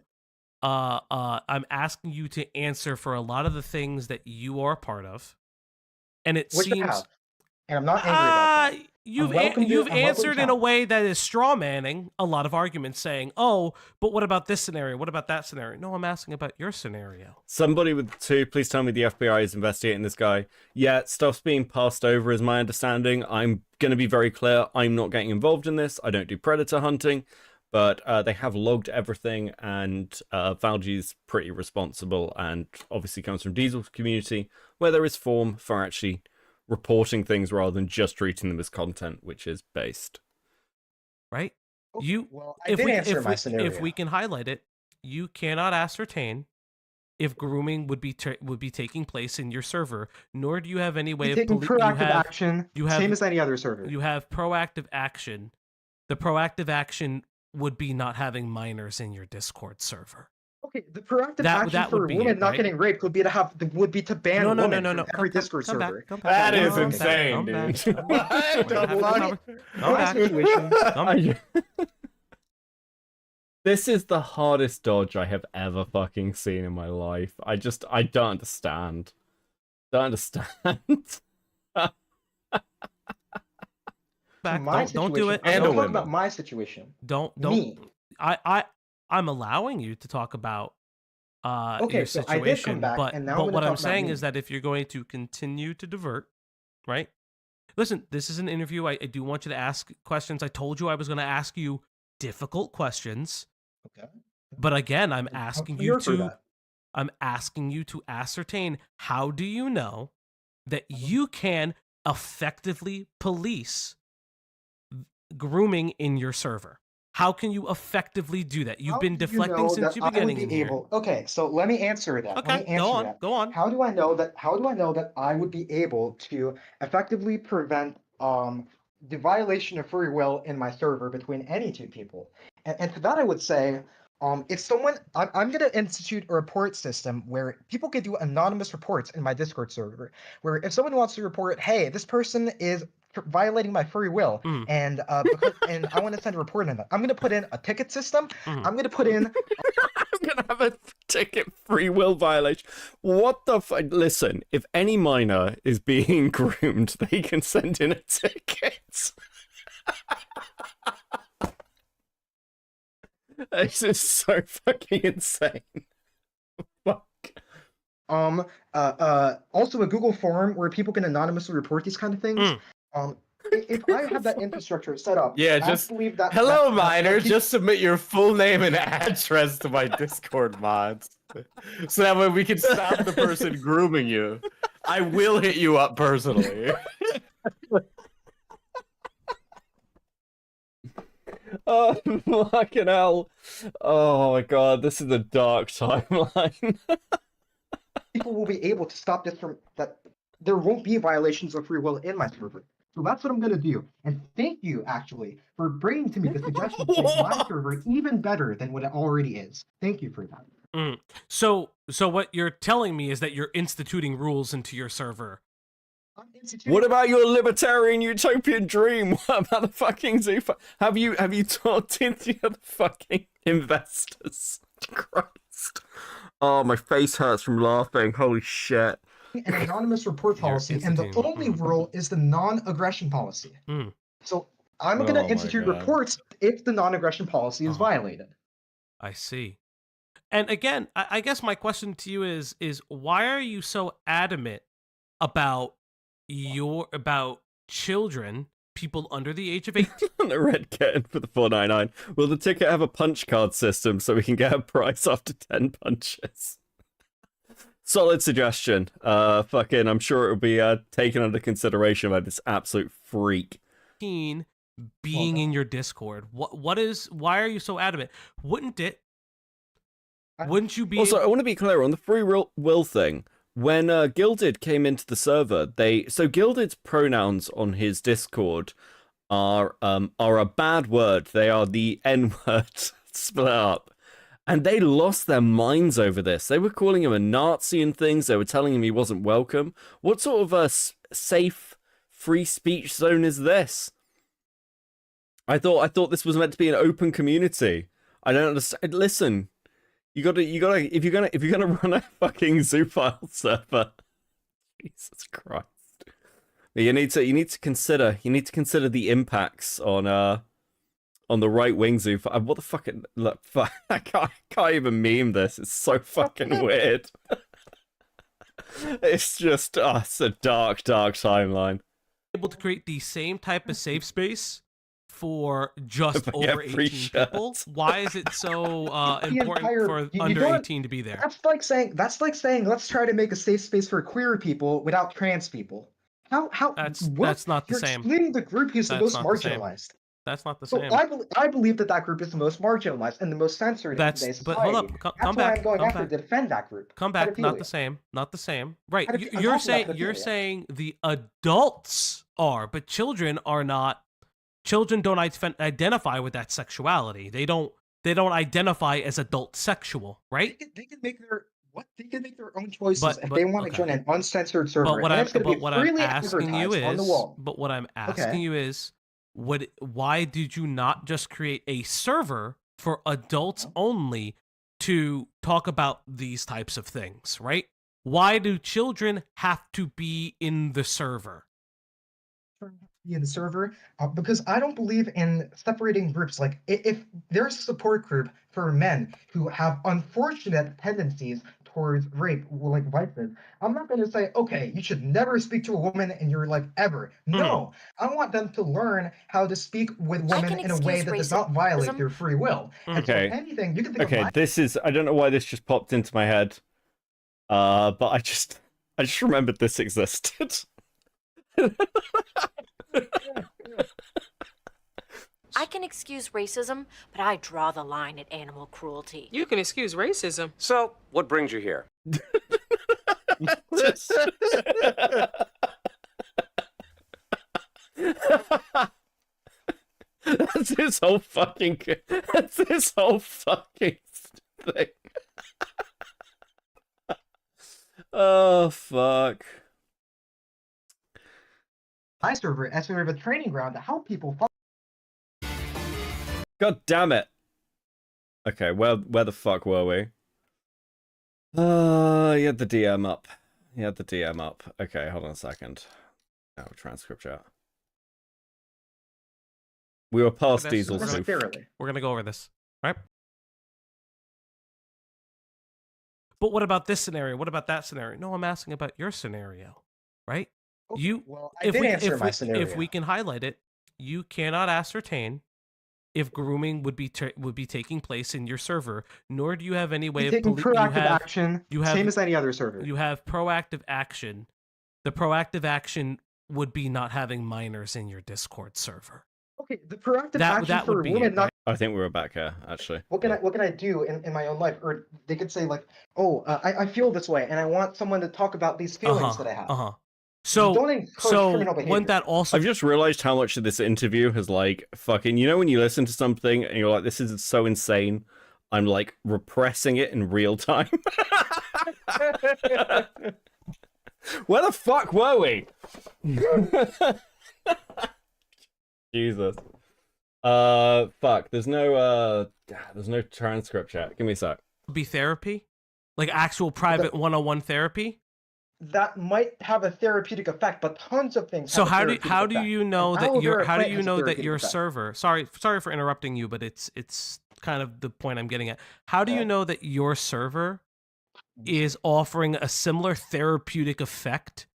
to answer for a lot of the things that you are a part of. And it Which seems I have. And I'm not angry about that. You've answered in a way that is straw manning a lot of arguments, saying, "Oh, but what about this scenario? What about that scenario?" No, I'm asking about your scenario. Somebody with two, please tell me the FBI is investigating this guy. Yeah, stuff's being passed over, is my understanding. I'm going to be very clear. I'm not getting involved in this. I don't do predator hunting, but they have logged everything, and Valgy's pretty responsible, and obviously comes from Diesel's community, where there is form for actually reporting things rather than just treating them as content, which is based. Right? Well, if we can highlight it, you cannot ascertain if grooming would be taking place in your server, nor do you have any way of taking proactive action. Same as any other server. You have proactive action. The proactive action would be not having minors in your Discord server. Okay, the proactive action for women not getting raped would be to ban women from every Discord server. That is insane, dude. What the fuck? This is the hardest dodge I have ever fucking seen in my life. I don't understand. Don't do it. I'm talking about my situation. Don't. Me. I'm allowing you to talk about your so I did come situation, back, but and now what I'm saying me. is that if you're going to continue to divert, right? Listen, this is an interview. I do want you to ask questions. I told you I was going to ask you difficult questions. Okay. But again, I'm asking you to ascertain, how do you know that you can effectively police grooming in your server? How can you effectively do that? You've been deflecting since you beginning in here. Okay, so let me answer that. Okay, go on. How do I know that I would be able to effectively prevent the violation of free will in my server between any two people? And to that I would say, if someone, I'm going to institute a report system where people can do anonymous reports in my Discord server, where if someone wants to report, hey, this person is violating my free will, and I want to send a report on that, I'm going to put in a ticket system. I'm going to put in I'm going to have a ticket free will violation. What the fuck? Listen, if any minor is being groomed, they can send in a ticket. This is so fucking insane. Fuck. Also a Google form where people can anonymously report these kind of things. If I have that infrastructure set up, yeah, just believe that. Hello, minor. Just submit your full name and address to my Discord mods, so that way we can stop the person grooming you. I will hit you up personally. Oh, fucking hell. Oh my god, this is a dark timeline. People will be able to stop this from that. There won't be violations of free will in my server. So that's what I'm going to do. And thank you, actually, for bringing to me the suggestion to make my server even better than what it already is. Thank you for that. So what you're telling me is that you're instituting rules into your server. What about your libertarian utopian dream? What about the fucking zoo? Have you talked to the other fucking investors? Christ. Oh, my face hurts from laughing. Holy shit. An anonymous report policy, and the only rule is the non-aggression policy. So I'm going to institute reports if the non-aggression policy is violated. I see. And again, I guess my question to you is why are you so adamant about children people under the age of 18. The red kitten for the 4.99. Will the ticket have a punch card system so we can get a price after 10 punches? Solid suggestion. Fucking, I'm sure it'll be taken under consideration by this absolute freak. Being in your Discord. Why are you so adamant? Wouldn't you be... Also, I want to be clear on the free will thing. When Gilded came into the server, so Gilded's pronouns on his Discord are a bad word. They are the N-word split up. And they lost their minds over this. They were calling him a Nazi and things. They were telling him he wasn't welcome. What sort of a safe, free speech zone is this? I thought this was meant to be an open community. I don't understand. Listen, you gotta. If you're gonna run a fucking zoophile server, Jesus Christ, you need to consider the impacts on the right wing zoo. What the fuck? Look, I can't even meme this. It's so fucking weird. It's just, it's a dark timeline. Able to create the same type of safe space for just over 18 people. Why is it so important for under 18 to be there? That's like saying let's try to make a safe space for queer people without trans people. How? That's not the same. You're explaining the group who's the most marginalized. That's not the same. I believe that group is the most marginalized and the most censored in today's society. But hold up, come back. I'm going after to defend that group. Come back. Not the same. Not the same. Right. You're saying the adults are, but children are not. Children don't identify with that sexuality. They don't identify as adult sexual, right? They can make their own choices if they want to join an uncensored server. But what I'm asking you is, why did you not just create a server for adults only to talk about these types of things, right? Why do children have to be in the server? Because I don't believe in separating groups. Like, if there's a support group for men who have unfortunate tendencies towards rape, like vices, I'm not going to say, okay, you should never speak to a woman in your life ever. No, I want them to learn how to speak with women in a way that does not violate their free will. And so if anything, you can think of this is, I don't know why this just popped into my head, but I just remembered this existed. I can excuse racism, but I draw the line at animal cruelty. You can excuse racism. So, what brings you here? That's his whole fucking thing. Oh, fuck. My server as sort of a training ground to help people. God damn it. Okay, where the fuck were we? You had the DM up. Okay, hold on a second. Oh, transcript chat. We were past Diesel. We're gonna go over this, right? But what about this scenario? What about that scenario? No, I'm asking about your scenario, right? If we can highlight it, you cannot ascertain if grooming would be taking place in your server, nor do you have any way of proactive action. Same as any other server. You have proactive action. The proactive action would be not having minors in your Discord server. Okay, the proactive action for women. Right? I think we were back here actually. What can I do in my own life? Or they could say like, oh, I feel this way, and I want someone to talk about these feelings that I have. So wouldn't that also... I've just realized how much of this interview has like fucking, you know, when you listen to something and you're like, this is so insane, I'm like repressing it in real time. Where the fuck were we? Jesus. Fuck, there's no transcript chat. Give me a sec. Be therapy? Like actual private one-on-one therapy? That might have a therapeutic effect, but tons of things. So how do you know that your server? Sorry for interrupting you, but it's kind of the point I'm getting at. How do you know that your server is offering a similar therapeutic effect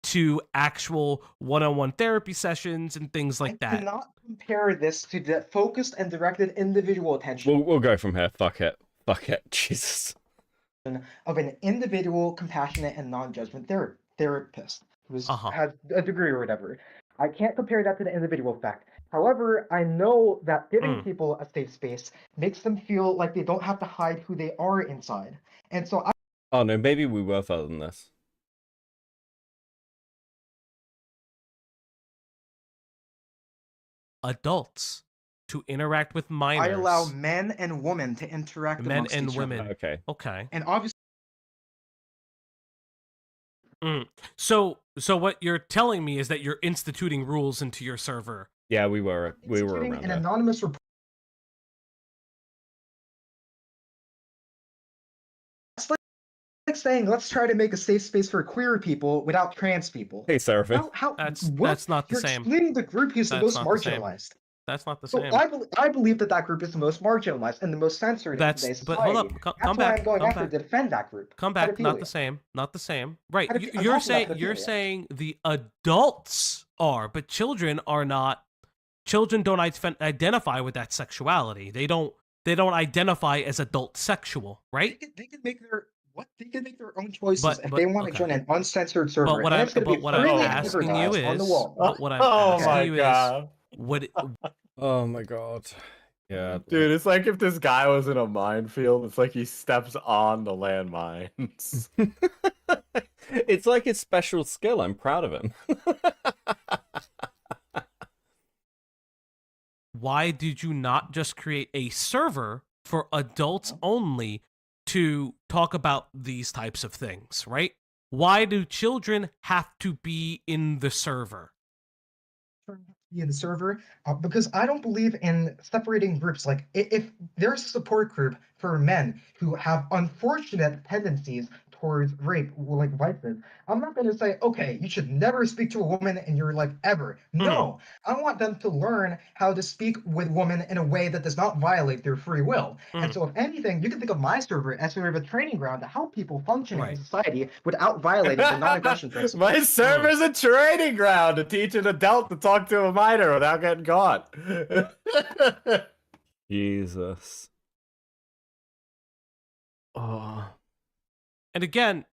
to actual one-on-one therapy sessions and things like that. I cannot compare this to the focused and directed individual attention. We'll go from here. Fuck it. Jesus. Of an individual, compassionate, and non-judgment therapist who's had a degree or whatever. I can't compare that to the individual fact. However, I know that giving people a safe space makes them feel like they don't have to hide who they are inside. And so Oh no, maybe we were further than this. Adults to interact with minors. I allow men and women to interact amongst each other. Okay. And obviously So what you're telling me is that you're instituting rules into your server. Yeah, we were around an there. anonymous report. It's like saying, let's try to make a safe space for queer people without trans people. Hey, Seraphim. That's not the same. You're explaining the group who's the most marginalized. That's not the same. I believe that group is the most marginalized and the most censored in today's society. But hold up, come back. I'm going after to defend that group. Come back. Not the same. Not the same. Right. You're saying the adults are, but children are not. Children don't identify with that sexuality. They don't identify as adult sexual, right? They can make their own choices if they want to join an uncensored server. But what I'm asking you is, oh my god. Yeah. Dude, it's like if this guy was in a minefield, it's like he steps on the landmines. It's like his special skill. I'm proud of him. Why did you not just create a server for adults only to talk about these types of things, right? Why do children have to be in the server? In the server, because I don't believe in separating groups. Like, if there's a support group for men who have unfortunate tendencies towards rape, like vices, I'm not going to say, okay, you should never speak to a woman in your life ever. No, I want them to learn how to speak with women in a way that does not violate their free will. And so if anything, you can think of my server as sort of a training ground to help people function in society without violating the non-aggression principle. My server's a training ground to teach an adult to talk to a minor without getting caught. Jesus. Oh. And again,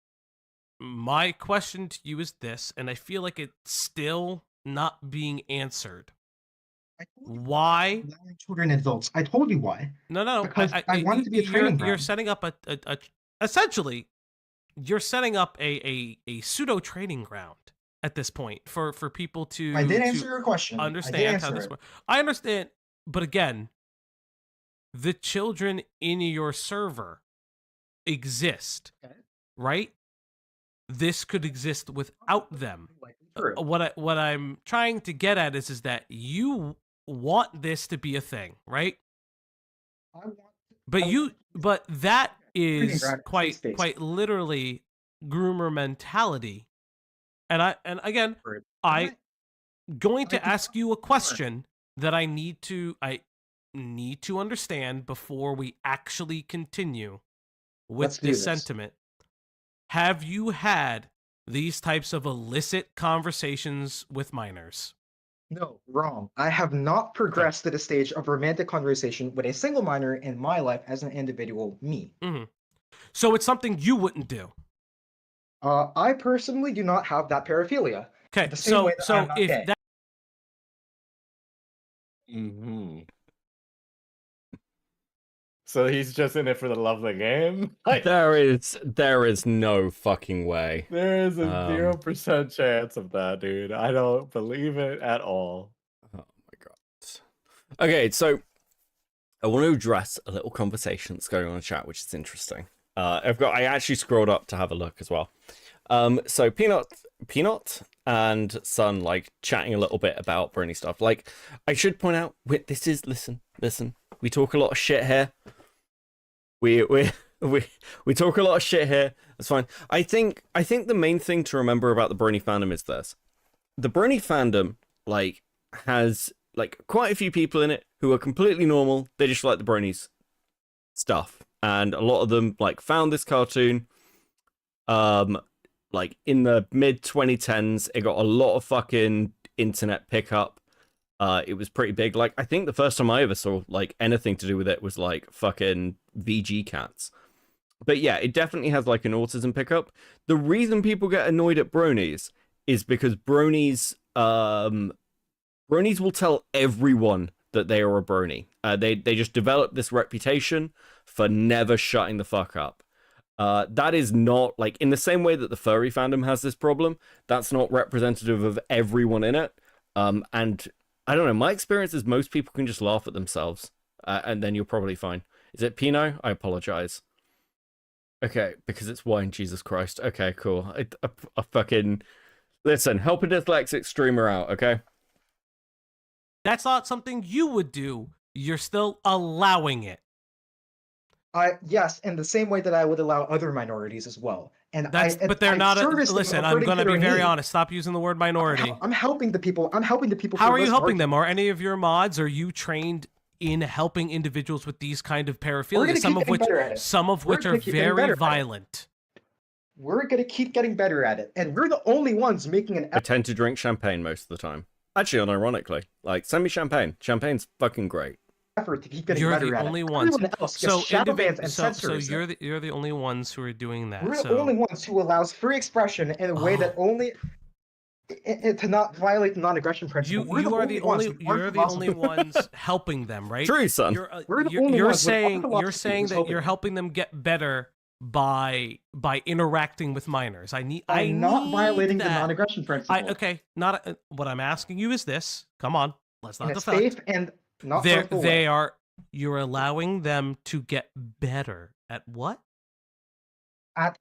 my question to you is this, and I feel like it's still not being answered. Why? Children and adults. I told you why. No. Because I wanted to be a training ground. You're setting up essentially, you're setting up a pseudo training ground at this point for people to. I did answer your question. Understand how this works. I understand, but again, the children in your server exist. Okay. Right? This could exist without them. What I'm trying to get at is that you want this to be a thing, right? But that is quite literally groomer mentality. And again, I'm going to ask you a question that I need to understand before we actually continue with this sentiment. Have you had these types of illicit conversations with minors? No, wrong. I have not progressed to the stage of romantic conversation with a single minor in my life as an individual, me. Mm-hmm. So it's something you wouldn't do? I personally do not have that paraphilia. Okay, so if that... Mm-hmm. So he's just in it for the love of the game? There is no fucking way. There is a 0% chance of that, dude. I don't believe it at all. Oh my god. Okay, so I want to address a little conversation that's going on in chat, which is interesting. I actually scrolled up to have a look as well. So Peanut and Sun like chatting a little bit about Brony stuff. Like, I should point out, listen. We talk a lot of shit here. We talk a lot of shit here. That's fine. I think the main thing to remember about the Brony fandom is this: the Brony fandom has quite a few people in it who are completely normal. They just like the Bronies stuff, and a lot of them found this cartoon, like in the mid 2010s. It got a lot of fucking internet pickup. It was pretty big. Like, I think the first time I ever saw like anything to do with it was like fucking VG cats. But yeah, it definitely has like an autism pickup. The reason people get annoyed at bronies is because bronies will tell everyone that they are a brony. They just develop this reputation for never shutting the fuck up. That is not, like, in the same way that the furry fandom has this problem, that's not representative of everyone in it. And I don't know, my experience is most people can just laugh at themselves, and then you're probably fine. Is it Pinot? I apologize. Okay, because it's wine, Jesus Christ. Okay, cool. I fucking... Listen, help a dyslexic streamer out, okay? That's not something you would do. You're still allowing it. Yes, in the same way that I would allow other minorities as well. But they're not. Listen, I'm going to be very honest. Stop using the word minority. I'm helping the people. How are you helping them? Are any of your mods? Are you trained in helping individuals with these kind of paraphilia? Some of which are very violent. We're gonna keep getting better at it, and we're the only ones making an effort. I tend to drink champagne most of the time. Actually, unironically, like, send me champagne. Champagne's fucking great. Effort to keep getting better at it. You're the only ones. So you're the only ones who are doing that. We're the only ones who allows free expression in a way that only to not violate the non-aggression principle. You're the only ones helping them, right? True, son. You're saying that you're helping them get better by interacting with minors. I'm not violating the non-aggression principle. What I'm asking you is this. Come on, let's not deflect. Safe and not harmful way. You're allowing them to get better at what? At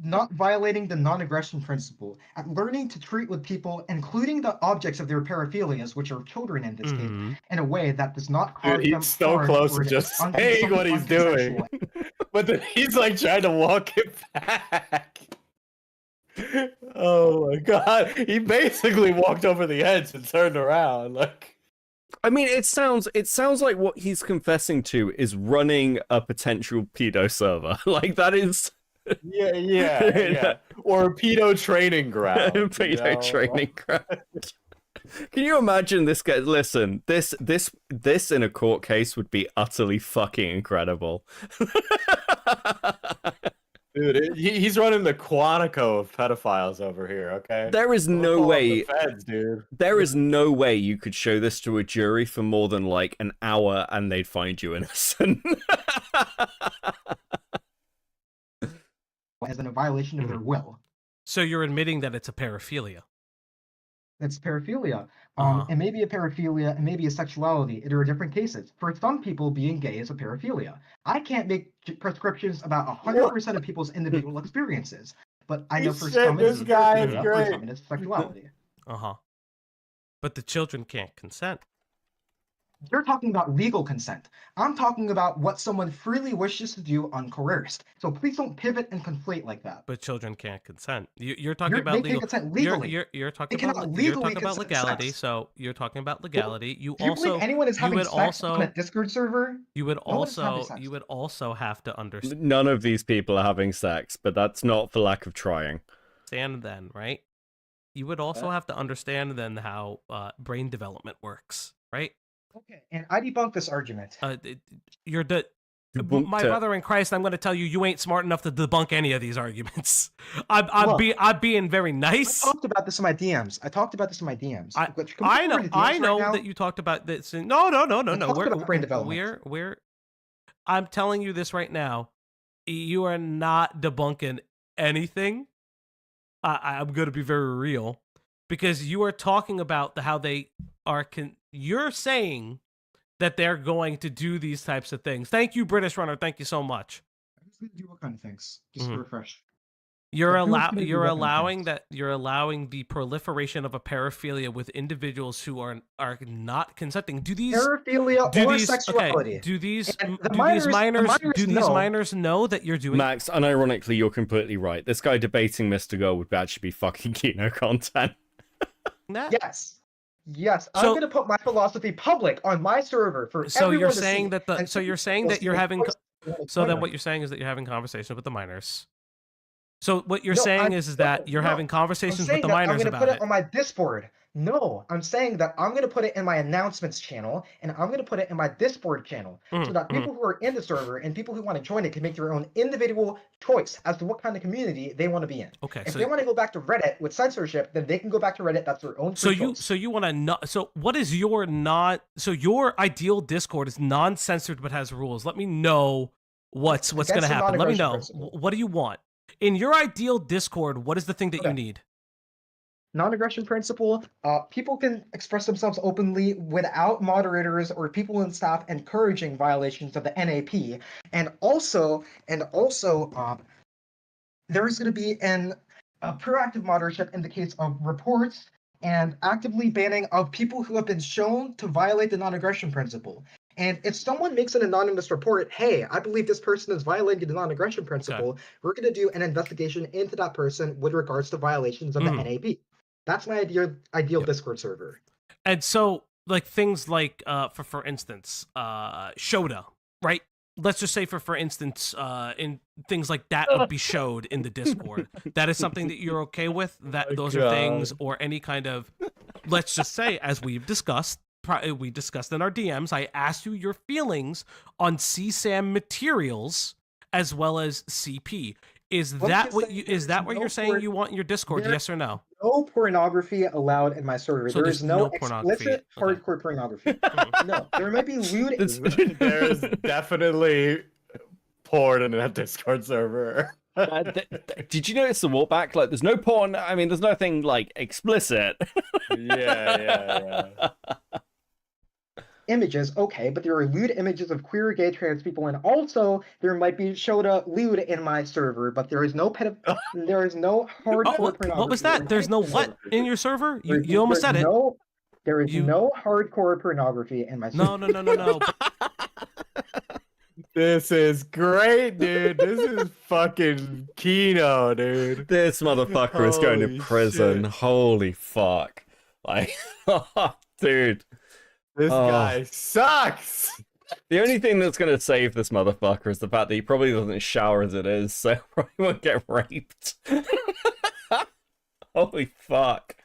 not violating the non-aggression principle, at learning to treat with people, including the objects of their paraphilias, which are children in this case, in a way that does not cause them he's so close to just saying what he's doing. But then he's like trying to walk it back. Oh my god. He basically walked over the edge and turned around. Like, I mean, it sounds like what he's confessing to is running a potential pedo server. Like, that is... Yeah. Or a pedo training ground. Training ground. Can you imagine this guy? Listen, this in a court case would be utterly fucking incredible. Dude, he's running the Quantico of pedophiles over here, okay? There is no way. Feds, dude. There is no way you could show this to a jury for more than like an hour and they'd find you innocent. As in a violation of their will. So you're admitting that it's a paraphilia. That's paraphilia. It may be a paraphilia, it may be a sexuality. There are different cases. For some people, being gay is a paraphilia. I can't make prescriptions about 100% of people's individual experiences, but I know for some this guy is great. For some it's sexuality. But the children can't consent. You're talking about legal consent. I'm talking about what someone freely wishes to do uncoerced. So please don't pivot and conflate like that. But children can't consent. You're talking about legal. You're talking about legality. So you're talking about legality. You also anyone is having sex on a Discord server? You would also have to understand. None of these people are having sex, but that's not for lack of trying. Understand then, right? You would also have to understand then how brain development works, right? Okay, and I debunk this argument. My brother in Christ, I'm going to tell you, you ain't smart enough to debunk any of these arguments. I'm being very nice. I talked about this in my DMs. I know that you talked about this. No. Brain development. I'm telling you this right now. You are not debunking anything. I'm going to be very real, because you are talking about how they are. You're saying that they're going to do these types of things. Thank you, British Runner. Thank you so much. I'm just going to do what kind of things? Just to refresh. You're allowing the proliferation of a paraphilia with individuals who are not consenting. Do these paraphilia or sexuality? Okay, do these minors know that you're doing? Max, unironically, you're completely right. This guy debating Mr. Girl would actually be fucking Kino content. Yes, I'm going to put my philosophy public on my server for everyone to see. Then what you're saying is that you're having conversations with the minors. So what you're saying is that you're having conversations with the minors about it. I'm going to put it on my Discord. No, I'm saying that I'm going to put it in my announcements channel, and I'm going to put it in my Discord channel, so that people who are in the server and people who want to join it can make their own individual choice as to what kind of community they want to be in. Okay. If they want to go back to Reddit with censorship, then they can go back to Reddit. That's their own. So you want to not? So what is your not? So your ideal Discord is non-censored but has rules. Let me know what's going to happen. Let me know. What do you want in your ideal Discord? What is the thing that you need? Non-aggression principle. People can express themselves openly without moderators or people in staff encouraging violations of the NAP, and also, there is going to be a proactive moderation in the case of reports and actively banning of people who have been shown to violate the non-aggression principle. And if someone makes an anonymous report, hey, I believe this person is violating the non-aggression principle, we're going to do an investigation into that person with regards to violations of the NAP. That's my ideal Discord server. And so, like, things like, for instance, Shoda, right? Let's just say, for instance, in things like that would be showed in the Discord. That is something that you're okay with? That those are things, or any kind of, let's just say, as we've discussed, we discussed in our DMs, I asked you your feelings on CSAM materials as well as CP. Is that what you're saying you want in your Discord? Yes or no? No pornography allowed in my server. So there is no explicit hardcore pornography. No, there might be lewd. There's definitely porn in that Discord server. Did you notice the walkback? Like, there's no porn. I mean, there's nothing like explicit. Yeah. Images, okay, but there are lewd images of queer, gay, trans people, and also there might be Shoda lewd in my server, but there is no there is no hardcore pornography. What was that? There's no what in your server? You almost said it. There is no hardcore pornography in my server. No. This is great, dude. This is fucking Kino, dude. This motherfucker is going to prison. Shit. Holy fuck. Like, dude. This guy sucks. The only thing that's going to save this motherfucker is the fact that he probably doesn't shower as it is, so probably won't get raped. Holy fuck.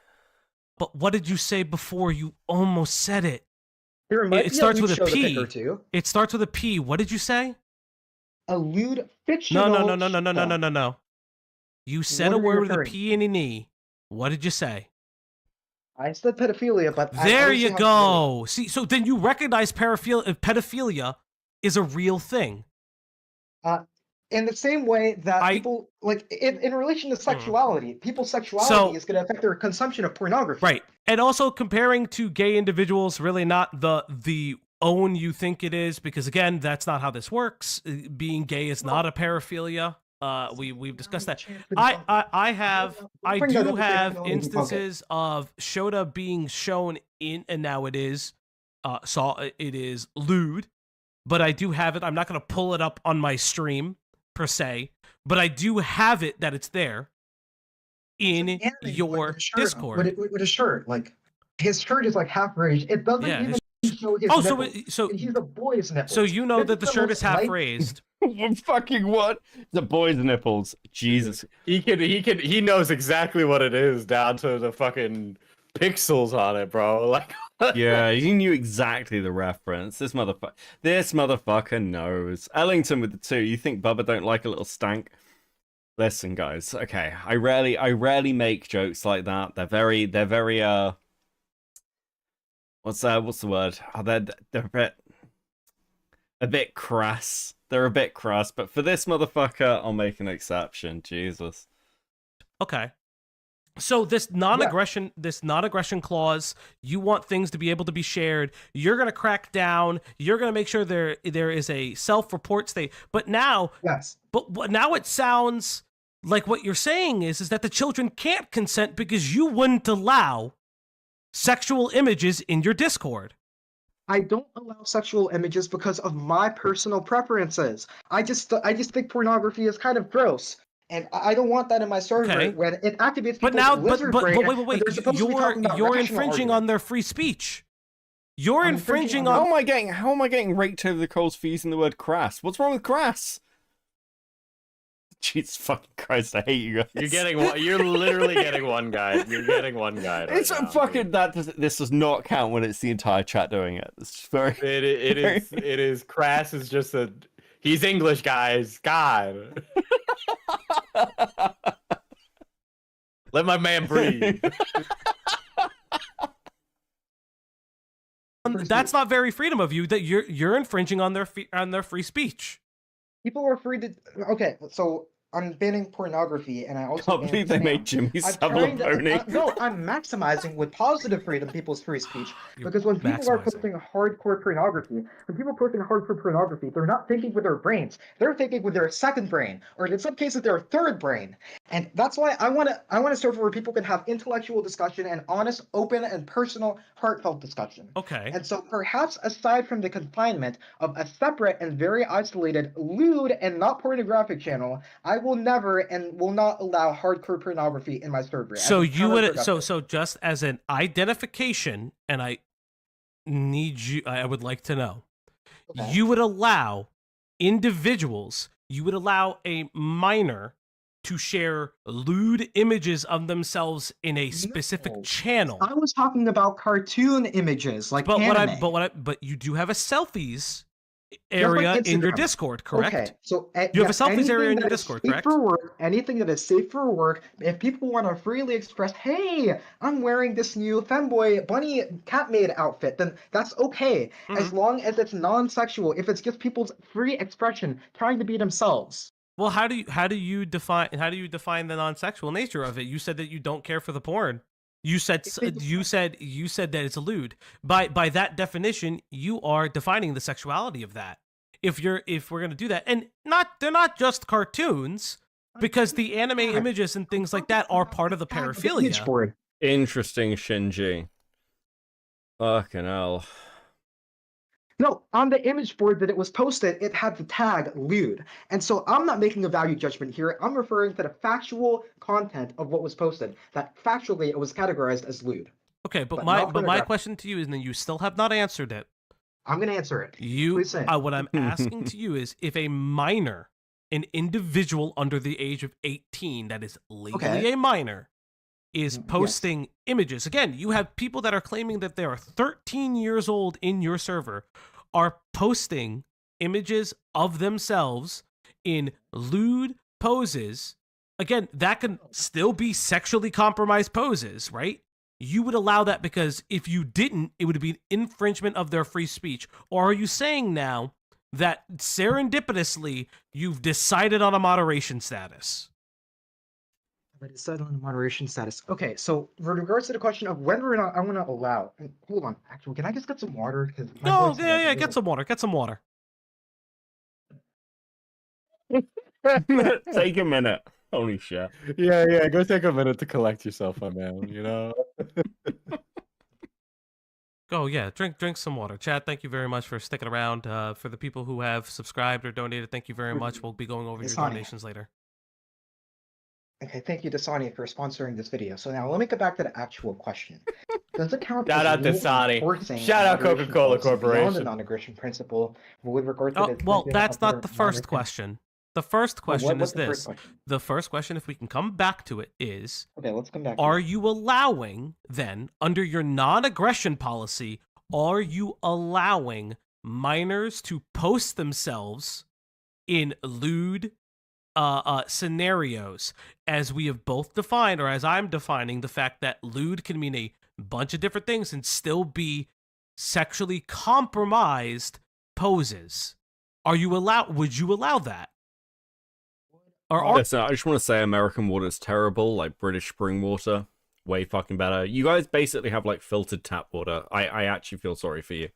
But what did you say before? You almost said it. It starts with a P. It starts with a P. What did you say? A lewd fictional. No. You said a word with a P and an E. What did you say? I said pedophilia, but there you go. See, so then you recognize pedophilia is a real thing. In the same way that people, like, in relation to sexuality, people's sexuality is going to affect their consumption of pornography. Right. And also comparing to gay individuals, really not the own you think it is, because again, that's not how this works. Being gay is not a paraphilia. We've discussed that. I do have instances of Shoda being shown in, and now it is lewd, but I do have it. I'm not going to pull it up on my stream per se, but I do have it that it's there in your Discord. With a shirt, like his shirt is like half raised. It doesn't even show his nipples. So he's a boy's nipples. So you know that the shirt is half raised. Fucking what? The boy's nipples. Jesus. He knows exactly what it is down to the fucking pixels on it, bro. Like, yeah, he knew exactly the reference. This motherfucker knows. Ellington with the 2. You think Bubba don't like a little stank? Listen, guys. Okay, I rarely make jokes like that. They're very what's the word? Oh, they're a bit crass. They're a bit crass, but for this motherfucker, I'll make an exception. Jesus. Okay. So this non-aggression clause, you want things to be able to be shared. You're going to crack down. You're going to make sure there is a self-report state. But now, But now it sounds like what you're saying is that the children can't consent because you wouldn't allow sexual images in your Discord. I don't allow sexual images because of my personal preferences. I just think pornography is kind of gross, and I don't want that in my server when it activates people's lizard brain. Wait! You're infringing on their free speech. You're infringing on. How am I getting raked over the coals for using the word crass? What's wrong with crass? Jesus fucking Christ, I hate you guys. You're getting one. You're literally getting one guide. You're getting one guide. It's right a now, fucking this does not count when it's the entire chat doing it. It's very. It is. Crass is just a. He's English, guys. God. Let my man breathe. That's not very freedom of you. That you're infringing on their free speech. People are free to. Okay, so I'm banning pornography, and I also Can't believe they made Jimmy Savile a pony. No, I'm maximizing with positive freedom people's free speech, because when people are posting hardcore pornography, they're not thinking with their brains. They're thinking with their second brain, or in some cases their third brain. And that's why I want to serve where people can have intellectual discussion and honest, open, and personal, heartfelt discussion. Okay. And so perhaps aside from the confinement of a separate and very isolated, lewd and not pornographic channel, I will never and will not allow hardcore pornography in my server. So you would so just as an identification, and I would like to know, you would allow individuals, you would allow a minor to share lewd images of themselves in a specific channel. I was talking about cartoon images, like anime. But you do have a selfies area in your Discord, correct? Okay, so you have a selfies area in your Discord, correct? For work, anything that is safe for work, if people want to freely express, hey, I'm wearing this new femboy bunny cat maid outfit, then that's okay, as long as it's non-sexual. If it's just people's free expression trying to be themselves. Well, how do you define the non-sexual nature of it? You said that you don't care for the porn. You said that it's a lewd. By that definition, you are defining the sexuality of that. If we're gonna do that, and they're not just cartoons, because the anime images and things like that are part of the paraphilia. Interesting, Shinji. Fucking hell. No, on the image board that it was posted, it had the tag lewd. And so I'm not making a value judgment here. I'm referring to the factual content of what was posted, that factually it was categorized as lewd. Okay, but my question to you is, and you still have not answered it. I'm going to answer it. What I'm asking to you is, if a minor, an individual under the age of 18 that is legally a minor, is posting images. Again, you have people that are claiming that they are 13 years old in your server, are posting images of themselves in lewd poses. Again, that can still be sexually compromised poses, right? You would allow that, because if you didn't, it would be an infringement of their free speech. Or are you saying now that serendipitously you've decided on a moderation status? But it's set on moderation status. Okay, so with regards to the question of whether or not I want to allow, hold on, actually, can I just get some water? Get some water. Get some water. Take a minute. Holy shit. Yeah. Go take a minute to collect yourself, my man. You know. Oh yeah, drink some water. Chad, thank you very much for sticking around. For the people who have subscribed or donated, thank you very much. We'll be going over your donations later. Okay, thank you, Dasani, for sponsoring this video. So now let me get back to the actual question. Does it count? Shout out Dasani. Shout out Coca-Cola Corporation. Beyond the non-aggression principle, with regard to well, that's not the first question. The first question is this. The first question, if we can come back to it, is, okay, let's come back. Are you allowing, then, under your non-aggression policy, are you allowing minors to post themselves in lewd scenarios, as we have both defined, or as I'm defining, the fact that lewd can mean a bunch of different things and still be sexually compromised poses? Would you allow that? Listen, I just want to say American water is terrible, like British spring water, way fucking better. You guys basically have like filtered tap water. I actually feel sorry for you.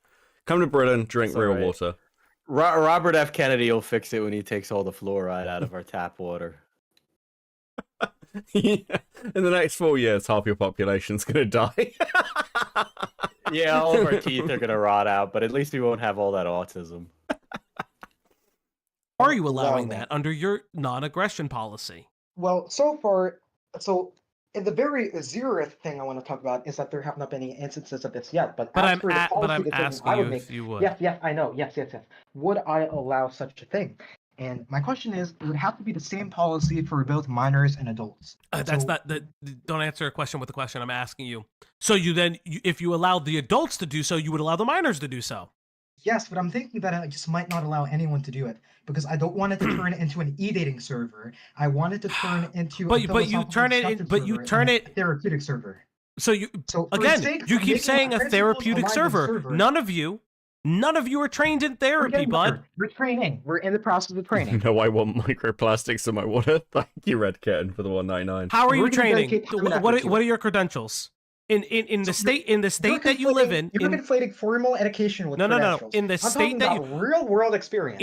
Come to Britain, drink real water. Robert F. Kennedy will fix it when he takes all the fluoride out of our tap water. In the next 4 years, half your population's gonna die. Yeah, all of our teeth are gonna rot out, but at least we won't have all that autism. Are you allowing that under your non-aggression policy? Well, so far, in the very zeroth thing I want to talk about is that there have not been any instances of this yet. But I'm asking you if you would. Yes, I know. Yes. Would I allow such a thing? And my question is, it would have to be the same policy for both minors and adults. That's not the. Don't answer a question with a question. I'm asking you. So if you allowed the adults to do so, you would allow the minors to do so. Yes, but I'm thinking that I just might not allow anyone to do it because I don't want it to turn into an e-dating server. I want it to turn into but you turn it therapeutic server. So again, you keep saying a therapeutic server. None of you are trained in therapy, bud. We're training. We're in the process of training. No, I want microplastics in my water. Thank you, Red Kitten, for the 199. How are you training? What are your credentials? In the state that you live in, you're conflating formal education with credentials. In the state that real world experience.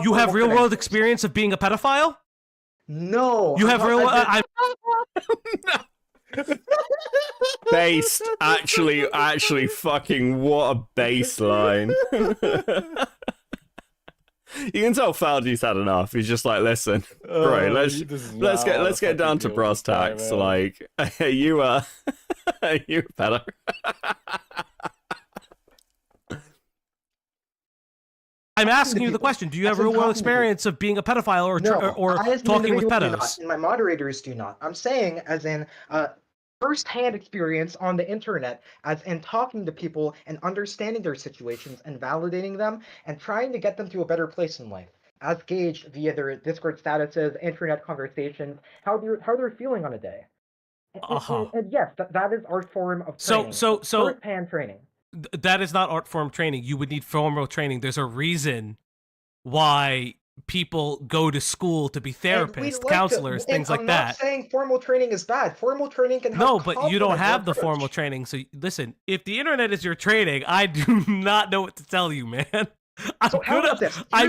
You have real world experience of being a pedophile. No, you have real. Based, actually, fucking what a baseline. You can tell Faldi's had enough. He's just like, listen, bro, let's get down to brass tacks. Like, you better. I'm asking you the question: do you have real world experience of being a pedophile or talking with pedos? And my moderators do not. I'm saying, as in, first-hand experience on the internet, as in talking to people and understanding their situations and validating them and trying to get them to a better place in life, as gauged via their Discord statuses, internet conversations, how they're feeling on a day. And yes, that is our form of training. So first-hand training. That is not art form training. You would need formal training. There's a reason why people go to school to be therapists, counselors, things like that. I'm not saying formal training is bad. Formal training can help. No, but you don't have the formal training. So listen, if the internet is your training, I do not know what to tell you, man. I'm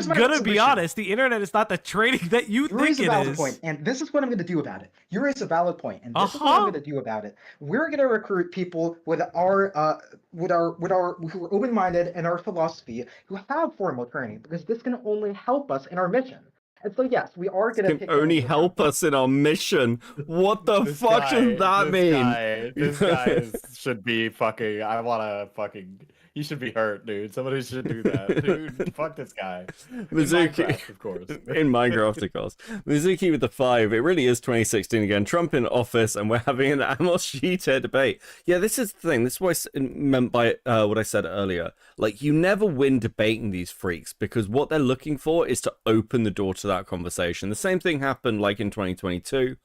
gonna be honest. The internet is not the training that you think it is. Point, and this is what I'm gonna do about it. You raise a valid point, and this is what I'm gonna do about it. We're gonna recruit people with our who are open-minded in our philosophy, who have formal training, because this can only help us in our mission. And so yes, we are gonna. This can only help us in our mission. What the fuck does that mean? This guy should be fucking. I wanna fucking. He should be hurt, dude. Somebody should do that, dude. Fuck this guy. Mizuki, Minecraft, of course. In Minecraft, of course. Mizuki with the 5. It really is 2016 again. Trump in office, and we're having an Amos Sheeter debate. Yeah, this is the thing. This is what I meant by what I said earlier. Like, you never win debating these freaks because what they're looking for is to open the door to that conversation. The same thing happened like in 2022.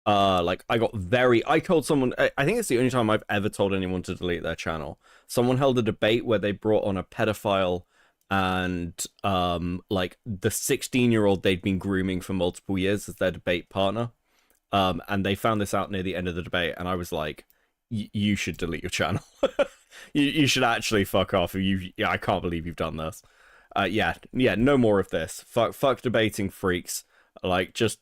Like I told someone, I think it's the only time I've ever told anyone to delete their channel. Someone held a debate where they brought on a pedophile and like the 16-year-old they'd been grooming for multiple years as their debate partner. And they found this out near the end of the debate, and I was like, you should delete your channel. you should actually fuck off. I can't believe you've done this. Yeah, no more of this. Fuck debating freaks. Like, just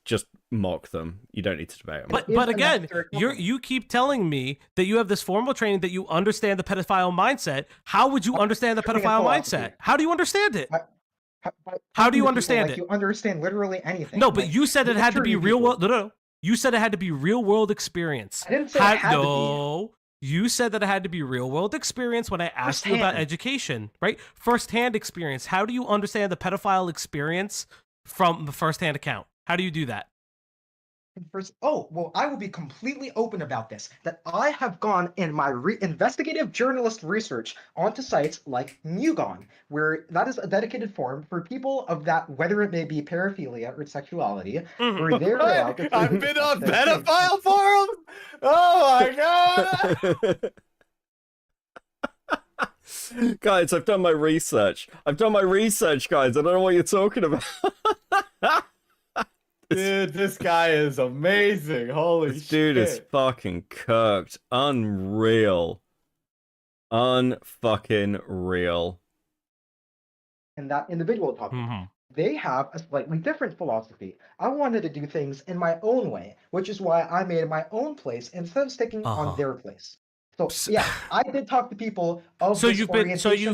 mock them. You don't need to debate them. But again, you keep telling me that you have this formal training, that you understand the pedophile mindset. How would you understand the pedophile mindset? How do you understand it? How do you understand it? You understand literally anything. No, but you said it had to be real world. No. You said it had to be real world experience. I didn't say it had to be. You said that it had to be real world experience when I asked you about education, right? First-hand experience. How do you understand the pedophile experience from the first-hand account? How do you do that? I will be completely open about this. That I have gone in my investigative journalist research onto sites like Mugon, where that is a dedicated forum for people of that, whether it may be paraphilia or sexuality, where they're allowed to. I've been on pedophile forums. Oh my god! Guys, I've done my research. Guys. I don't know what you're talking about. Dude, this guy is amazing. Holy shit. Dude is fucking cooked. Unreal. Unfucking real. And that individual topic. They have a slightly different philosophy. I wanted to do things in my own way, which is why I made my own place instead of sticking on their place. So yeah, I did talk to people of you've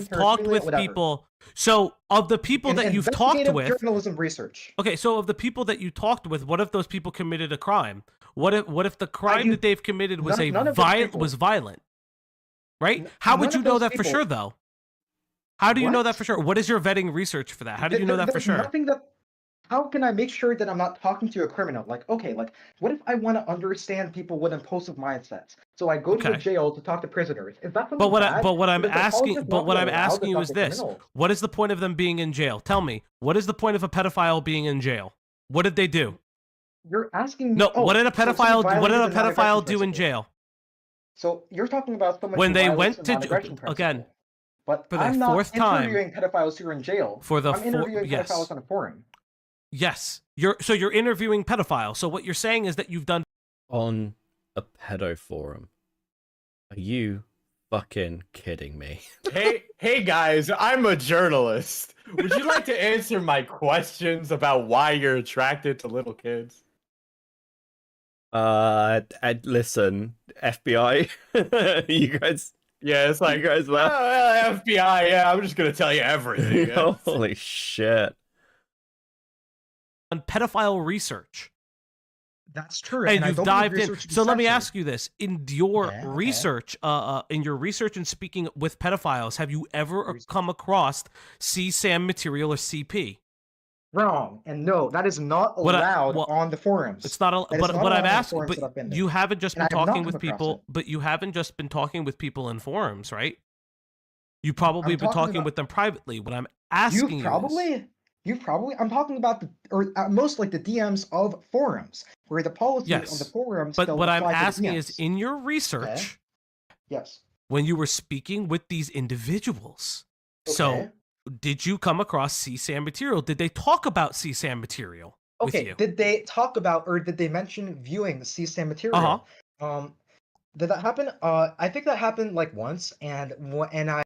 talked with people. So of the people that you've talked with, journalism research. Okay, so of the people that you talked with, what if those people committed a crime? What if the crime that they've committed was violent? Right? How would you know that for sure, though? How do you know that for sure? What is your vetting research for that? How do you know that for sure? how can I make sure that I'm not talking to a criminal? Like, okay, like, what if I want to understand people with impulsive mindsets? So I go to a jail to talk to prisoners. Is that something bad? But what I'm Does the asking, politics but not what be I'm allowed to asking you talk is to this: criminals? what is the point of them being in jail? Tell me, what is the point of a pedophile being in jail? What did they do? You're asking me. No, Oh, what did a so somebody pedophile? What did violated a the non-aggression pedophile do in principle. jail? So you're talking about someone When who they violates went the to non-aggression principle. again, But for the I'm not fourth time, interviewing pedophiles who are in jail. for the I'm interviewing yes, pedophiles on a forum. yes, you're interviewing pedophiles. So what you're saying is that you've done On a pedo forum. Are you fucking kidding me? Hey guys, I'm a journalist. Would you like to answer my questions about why you're attracted to little kids? Listen, FBI, you guys. Yeah, it's like, you guys there? FBI, yeah, I'm just gonna tell you everything. Holy shit. on pedophile research. That's true. And I you've don't dived believe in. research So is let me censored. ask you this: in your Okay. research, and speaking with pedophiles, have you ever come across CSAM material or CP? Wrong. And no, that is not allowed on the forums. It's not. That is But not what allowed I'm on the asking, forums that I've but been there. you haven't just And been I have not talking come with across people. it. But you haven't just been talking with people in forums, right? You probably I'm been talking talking about- with them privately. What I'm asking You've probably. I'm talking about or at most like the DMs of forums, where the policy of the Yes. forums. But don't what I'm apply to the asking is, DMs. in your research, Yes. when you were speaking with these individuals, so Okay. did you come across CSAM material? Did they talk about CSAM material with Okay. you? Did they talk about or did they mention viewing the CSAM material? Did that happen? I think that happened like once, and I.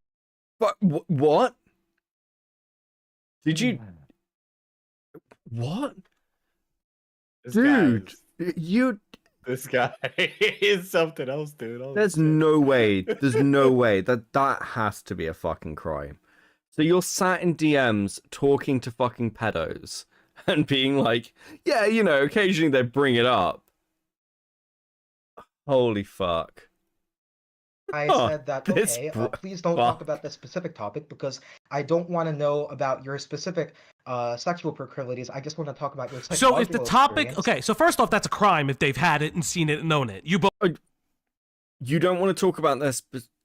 But what? Did you? What? Dude, you. This guy is something else, dude. Holy There's shit. no way. There's no way that has to be a fucking crime. So you're sat in DMs talking to fucking pedos and being like, yeah, you know, occasionally they bring it up. Holy fuck. I said that, this okay, please don't talk about this specific topic because I don't want to know about your specific sexual proclivities. I just want to talk about your So psychological if the topic, experience. okay, so first off, that's a crime if they've had it and seen it and known it. You both. You don't want to talk about their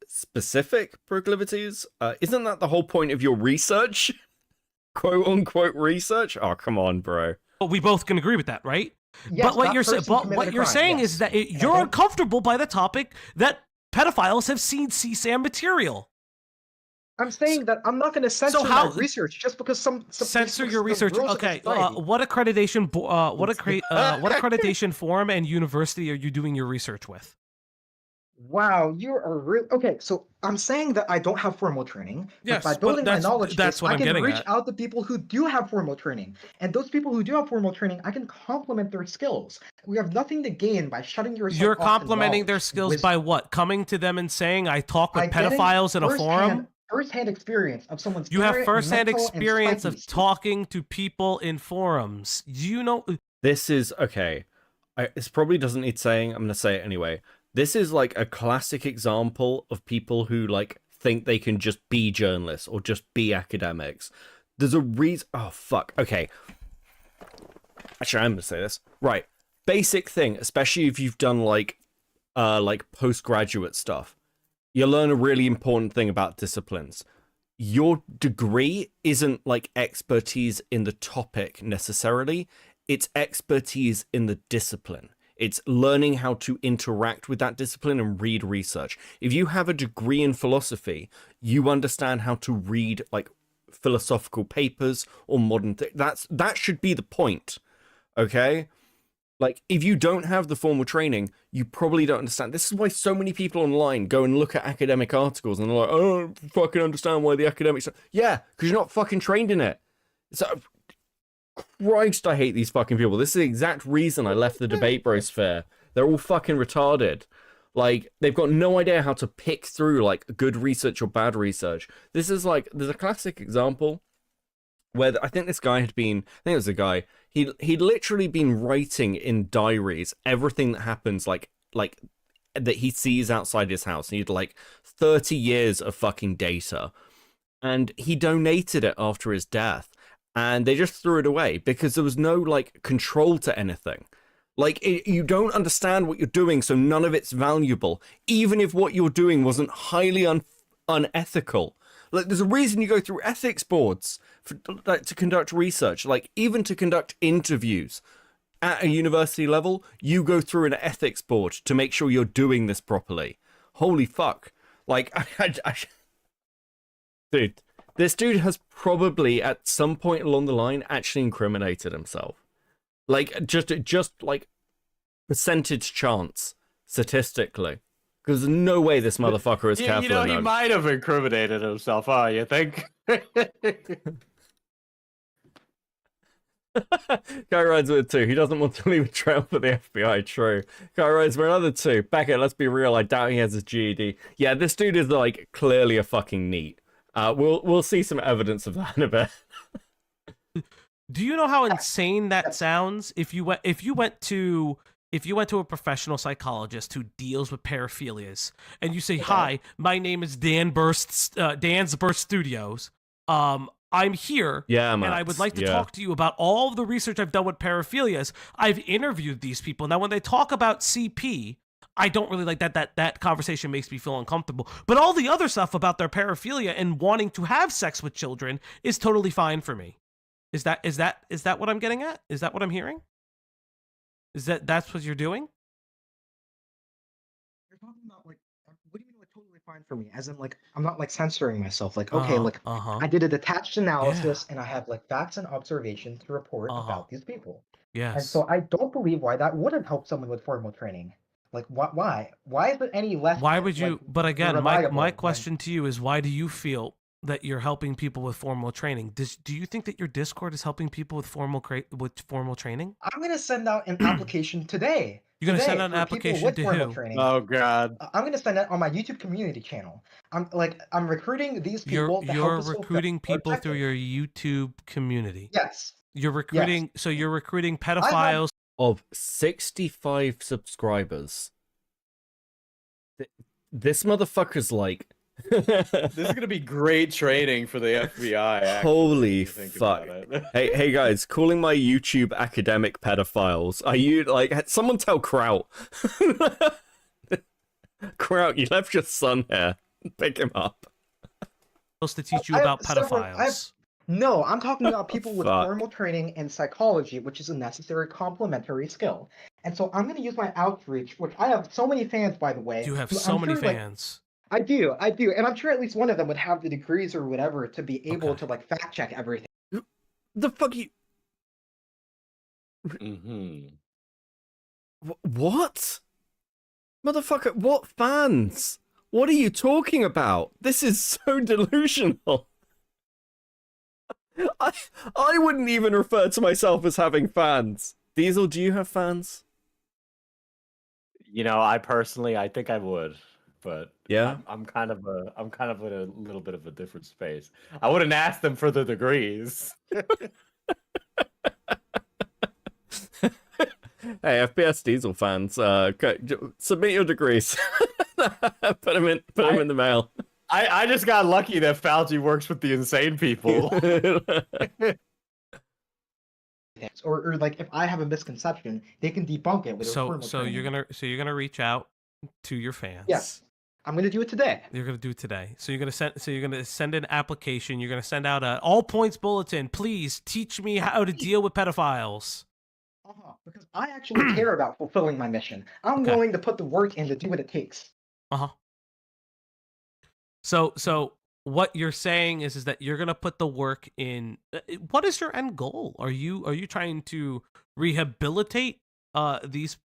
specific proclivities? Isn't that the whole point of your research? Quote unquote research? Oh, come on, bro. We both can agree with that, right? Yes, but what that you're person but committed what a you're crime, saying yes. is that And I you're don't- uncomfortable by the topic that pedophiles have seen CSAM material. I'm saying that I'm not going to censor how- my research just because some Censor your the research. rules of the Okay, society. what accreditation? What accreditation form and university are you doing your research with? Wow, you are real. Okay, so I'm saying that I don't have formal training. Yes, but by but building my that's- knowledge that's base, what I I'm can getting reach at. out to people who do have formal training. And those people who do have formal training, I can complement their skills. We have nothing to gain by shutting yourself You're off to complimenting their knowledge, skills wisdom. by what? Coming to them and saying, "I talk with By getting pedophiles in a forum." First-hand experience of someone's You have parent, first-hand mental, and experience of psyche. talking to people in forums. You know, This is okay. This probably doesn't need saying. I'm gonna say it anyway. This is like a classic example of people who like think they can just be journalists or just be academics. There's a reason. Oh fuck. Okay. Actually, I'm gonna say this. Right. Basic thing, especially if you've done like postgraduate stuff. You learn a really important thing about disciplines. Your degree isn't like expertise in the topic necessarily. It's expertise in the discipline. It's learning how to interact with that discipline and read research. If you have a degree in philosophy, you understand how to read like philosophical papers or modern that should be the point. Okay? Like, if you don't have the formal training, you probably don't understand. This is why so many people online go and look at academic articles and they're like, I don't fucking understand why the academics... Yeah, because you're not fucking trained in it. So, Christ, I hate these fucking people. This is the exact reason I left the debate brosphere. They're all fucking retarded. Like, they've got no idea how to pick through, like, good research or bad research. This is like, there's a classic example where I think this guy had been, I think it was a guy, he'd literally been writing in diaries everything that happens, like that he sees outside his house. He had like 30 years of fucking data, and he donated it after his death. and they just threw it away because there was no like control to anything. Like, you don't understand what you're doing, so none of it's valuable, even if what you're doing wasn't highly unethical. Like, there's a reason you go through ethics boards to conduct research. Like, even to conduct interviews at a university level, you go through an ethics board to make sure you're doing this properly. Holy fuck. Like, dude, this dude has probably, at some point along the line, actually incriminated himself. Like, just like percentage chance, statistically. Because there's no way this motherfucker is careful enough. He might have incriminated himself, you think? Guy rides with 2. He doesn't want to leave a trail for the FBI, true. Guy rides for another 2. Beckett, let's be real, I doubt he has his GED. Yeah, this dude is, like, clearly a fucking NEET. We'll see some evidence of that in a bit. Do you know how insane that sounds? If you went to a professional psychologist who deals with paraphilias, and you say, "Hi, my name is Dan's Burst Studios. I'm here, and I would like to talk to you about all of the research I've done with paraphilias. I've interviewed these people. Now, when they talk about CP, I don't really like that. That conversation makes me feel uncomfortable. But all the other stuff about their paraphilia and wanting to have sex with children is totally fine for me." Is that what I'm getting at? Is that what I'm hearing? That's what you're doing? You're talking about, like, what do you mean, like, totally fine for me? As in, like, I'm not, like, censoring myself. Like, okay, I did a detached analysis, and I have, like, facts and observations to report about these people. Yes. And so I don't believe why that wouldn't help someone with formal training. Like, why? Why is it any less? Why would you? Like, but again, my question to you is, why do you feel that you're helping people with formal training? Do you think that your Discord is helping people with formal training? I'm gonna send out an application today. You're gonna send out an application to who? Training. Oh god. I'm gonna send it on my YouTube community channel. I'm recruiting these people. You're recruiting people through your YouTube community. Yes. You're recruiting. Yes. So you're recruiting pedophiles. Of 65 subscribers. This motherfucker's like. This is gonna be great training for the FBI. Actually, holy fuck! hey guys, calling my YouTube academic pedophiles. Are you like someone tell Kraut? Kraut, you left your son here. Pick him up. Supposed to teach you about pedophiles. No, I'm talking about people with formal training in psychology, which is a necessary complementary skill. And so I'm going to use my outreach, which I have so many fans, by the way. You have so many fans. I do, and I'm sure at least one of them would have the degrees or whatever to be able to like fact check everything. The fuck you? What? Motherfucker, what fans? What are you talking about? This is so delusional. I wouldn't even refer to myself as having fans. Diesel, do you have fans? You know, I think I would. But yeah, I'm kind of in a little bit of a different space. I wouldn't ask them for the degrees. Hey, FPS Diesel fans, submit your degrees. put them in the mail. I just got lucky that Fauci works with the insane people. or like if I have a misconception, they can debunk it with so you're gonna reach out to your fans. Yes. I'm gonna do it today. You're gonna do it today. So you're gonna send an application. You're gonna send out a all points bulletin. Please teach me how to deal with pedophiles. Because I actually care about fulfilling my mission. I'm willing to put the work in to do what it takes. So what you're saying is that you're gonna put the work in. What is your end goal? Are you trying to rehabilitate these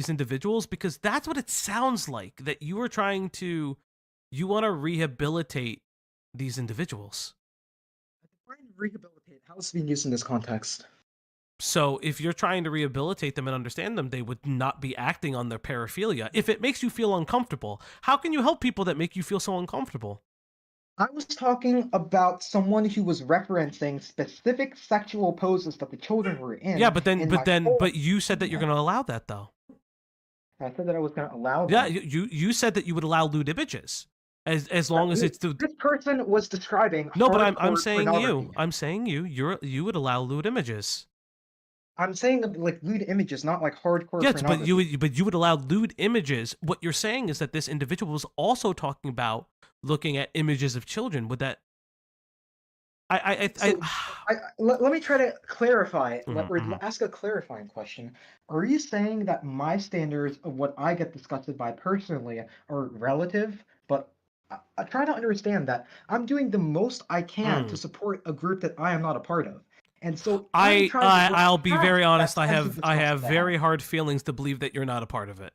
individuals? Because that's what it sounds like, that you want to rehabilitate these individuals. Rehabilitate, how is it being used in this context? So if you're trying to rehabilitate them and understand them, they would not be acting on their paraphilia. If it makes you feel uncomfortable, how can you help people that make you feel so uncomfortable? I was talking about someone who was referencing specific sexual poses that the children were in. Yeah, but you said that you're going to allow that, though. I said that I was going to allow that. Yeah, you said that you would allow lewd images. As long as it's this person was describing. No, but I'm hardcore saying pornography. I'm saying you would allow lewd images. I'm saying like lewd images, not like hardcore. Yes, pornography. but you would allow lewd images. What you're saying is that this individual was also talking about looking at images of children. Would that? Let me try to clarify. Ask a clarifying question. Are you saying that my standards of what I get disgusted by personally are relative? But I try to understand that I'm doing the most I can to support a group that I am not a part of. And so I'll be very honest. I have very hard feelings to believe that you're not a part of it.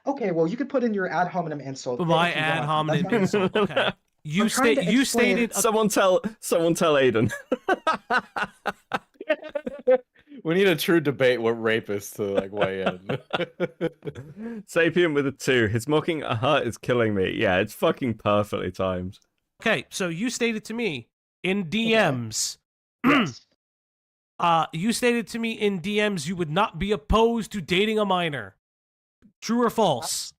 Okay, well, you could put in your ad hominem insult. My ad hominem insult. Okay. You stated. Someone tell Aiden. We need a true debate with rapists to like weigh in. Sapien with a 2. His mocking is killing me. Yeah, it's fucking perfectly timed. Okay, so you stated to me in DMs. Yes. You stated to me in DMs you would not be opposed to dating a minor. True or false?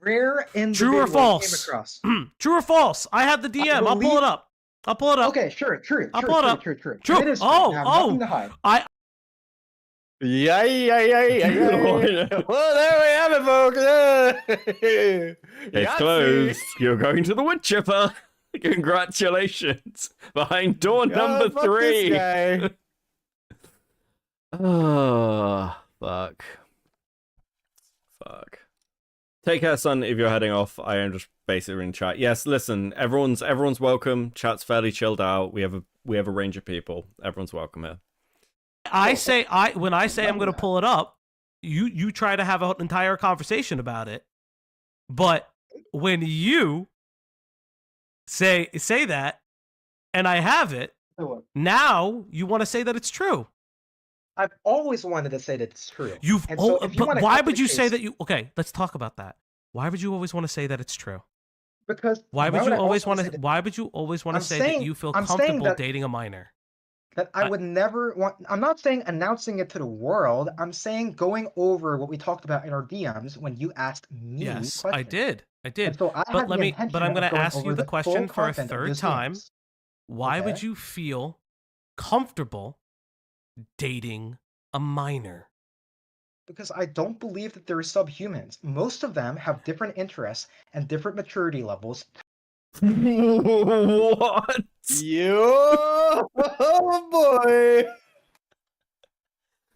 Rare individual True or false? Came across. True or false? I have the DM. I'll pull it up. Okay, sure. I'll pull it up. True. True. It is nothing to hide. Yeah. Well, there we have it, folks. It's closed. You're going to the wood chipper. Congratulations. Behind door number 3. Oh, fuck. Take care, son, if you're heading off. I am just basically in chat. Yes, listen, everyone's welcome. Chat's fairly chilled out. We have a range of people. Everyone's welcome here. When I say I'm going to pull it up, you try to have an entire conversation about it. But when you say that and I have it, now you want to say that it's true. I've always wanted to say that it's true. But why would you say that you? Okay, let's talk about that. Why would you always want to say that it's true? Because why would you always want to? Why would you always want to say that you feel comfortable dating a minor? That I would never want. I'm not saying announcing it to the world. I'm saying going over what we talked about in our DMs when you asked me. Yes, questions. I did. And so But I'm going to ask you the question for a third time. Why would you feel comfortable dating a minor? Because I don't believe that they're subhumans. Most of them have different interests and different maturity levels. What? Oh boy!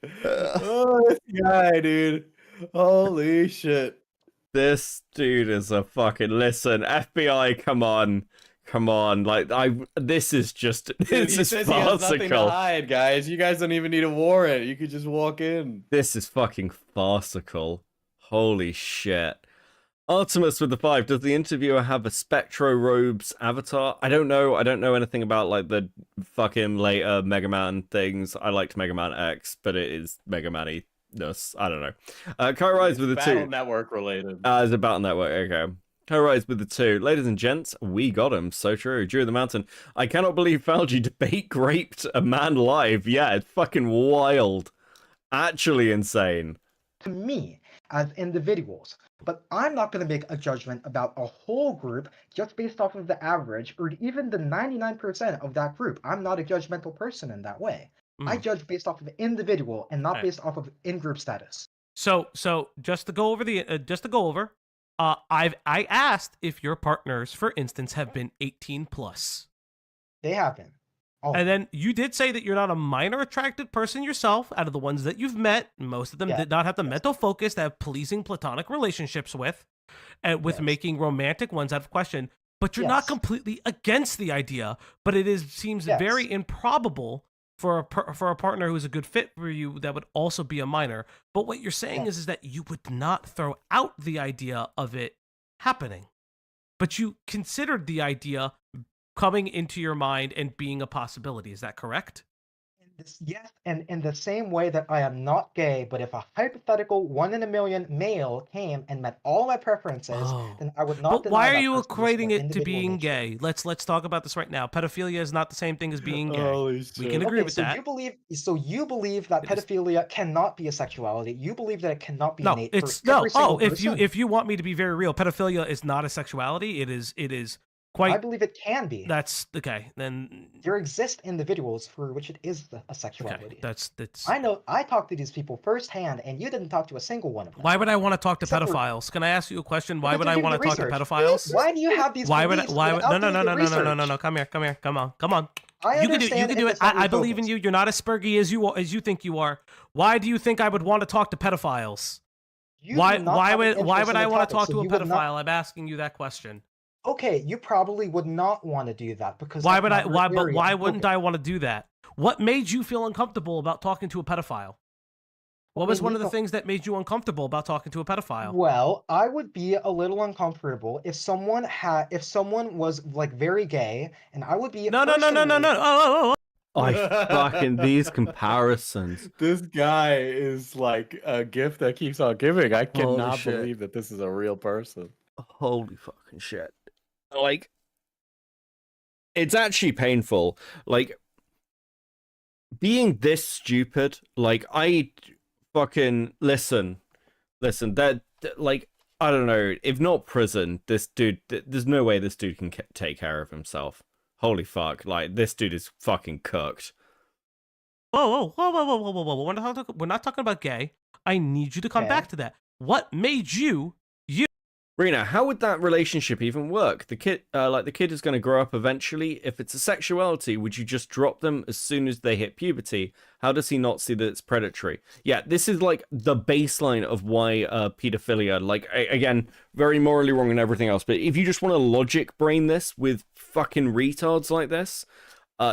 This guy, dude. Holy shit. This dude is a fucking... Listen, FBI, come on. Like, this is just... This is farcical. He has nothing to hide, guys. You guys don't even need a warrant. You could just walk in. This is fucking farcical. Holy shit. Artemis with the 5. Does the interviewer have a Spectro Robes avatar? I don't know. I don't know anything about, like, the fucking later Mega Man things. I liked Mega Man X, but it is Mega Man-y. I don't know. Kai-Rise with the 2. Battle Network related. It's a Battle Network, okay. Kai-Rise with the 2. Ladies and gents, we got him. So true. Drew the Mountain. I cannot believe Falgi debate raped a man live. Yeah, it's fucking wild. Actually insane. To me, as individuals. But I'm not going to make a judgment about a whole group just based off of the average or even the 99% of that group. I'm not a judgmental person in that way. I judge based off of the individual and not based off of in-group status. So just to go over I asked if your partners, for instance, have been 18 plus. They have been. Oh. And then you did say that you're not a minor attracted person yourself. Out of the ones that you've met, most of them did not have the mental focus to have pleasing platonic relationships with, and with making romantic ones out of question. But you're not completely against the idea. But it seems very improbable for a partner who's a good fit for you that would also be a minor. But what you're saying is that you would not throw out the idea of it happening, but you considered the idea coming into your mind and being a possibility. Is that correct? In Yes, and in the same way that I am not gay, but if a hypothetical 1 in a million male came and met all my preferences, then I would not But why deny are that you person equating their it to individual being nature. gay? Let's talk about this right now. Pedophilia is not the same thing as being gay. Holy We shit. can agree with so that. you believe that pedophilia cannot be a sexuality. You believe that it cannot be No, innate it's for every single if person. you want me to be very real, pedophilia is not a sexuality. It is quite. I believe it can be. That's okay. Then there exist individuals for which it is a sexuality. Okay, that's. I know. I talked to these people firsthand, and you didn't talk to a single one of them. Why would I want to talk to Except for- pedophiles? Can I ask you a question? Why Because would they're I doing want the to talk to research. pedophiles? Why do you have these Why would beliefs why would, without no doing the research? come here. Come on. I You can do it. I believe in you. You're not as spurgy as you think you are. Why do you think I would want to talk to pedophiles? Why would I want to talk to a pedophile? I'm asking you that question. Okay, you probably would not want to do that because Why that's would I? not your Why? But area why of wouldn't focus. I want to do that? What made you feel uncomfortable about talking to a pedophile? What was one of the things that made you uncomfortable about talking to a pedophile? Well, I would be a little uncomfortable if someone was like very gay, and I would be No. I fucking these comparisons. This guy is like a gift that keeps on giving. I Holy cannot shit. believe that this is a real person. Holy fucking shit. Like, it's actually painful. Like, being this stupid, like, I fucking listen, that, like, I don't know, if not prison, this dude, there's no way this dude can take care of himself. Holy fuck, like, this dude is fucking cooked. Whoa. We're not talking about gay. I need you to come back to that. What made you? Rena, how would that relationship even work? The kid is going to grow up eventually. If it's a sexuality, would you just drop them as soon as they hit puberty? How does he not see that it's predatory? Yeah, this is like the baseline of why pedophilia, like, again, very morally wrong and everything else. But if you just want to logic brain this with fucking retards like this,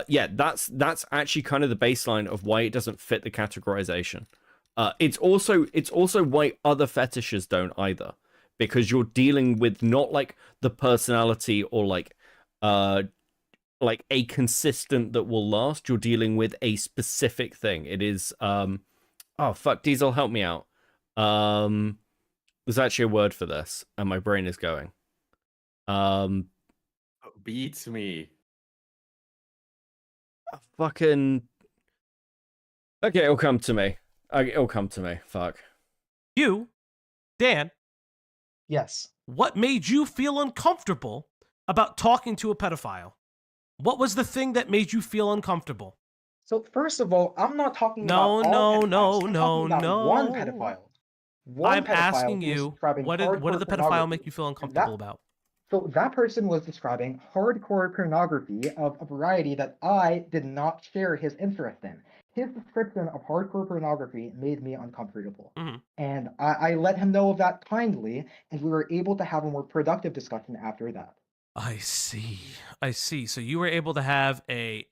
yeah, that's actually kind of the baseline of why it doesn't fit the categorization. It's also why other fetishes don't either. Because you're dealing with not like the personality or like a consistent that will last. You're dealing with a specific thing. It is oh fuck, Diesel, help me out. There's actually a word for this, and my brain is going. Beats me. Fucking okay, it'll come to me. It'll come to me. Fuck. You, Dan. Yes. What made you feel uncomfortable about talking to a pedophile? What was the thing that made you feel uncomfortable? So first of all, I'm not talking about all pedophiles. I'm talking about one pedophile. I'm asking you, what did the pedophile make you feel uncomfortable about? So that person was describing hardcore pornography of a variety that I did not share his interest in. His description of hardcore pornography made me uncomfortable. Mm-hmm. And I let him know of that kindly, and we were able to have a more productive discussion after that. I see. So you were able to have a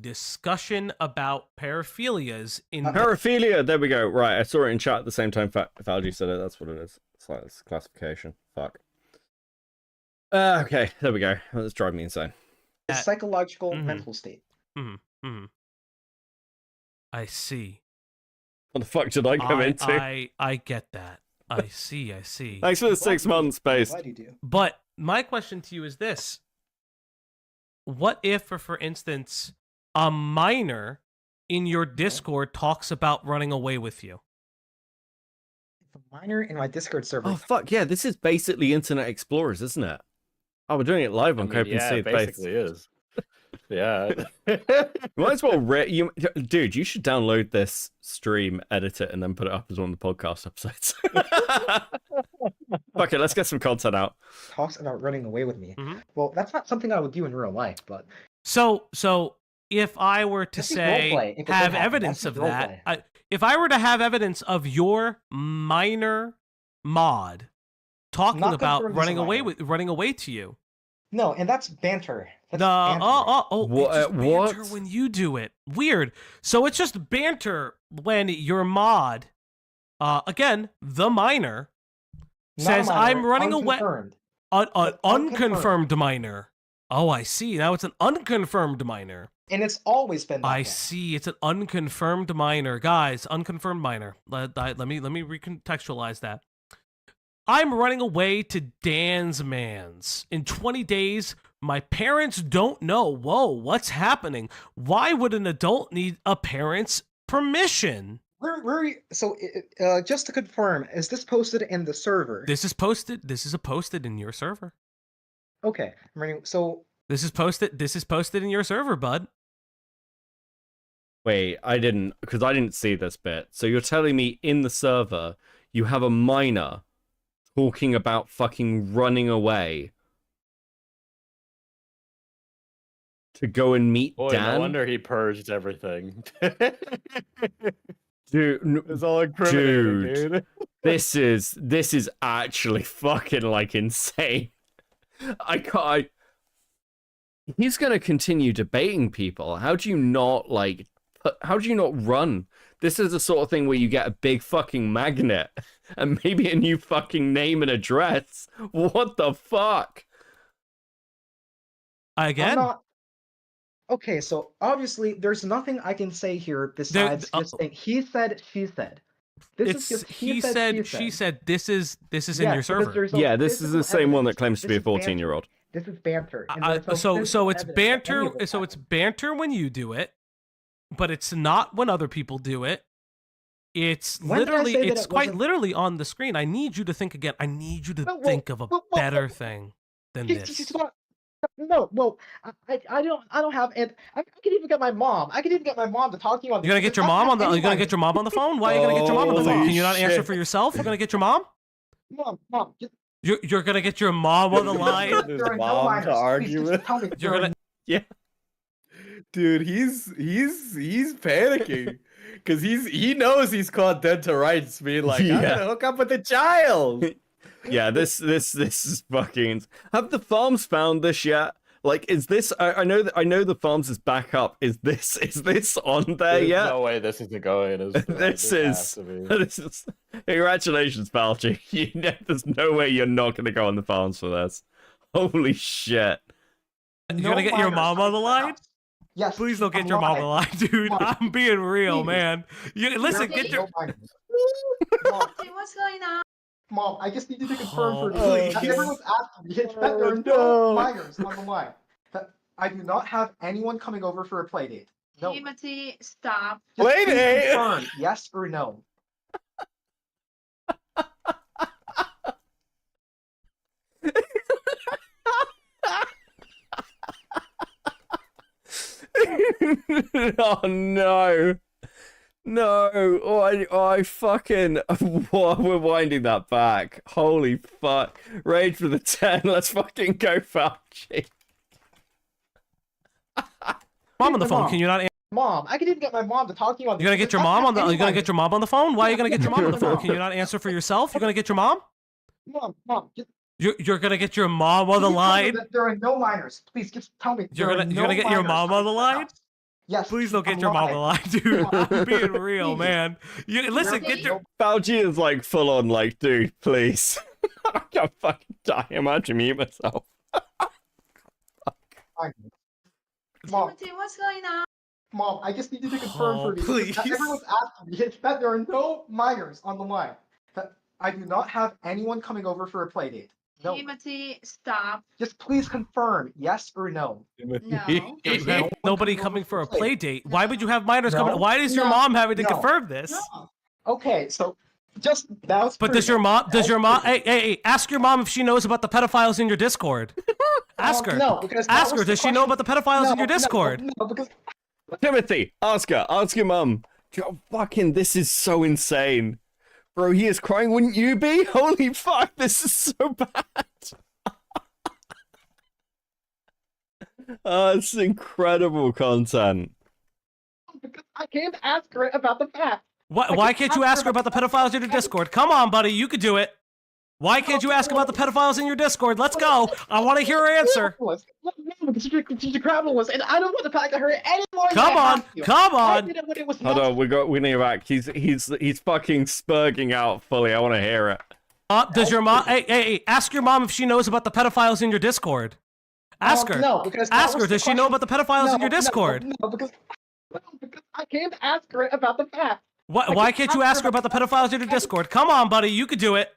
discussion about paraphilias in paraphilia. There we go. Right, I saw it in chat at the same time. Falgi said it. That's what it is. It's like this classification. Fuck. Okay, there we go. That's driving me insane. The psychological mental state. I see. What the fuck did I come into? I get that. I see. Thanks for the 6 months, Space. But my question to you is this. What if, for instance, a minor in your Discord talks about running away with you? If a minor in my Discord server... Oh, fuck, yeah, this is basically Internet Explorers, isn't it? Oh, we're doing it live on Copecast. Yeah, it basically is. Yeah. You might as well dude, you should download this stream, edit it, and then put it up as one of the podcast episodes. Okay, let's get some content out. Talks about running away with me. Well, that's not something I would do in real life, but so if I were to say have evidence of that, if I were to have evidence of your minor mod talking about running away to you. No, and that's banter. That's banter. Banter when you do it. Weird. So it's just banter when your mod, again, the minor, says I'm running away. Unconfirmed minor. Oh, I see. Now it's an unconfirmed minor. And it's always been that way. I see. It's an unconfirmed minor. Guys, unconfirmed minor. Let me recontextualize that. I'm running away to Dan's Man's. In 20 days, my parents don't know. Whoa, what's happening? Why would an adult need a parent's permission? So, just to confirm, is this posted in the server? This is posted. This is posted in your server. Okay, I'm running. So this is posted in your server, bud. Wait, I didn't see this bit. So you're telling me in the server you have a minor talking about fucking running away to go and meet Boy, Dan? No wonder he purged everything. Dude, it's all incriminating, dude. this is actually fucking like insane. I can't. He's gonna continue debating people. How do you not run? This is the sort of thing where you get a big fucking magnet and maybe a new fucking name and address. What the fuck? Again? Okay, so obviously there's nothing I can say here besides just saying he said, she said. This is just he said, she said. This is in your server. Yeah, this is the same one that claims to be a 14-year-old. This is banter. So it's banter. So it's banter when you do it, but it's not when other people do it. It's literally, it's quite literally on the screen. I need you to think again. I need you to think of a better thing than this. No, well, I don't have it. I can even get my mom. I can even get my mom to talk to you on. You're gonna get your mom on the. You're gonna get your mom on the phone. Why are you gonna get your mom on the phone? Can you not answer for yourself? You're gonna get your mom. Mom. You're gonna get your mom on the line. Mom to argue with. You're gonna. Yeah. Dude, he's panicking because he knows he's caught dead to rights, being like, I'm gonna hook up with the child. Yeah, this is fucking. Have the farms found this yet? Like, is this? I know the farms is back up. Is this on there There's yet? No way this isn't going. This is. Congratulations, Palchi. There's no way you're not gonna go on the farms for this. Holy shit! You're gonna get your mom on the line? Yes. Please don't get your mom on the line, dude. I'm being real, man. Listen, get your. What's going on? Mom, I just need you to confirm for me. Everyone's asking me that there are no minors on the line. That I do not have anyone coming over for a play date. No. Timothy, stop. Play date? Confirm, yes or no. Oh no. No, I fucking, we're winding that back. Holy fuck. Rage for the 10, let's fucking go, Fauci. Mom on the phone, can you not answer? Mom, I can even get my mom to talk to you on the phone. You're gonna get your mom on the, you're gonna get your mom on the phone? Why are you gonna get your mom on the phone? Can you not answer for yourself? You're gonna get your mom? Mom, You're gonna get your mom on the line? There are no minors. Please, just tell me. You're gonna get your mom on the line? Yes. Please don't get your mom on the line, dude. I'm being real, man. Listen, get your. Fauci is like full on, like, dude, please. I can't fucking die. I'm about to mute myself. Mom, Timothy, what's going on? Mom, I just need you to confirm for me. Please. Everyone's asking me that there are no minors on the line. That I do not have anyone coming over for a play date. No. Timothy, stop. Just please confirm, yes or no. No. Nobody coming for a play date. Why would you have minors coming? Why is your mom having to confirm this? No. Okay, so just that's. But does your mom? Hey, ask your mom if she knows about the pedophiles in your Discord. Ask her. No, because ask her. Does she know about the pedophiles in your Discord? No, because. Timothy, ask her. Ask your mum. Fucking, this is so insane. Bro, he is crying, wouldn't you be? Holy fuck, this is so bad. It's incredible content. Because I can't ask her about the facts. Why can't you ask her about the pedophiles in your Discord? Come on, buddy, you could do it. Why can't you ask about the pedophiles in your Discord? Let's go. I want to hear her answer. She's a capitalist, and I don't want to talk to her anymore. Come on. Hold on, we need back. He's fucking spurging out fully. I want to hear it. Does your mom? Hey, ask your mom if she knows about the pedophiles in your Discord. Ask her. No, because ask her. Does she know about the pedophiles in your Discord? No, because I can't ask her about the facts. Why can't you ask her about the pedophiles in your Discord? Come on, buddy, you could do it.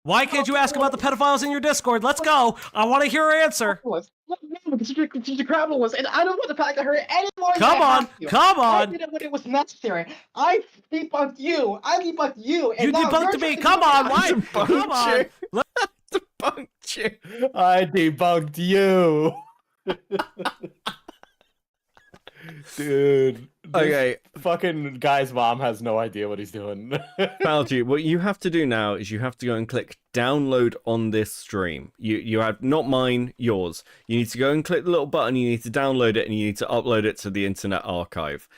Why can't you ask about the pedophiles in your Discord? Let's go. I want to hear her answer. No, because she's a capitalist, and I don't want to talk to her anymore. Come on. I did it when it was necessary. I debunked you. And you debunked me. Come on. Why? Come on. Debunked you. I debunked you. Dude. Okay. Fucking guy's mom has no idea what he's doing. Falgi, what you have to do now is you have to go and click download on this stream. You have, not mine, yours. You need to go and click the little button, you need to download it, and you need to upload it to the Internet Archive.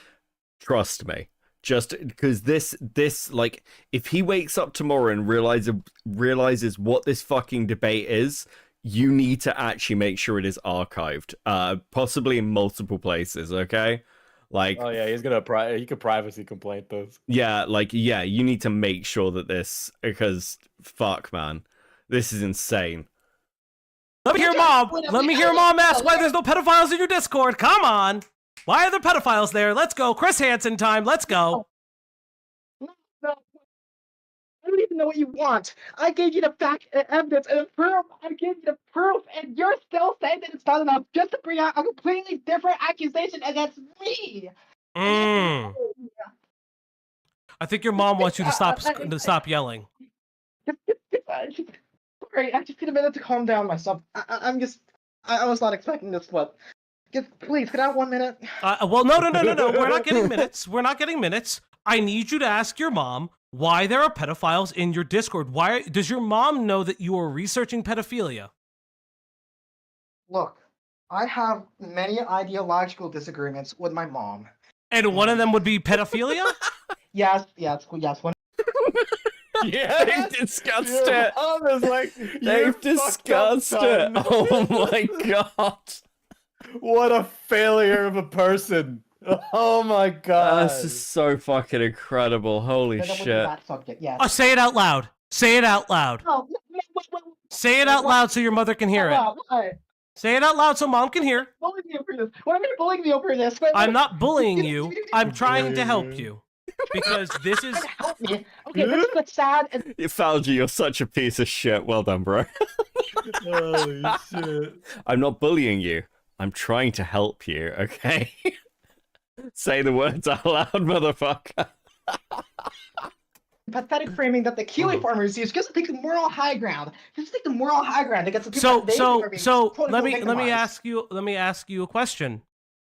Trust me. Just because this, like, if he wakes up tomorrow and realizes what this fucking debate is, you need to actually make sure it is archived. Possibly in multiple places, okay? Like, oh yeah, he could privacy complaint those. Yeah, like, yeah, you need to make sure that this, because fuck, man, this is insane. Let me hear mom. Let me hear mom ask why there's no pedophiles in your Discord. Come on. Why are there pedophiles there? Let's go. Chris Hansen time. Let's go. No. I don't even know what you want. I gave you the fact, evidence, and proof. I gave you the proof, and you're still saying that it's not enough just to bring out a completely different accusation against me. I think your mom wants you to stop yelling. Sorry, I just need a minute to calm down myself. I was not expecting this, but please, can I have 1 minute? Well, no. We're not getting minutes. We're not getting minutes. I need you to ask your mom why there are pedophiles in your Discord. Why does your mom know that you are researching pedophilia? Look, I have many ideological disagreements with my mom. And one of them would be pedophilia? Yes. One. Yeah, they discussed it. They've discussed it. Oh my god. What a failure of a person. Oh my god. This is so fucking incredible. Holy shit. Yes. Oh, say it out loud. Say it out loud. Oh, say it out loud so your mother can hear it. Say it out loud so mom can hear. Why are you bullying me over this? I'm not bullying you. I'm trying to help you. Because this is... Help me. Okay, this is sad. Falgi, you're such a piece of shit. Well done, bro. Holy shit. I'm not bullying you. I'm trying to help you, okay? Say the words out loud, motherfucker. Pathetic framing that the Kiwi farmers use just to take the moral high ground. Just take the moral high ground against the people. So let me ask you a question.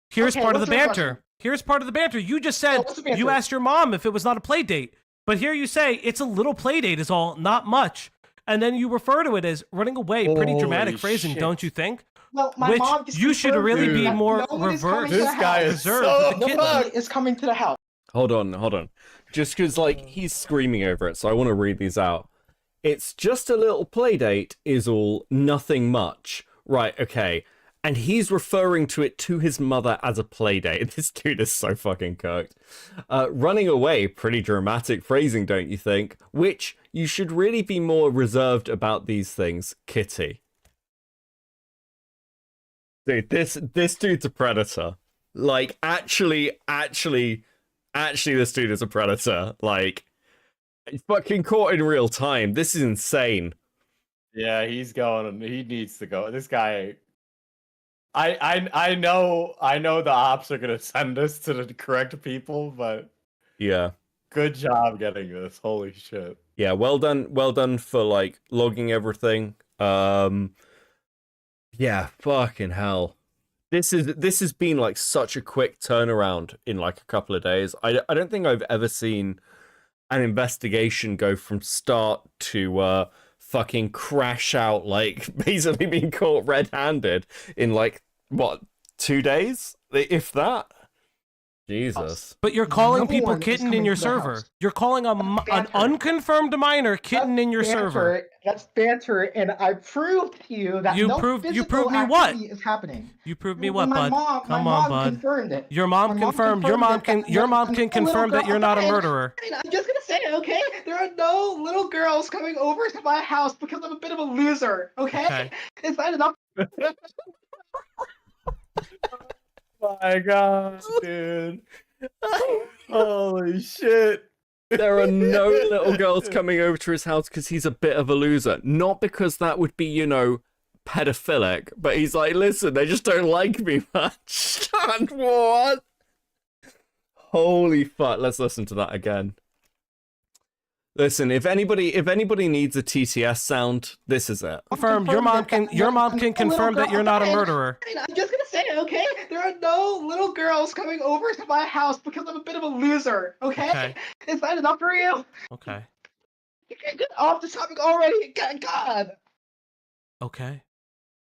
Here's part of the banter. Here's part of the banter. You just said you asked your mom if it was not a play date, but here you say it's a little play date is all, not much, and then you refer to it as running away. Pretty dramatic phrasing, don't you think? Well, my mom you should really be more reverse. This guy is so Nobody is coming to the house. Hold on. Just because, like, he's screaming over it, so I want to read these out. It's just a little play date is all, nothing much. Right, okay. And he's referring to it to his mother as a play date. This dude is so fucking cooked. Running away, pretty dramatic phrasing, don't you think? Which, you should really be more reserved about these things, Kitty. Dude, this dude's a predator. Like, actually, this dude is a predator. Like, he's fucking caught in real time. This is insane. Yeah, he's going. He needs to go. This guy. I know the ops are gonna send us to the correct people, but yeah, good job getting this. Holy shit. Yeah, well done for like logging everything. Yeah, fucking hell. This has been like such a quick turnaround in like a couple of days. I don't think I've ever seen an investigation go from start to fucking crash out, like basically being caught red-handed in like what, 2 days, if that. Jesus. But you're calling people kitten in your server. You're calling an unconfirmed minor kitten in your server. That's banter, and I proved to you that you proved me what is happening. You proved me what, bud? Come on, bud. Confirmed it. Your mom confirmed. Your mom can confirm that you're not a murderer. I'm just gonna say it, okay? There are no little girls coming over to my house because I'm a bit of a loser. Okay? Is that enough? my god, dude. Holy shit. There are no little girls coming over to his house because he's a bit of a loser. Not because that would be, you know, pedophilic, but he's like, listen, they just don't like me much. And what? Holy fuck, let's listen to that again. Listen, if anybody needs a TTS sound, this is it. Confirm your mom can confirm that you're not a murderer. I'm just gonna say, okay? There are no little girls coming over to my house because I'm a bit of a loser, okay? Is that enough for you? Okay. You can get off the topic already. God. Okay.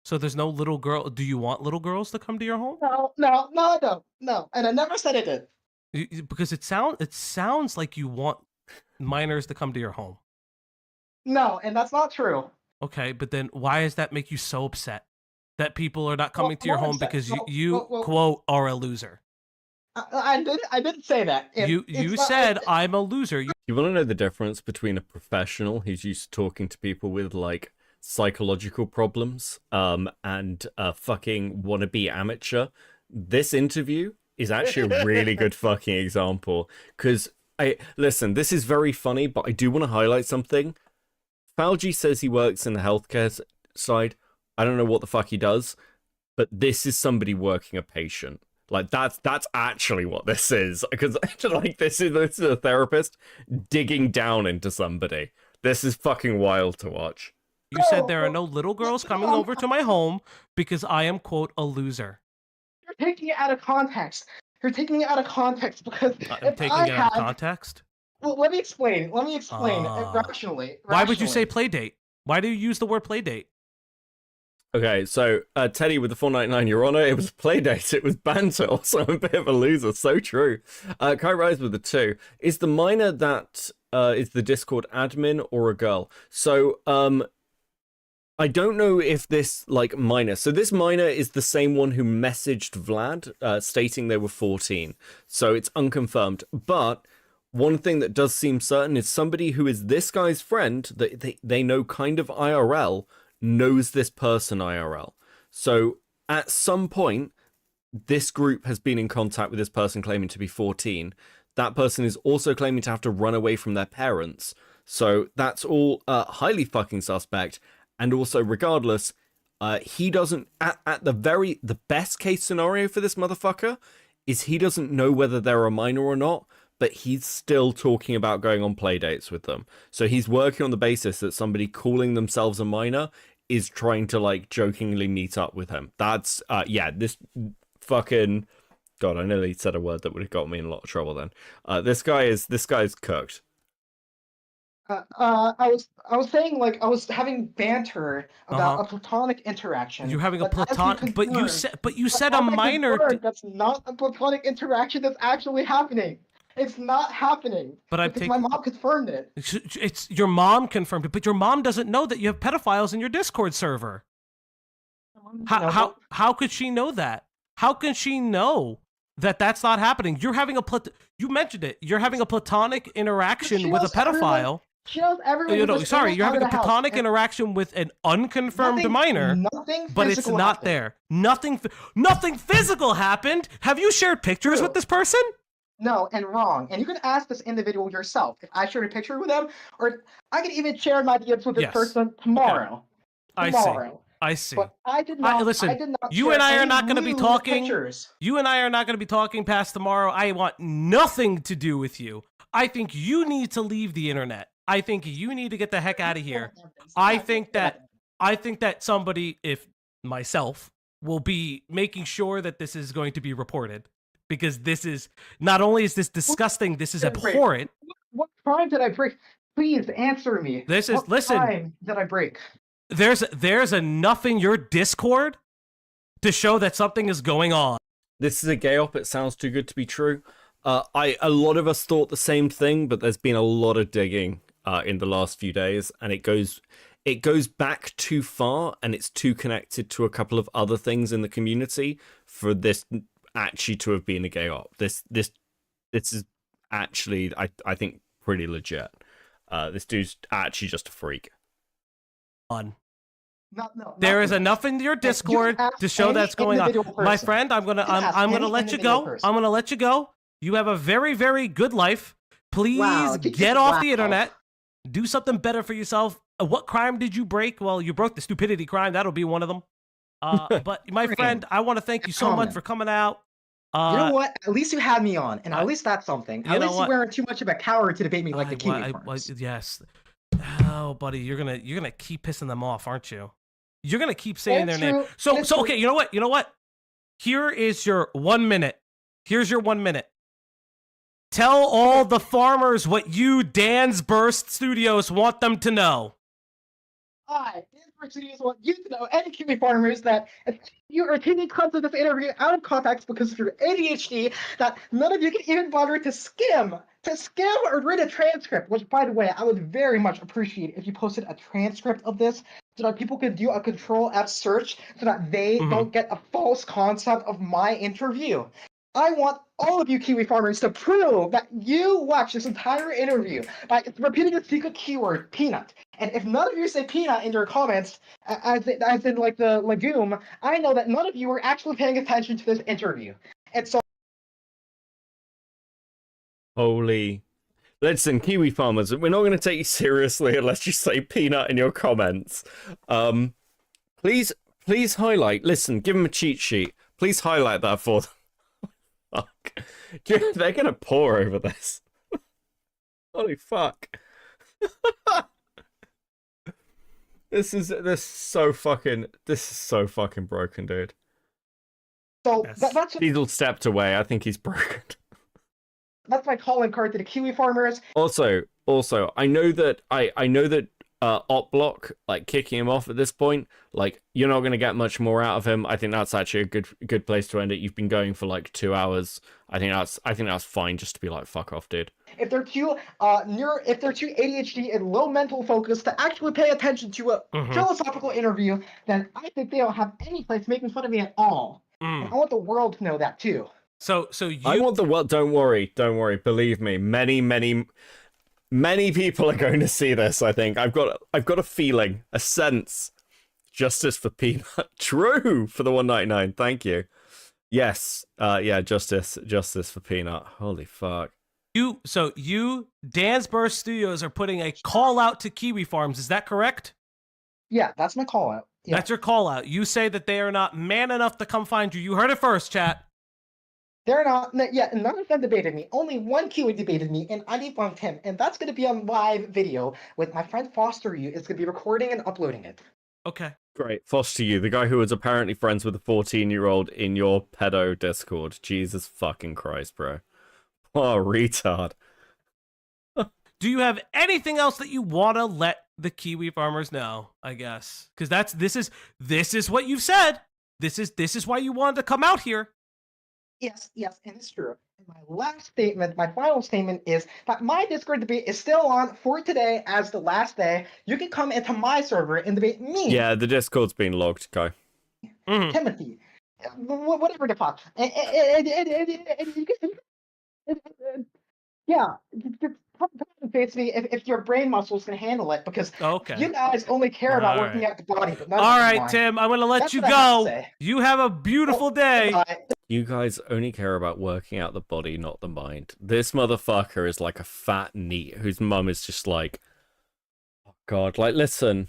So there's no little girl. Do you want little girls to come to your home? No, I don't. No, and I never said I did. Because it sounds like you want minors to come to your home. No, and that's not true. Okay, but then why does that make you so upset that people are not coming to your home because you quote are a loser? I didn't say that. You said I'm a loser. You want to know the difference between a professional who's used to talking to people with like psychological problems and a fucking wannabe amateur? This interview is actually a really good fucking example, because listen, this is very funny, but I do want to highlight something. Falgi says he works in the healthcare side. I don't know what the fuck he does, but this is somebody working a patient. Like that's actually what this is, because like this is a therapist digging down into somebody. This is fucking wild to watch. You said there are no little girls coming over to my home because I am quote a loser. You're taking it out of context. You're taking it out of context because I'm taking it out of context. Well, let me explain. Rationally. Why would you say play date? Why do you use the word play date? Okay, so Teddy with the 499, Your Honor, it was play date, it was banter, also I'm a bit of a loser, so true. Kai Rise with the 2. Is the minor that is the Discord admin or a girl? So, I don't know if this, like, minor... So this minor is the same one who messaged Vlad, stating they were 14. So it's unconfirmed. But one thing that does seem certain is somebody who is this guy's friend, that they know kind of IRL, knows this person IRL. So at some point, this group has been in contact with this person claiming to be 14. That person is also claiming to have to run away from their parents. So that's all highly fucking suspect. And also, regardless, he doesn't, at the best case scenario for this motherfucker is he doesn't know whether they're a minor or not, but he's still talking about going on play dates with them. So he's working on the basis that somebody calling themselves a minor is trying to, like, jokingly meet up with him. That's, this fucking... God, I nearly said a word that would have got me in a lot of trouble then. This guy's cooked. I was saying, like, I was having banter about a platonic interaction. You're having a platonic, but you said a minor. That's not a platonic interaction that's actually happening. It's not happening. But my mom confirmed it. It's your mom confirmed it, but your mom doesn't know that you have pedophiles in your Discord server. How could she know that? How can she know that that's not happening? You're having you mentioned it. You're having a platonic interaction with a pedophile. She knows everyone. You're having a platonic interaction with an unconfirmed minor, but it's not there. Nothing physical happened. Have you shared pictures with this person? No, and wrong. And you can ask this individual yourself. If I shared a picture with them, or I can even share my DMs with this person tomorrow. Okay. I see. But I did not. Listen, you and I are not going to be talking. You and I are not going to be talking past tomorrow. I want nothing to do with you. I think you need to leave the internet. I think you need to get the heck out of here. I think that somebody, if myself, will be making sure that this is going to be reported, because this is not only is this disgusting, this is abhorrent. What crime did I break? Please answer me. Listen. Crime did I break? There's enough in your Discord to show that something is going on. This is a gay op. It sounds too good to be true. A lot of us thought the same thing, but there's been a lot of digging in the last few days, and it goes back too far, and it's too connected to a couple of other things in the community for this actually to have been a gay op. This is actually, I think, pretty legit. This dude's actually just a freak. No. There is enough in your Discord to show that's going on. My friend, I'm gonna let you go. I'm gonna let you go. You have a very, very good life. Please get off the internet. Do something better for yourself. What crime did you break? Well, you broke the stupidity crime. That'll be one of them. But my friend, I want to thank you so much for coming out. You know what? At least you had me on, and at least that's something. At least you weren't too much of a coward to debate me like the Kiwi farmers. Yes. Oh, buddy, you're gonna keep pissing them off, aren't you? You're gonna keep saying their name. So okay. You know what? Here is your 1 minute. Here's your 1 minute. Tell all the farmers what you, Dan's Burst Studios, want them to know. Hi, Dan's Burst Studios want you to know, any Kiwi farmers, that if you are taking cuts of this interview out of context because of your ADHD, that none of you can even bother to skim or read a transcript, which, by the way, I would very much appreciate if you posted a transcript of this so that people could do a Control-F search so that they don't get a false concept of my interview. I want all of you Kiwi farmers to prove that you watched this entire interview by repeating the secret keyword, peanut. And if none of you say peanut in your comments, as in like the legume, I know that none of you were actually paying attention to this interview. And so... Holy... Listen, Kiwi farmers, we're not going to take you seriously unless you say peanut in your comments. Please highlight... Listen, give them a cheat sheet. Please highlight that for them. Fuck. They're gonna pour over this. Holy fuck. This is so fucking broken, dude. So that's Diesel stepped away. I think he's broken. That's my calling card to the Kiwi farmers. Also, I know that Op Block, like, kicking him off at this point, like, you're not going to get much more out of him. I think that's actually a good place to end it. You've been going for like 2 hours. I think that's fine just to be like, fuck off, dude. If they're too ADHD and low mental focus to actually pay attention to a philosophical interview, then I think they don't have any place making fun of me at all. And I want the world to know that too. So I want the world. Don't worry. Believe me, many people are going to see this, I think. I've got a feeling, a sense. Justice for Peanut. True for the 199. Thank you. Yes. Justice for Peanut. Holy fuck. You, Dan's Burst Studios, are putting a call out to Kiwi farms. Is that correct? Yeah, that's my call out. Yeah. That's your call out. You say that they are not man enough to come find you. You heard it first, chat. They're not. Yeah, none of them debated me. Only one Kiwi debated me, and I debunked him. And that's going to be on live video with my friend Foster You. It's going to be recording and uploading it. Okay. Great. Foster You, the guy who was apparently friends with a 14-year-old in your pedo Discord. Jesus fucking Christ, bro. Oh, retard. Do you have anything else that you want to let the Kiwi farmers know, I guess? Because this is what you've said. This is why you wanted to come out here. Yes, and it's true. And my final statement is that my Discord debate is still on for today as the last day. You can come into my server and debate me. Yeah, the Discord's been logged, guy. Timothy. Whatever the fuck. Yeah, face me if your brain muscles can handle it, because you guys only care about working out the body. But all right, Tim, I'm gonna let you go. You have a beautiful day. You guys only care about working out the body, not the mind. This motherfucker is like a fat NEET whose mum is just like, oh god, like, listen.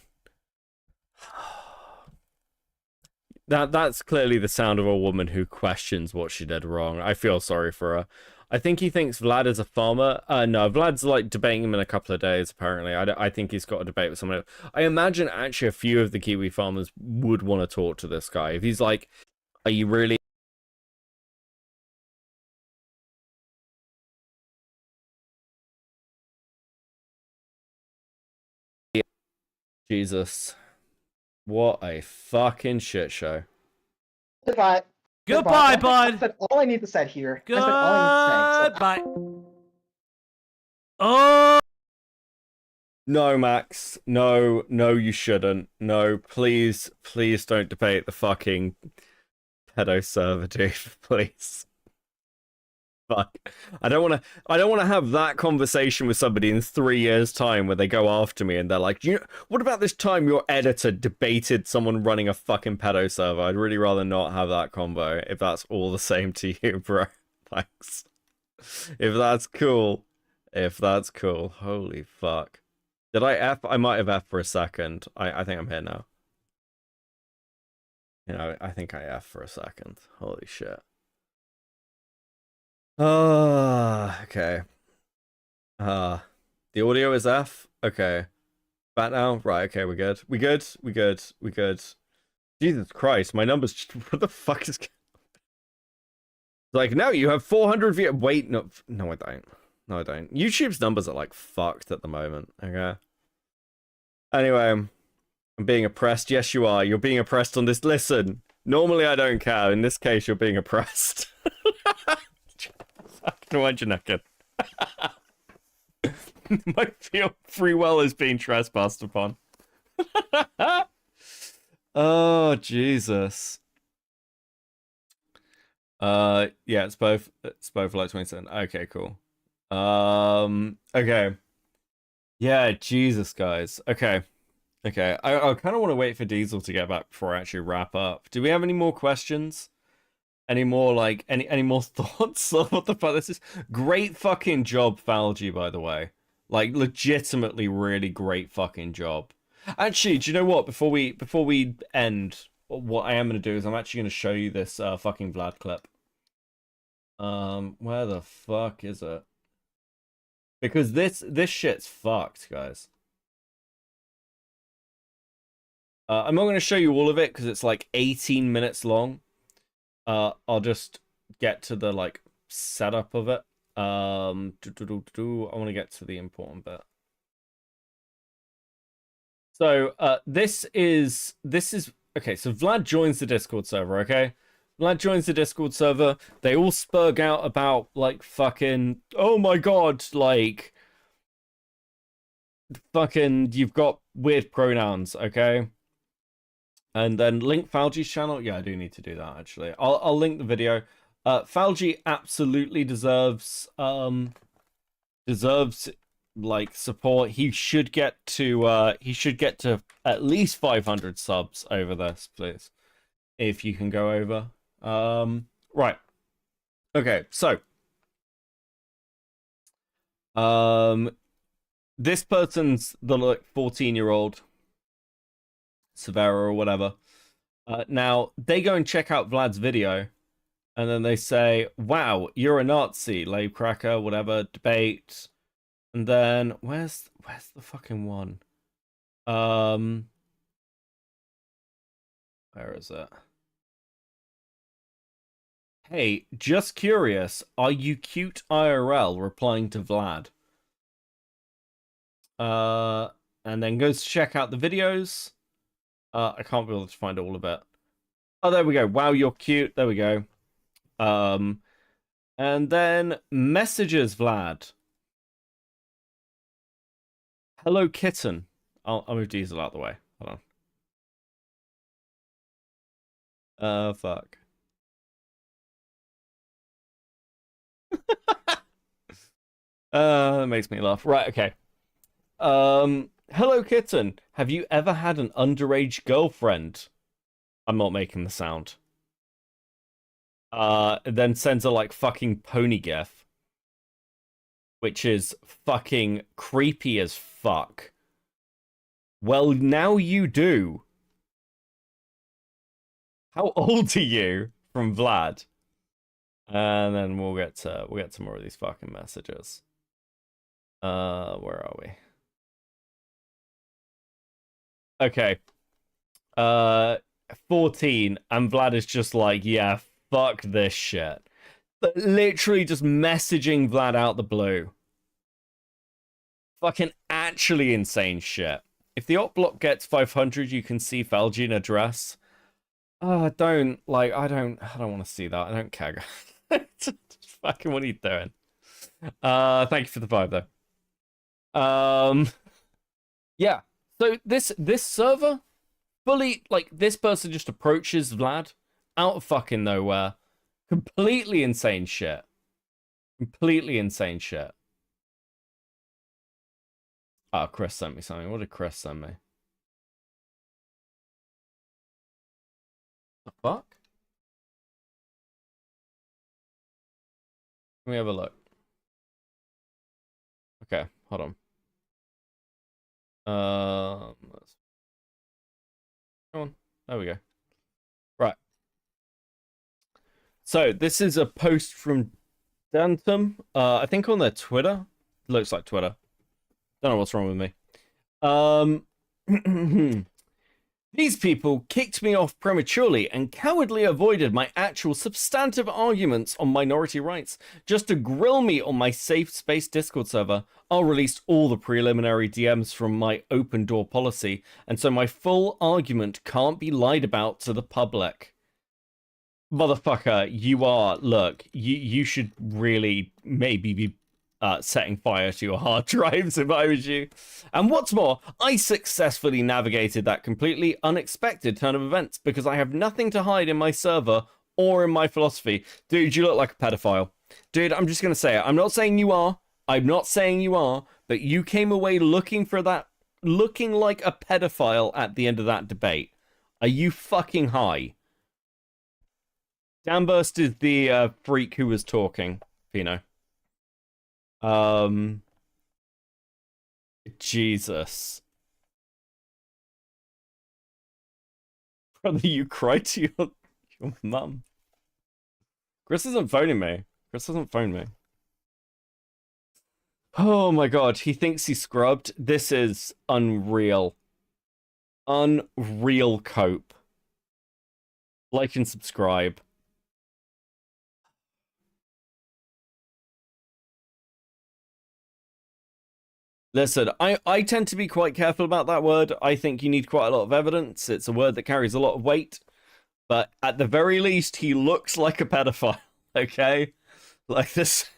That's clearly the sound of a woman who questions what she did wrong. I feel sorry for her. I think he thinks Vlad is a farmer. No, Vlad's like debating him in a couple of days, apparently. I think he's got a debate with someone else. I imagine actually a few of the Kiwi farmers would want to talk to this guy. If he's like, are you really... Jesus. What a fucking shit show. Goodbye. Goodbye, bud. That's all I need to say here. Goodbye. Oh. No, Max. No, you shouldn't. No, please don't debate the fucking pedo server, dude. Please. fuck. I don't want to have that conversation with somebody in 3 years' time where they go after me and they're like, what about this time your editor debated someone running a fucking pedo server? I'd really rather not have that combo if that's all the same to you, bro. Thanks. If that's cool. If that's cool. Holy fuck. Did I F? I might have F for a second. I think I'm here now. You know, I think I F for a second. Holy shit. Okay. The audio is F. Okay. Back now? Right, okay, we're good. We good? We good? We good? Jesus Christ, my numbers just... What the fuck is... Like, no, you have 400 views. Wait, no, I don't. No, I don't. YouTube's numbers are, like, fucked at the moment, okay? Anyway, I'm being oppressed. Yes, you are. You're being oppressed on this. Listen, normally I don't care. In this case, you're being oppressed. Fucking why'd you naked? My free will is being trespassed upon. Oh, Jesus. Yeah, it's both like 27. Okay, cool. Okay. Yeah, Jesus, guys. Okay. I kind of want to wait for Diesel to get back before I actually wrap up. Do we have any more questions? Any more, like, any more thoughts? What the fuck? This is great fucking job, Falgi, by the way. Like, legitimately really great fucking job. Actually, do you know what? Before we end, what I am going to do is I'm actually going to show you this fucking Vlad clip. Where the fuck is it? Because this shit's fucked, guys. I'm not going to show you all of it because it's like 18 minutes long. I'll just get to the like setup of it. I want to get to the important bit. So this is okay. So Vlad joins the Discord server. Okay, Vlad joins the Discord server. They all spurg out about like fucking, oh my god, like fucking you've got weird pronouns. Okay. And then link Falgi's channel. Yeah, I do need to do that, actually. I'll link the video. Falgi absolutely deserves like support. He should get to at least 500 subs over this, please. If you can go over. Right. Okay, so this person's the like 14-year-old Severa or whatever. Now they go and check out Vlad's video, and then they say, "Wow, you're a Nazi, lame cracker, whatever, debate." And then where's the fucking one? Where is it? Hey, just curious, are you cute IRL? Replying to Vlad. And then goes to check out the videos. I can't be able to find all of it. Oh, there we go. Wow, you're cute. There we go. And then messages Vlad. Hello, kitten. I'll move Diesel out of the way. Hold on. Fuck. That makes me laugh. Right, okay. Hello, kitten. Have you ever had an underage girlfriend? I'm not making the sound. Then sends a like fucking pony gif, which is fucking creepy as fuck. Well, now you do. How old are you? From Vlad. And then we'll get to more of these fucking messages. Where are we? Okay. 14, and Vlad is just like, yeah, fuck this shit. But literally just messaging Vlad out the blue. Fucking actually insane shit. If the op block gets 500, you can see Falgi in a dress. Oh, I don't want to see that. I don't care. Fucking what are you doing? Thank you for the vibe though. Yeah. So this server fully, like, this person just approaches Vlad out of fucking nowhere. Completely insane shit. Completely insane shit. Oh, Chris sent me something. What did Chris send me? The fuck? Let me have a look. Okay, hold on. Come on. There we go. Right. So this is a post from Dantum. I think on their Twitter. Looks like Twitter. Don't know what's wrong with me. These people kicked me off prematurely and cowardly avoided my actual substantive arguments on minority rights just to grill me on my safe space Discord server. I'll release all the preliminary DMs from my open door policy, and so my full argument can't be lied about to the public. Motherfucker, you are, look, you should really maybe be setting fire to your hard drives if I was you. And what's more, I successfully navigated that completely unexpected turn of events because I have nothing to hide in my server or in my philosophy. Dude, you look like a pedophile. Dude, I'm just going to say it. I'm not saying you are. I'm not saying you are, but you came away looking like a pedophile at the end of that debate. Are you fucking high? Danburst is the freak who was talking, Pino. Jesus. Brother, you cried to your mum. Chris isn't phoning me. Chris doesn't phone me. Oh my god, he thinks he's scrubbed. This is unreal. Unreal cope. Like and subscribe. Listen, I tend to be quite careful about that word. I think you need quite a lot of evidence. It's a word that carries a lot of weight. But at the very least, he looks like a pedophile, okay? Like this.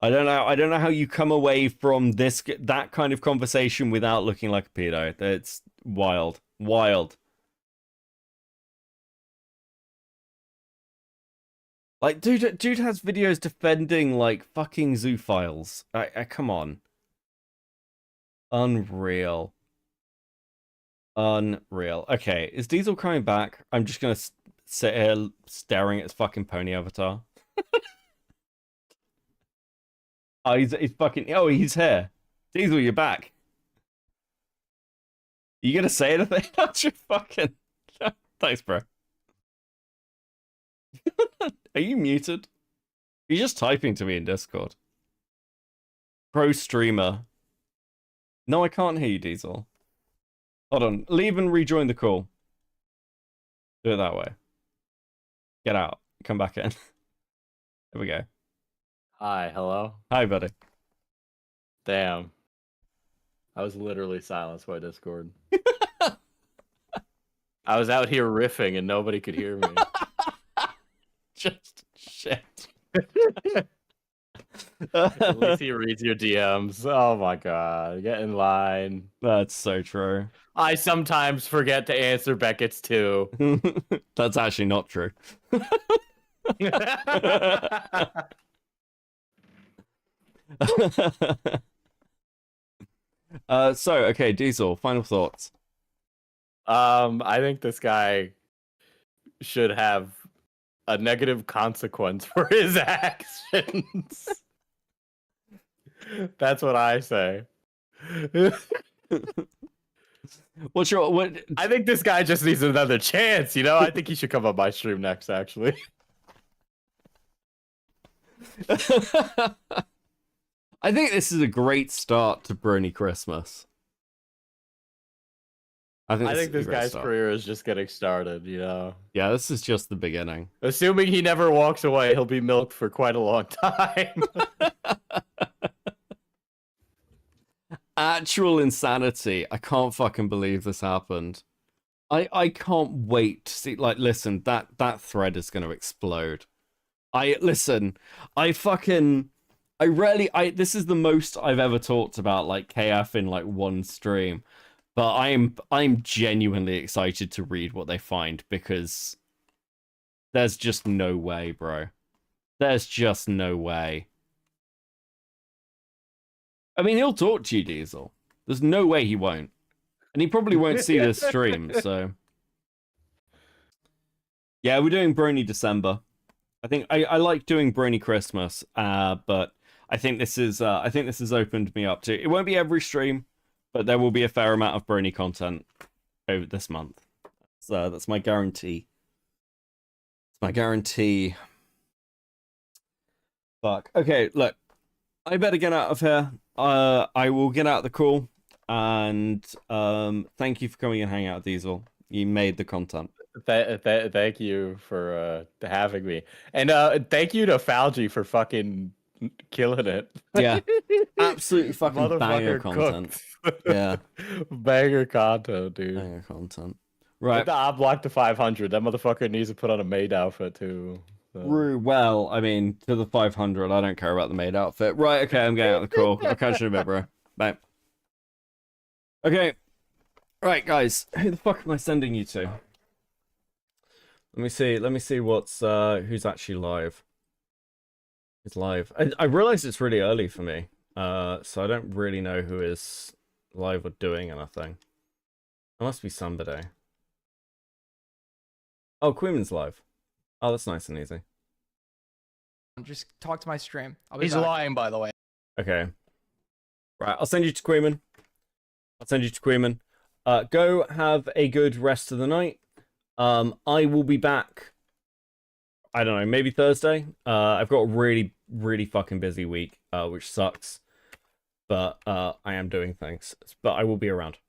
I don't know how you come away from that kind of conversation without looking like a pedo. It's wild. Wild. Like, dude has videos defending, like, fucking zoophiles. Come on. Unreal. Unreal. Okay, is Diesel coming back? I'm just gonna sit here staring at his fucking pony avatar. Oh, he's fucking... Oh, he's here. Diesel, you're back. You gonna say anything? That's your fucking... Thanks, bro. Are you muted? You're just typing to me in Discord. Pro streamer. No, I can't hear you, Diesel. Hold on. Leave and rejoin the call. Do it that way. Get out. Come back in. There we go. Hi, hello? Hi, buddy. Damn. I was literally silenced by Discord. I was out here riffing and nobody could hear me. Just shit. At least he reads your DMs. Oh my god. Get in line. That's so true. I sometimes forget to answer Beckett's too. That's actually not true. Okay, Diesel, final thoughts. I think this guy should have a negative consequence for his actions. That's what I say. What? I think this guy just needs another chance, you know? I think he should come on my stream next, actually. I think this is a great start to Brony Christmas. I think this guy's career is just getting started, you know? Yeah, this is just the beginning. Assuming he never walks away, he'll be milked for quite a long time. Actual insanity. I can't fucking believe this happened. I can't wait to see, like, listen, that thread is going to explode. This is the most I've ever talked about, like, KF in, like, one stream. But I'm genuinely excited to read what they find, because There's just no way, bro. There's just no way. I mean, he'll talk to you, Diesel. There's no way he won't. And he probably won't see this stream, so... Yeah, we're doing Brony December. I think I like doing Brony Christmas, but I think this is opened me up to... It won't be every stream, but there will be a fair amount of Brony content over this month. So that's my guarantee. It's my guarantee. Fuck. Okay, look. I better get out of here. I will get out the call. And thank you for coming and hanging out, Diesel. You made the content. Thank you for having me. And thank you to Falgi for fucking killing it. Yeah. Absolutely fucking banger content. Yeah. Banger content, dude. Banger content. Right. I blocked the 500. That motherfucker needs to put on a maid outfit too. So. Well, I mean, to the 500, I don't care about the maid outfit. Right, okay, I'm getting out of the call. I'll catch you in a bit, bro. Bye. Okay. Right, guys. Who the fuck am I sending you to? Let me see what's who's actually live. Who's live? I realize it's really early for me. So I don't really know who is live or doing anything. There must be somebody. Oh, Queeman's live. Oh, that's nice and easy. Just talk to my stream. He's lying, by the way. Okay. Right, I'll send you to Queeman. Go have a good rest of the night. I will be back. I don't know, maybe Thursday. I've got a really, really fucking busy week, which sucks. But I am doing things. But I will be around.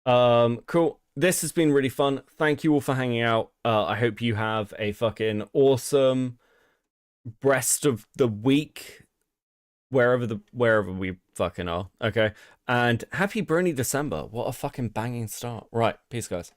Cool. This has been really fun. Thank you all for hanging out. I hope you have a fucking awesome rest of the week. Wherever we fucking are. Okay. And happy Brony December. What a fucking banging start. Right. Peace, guys.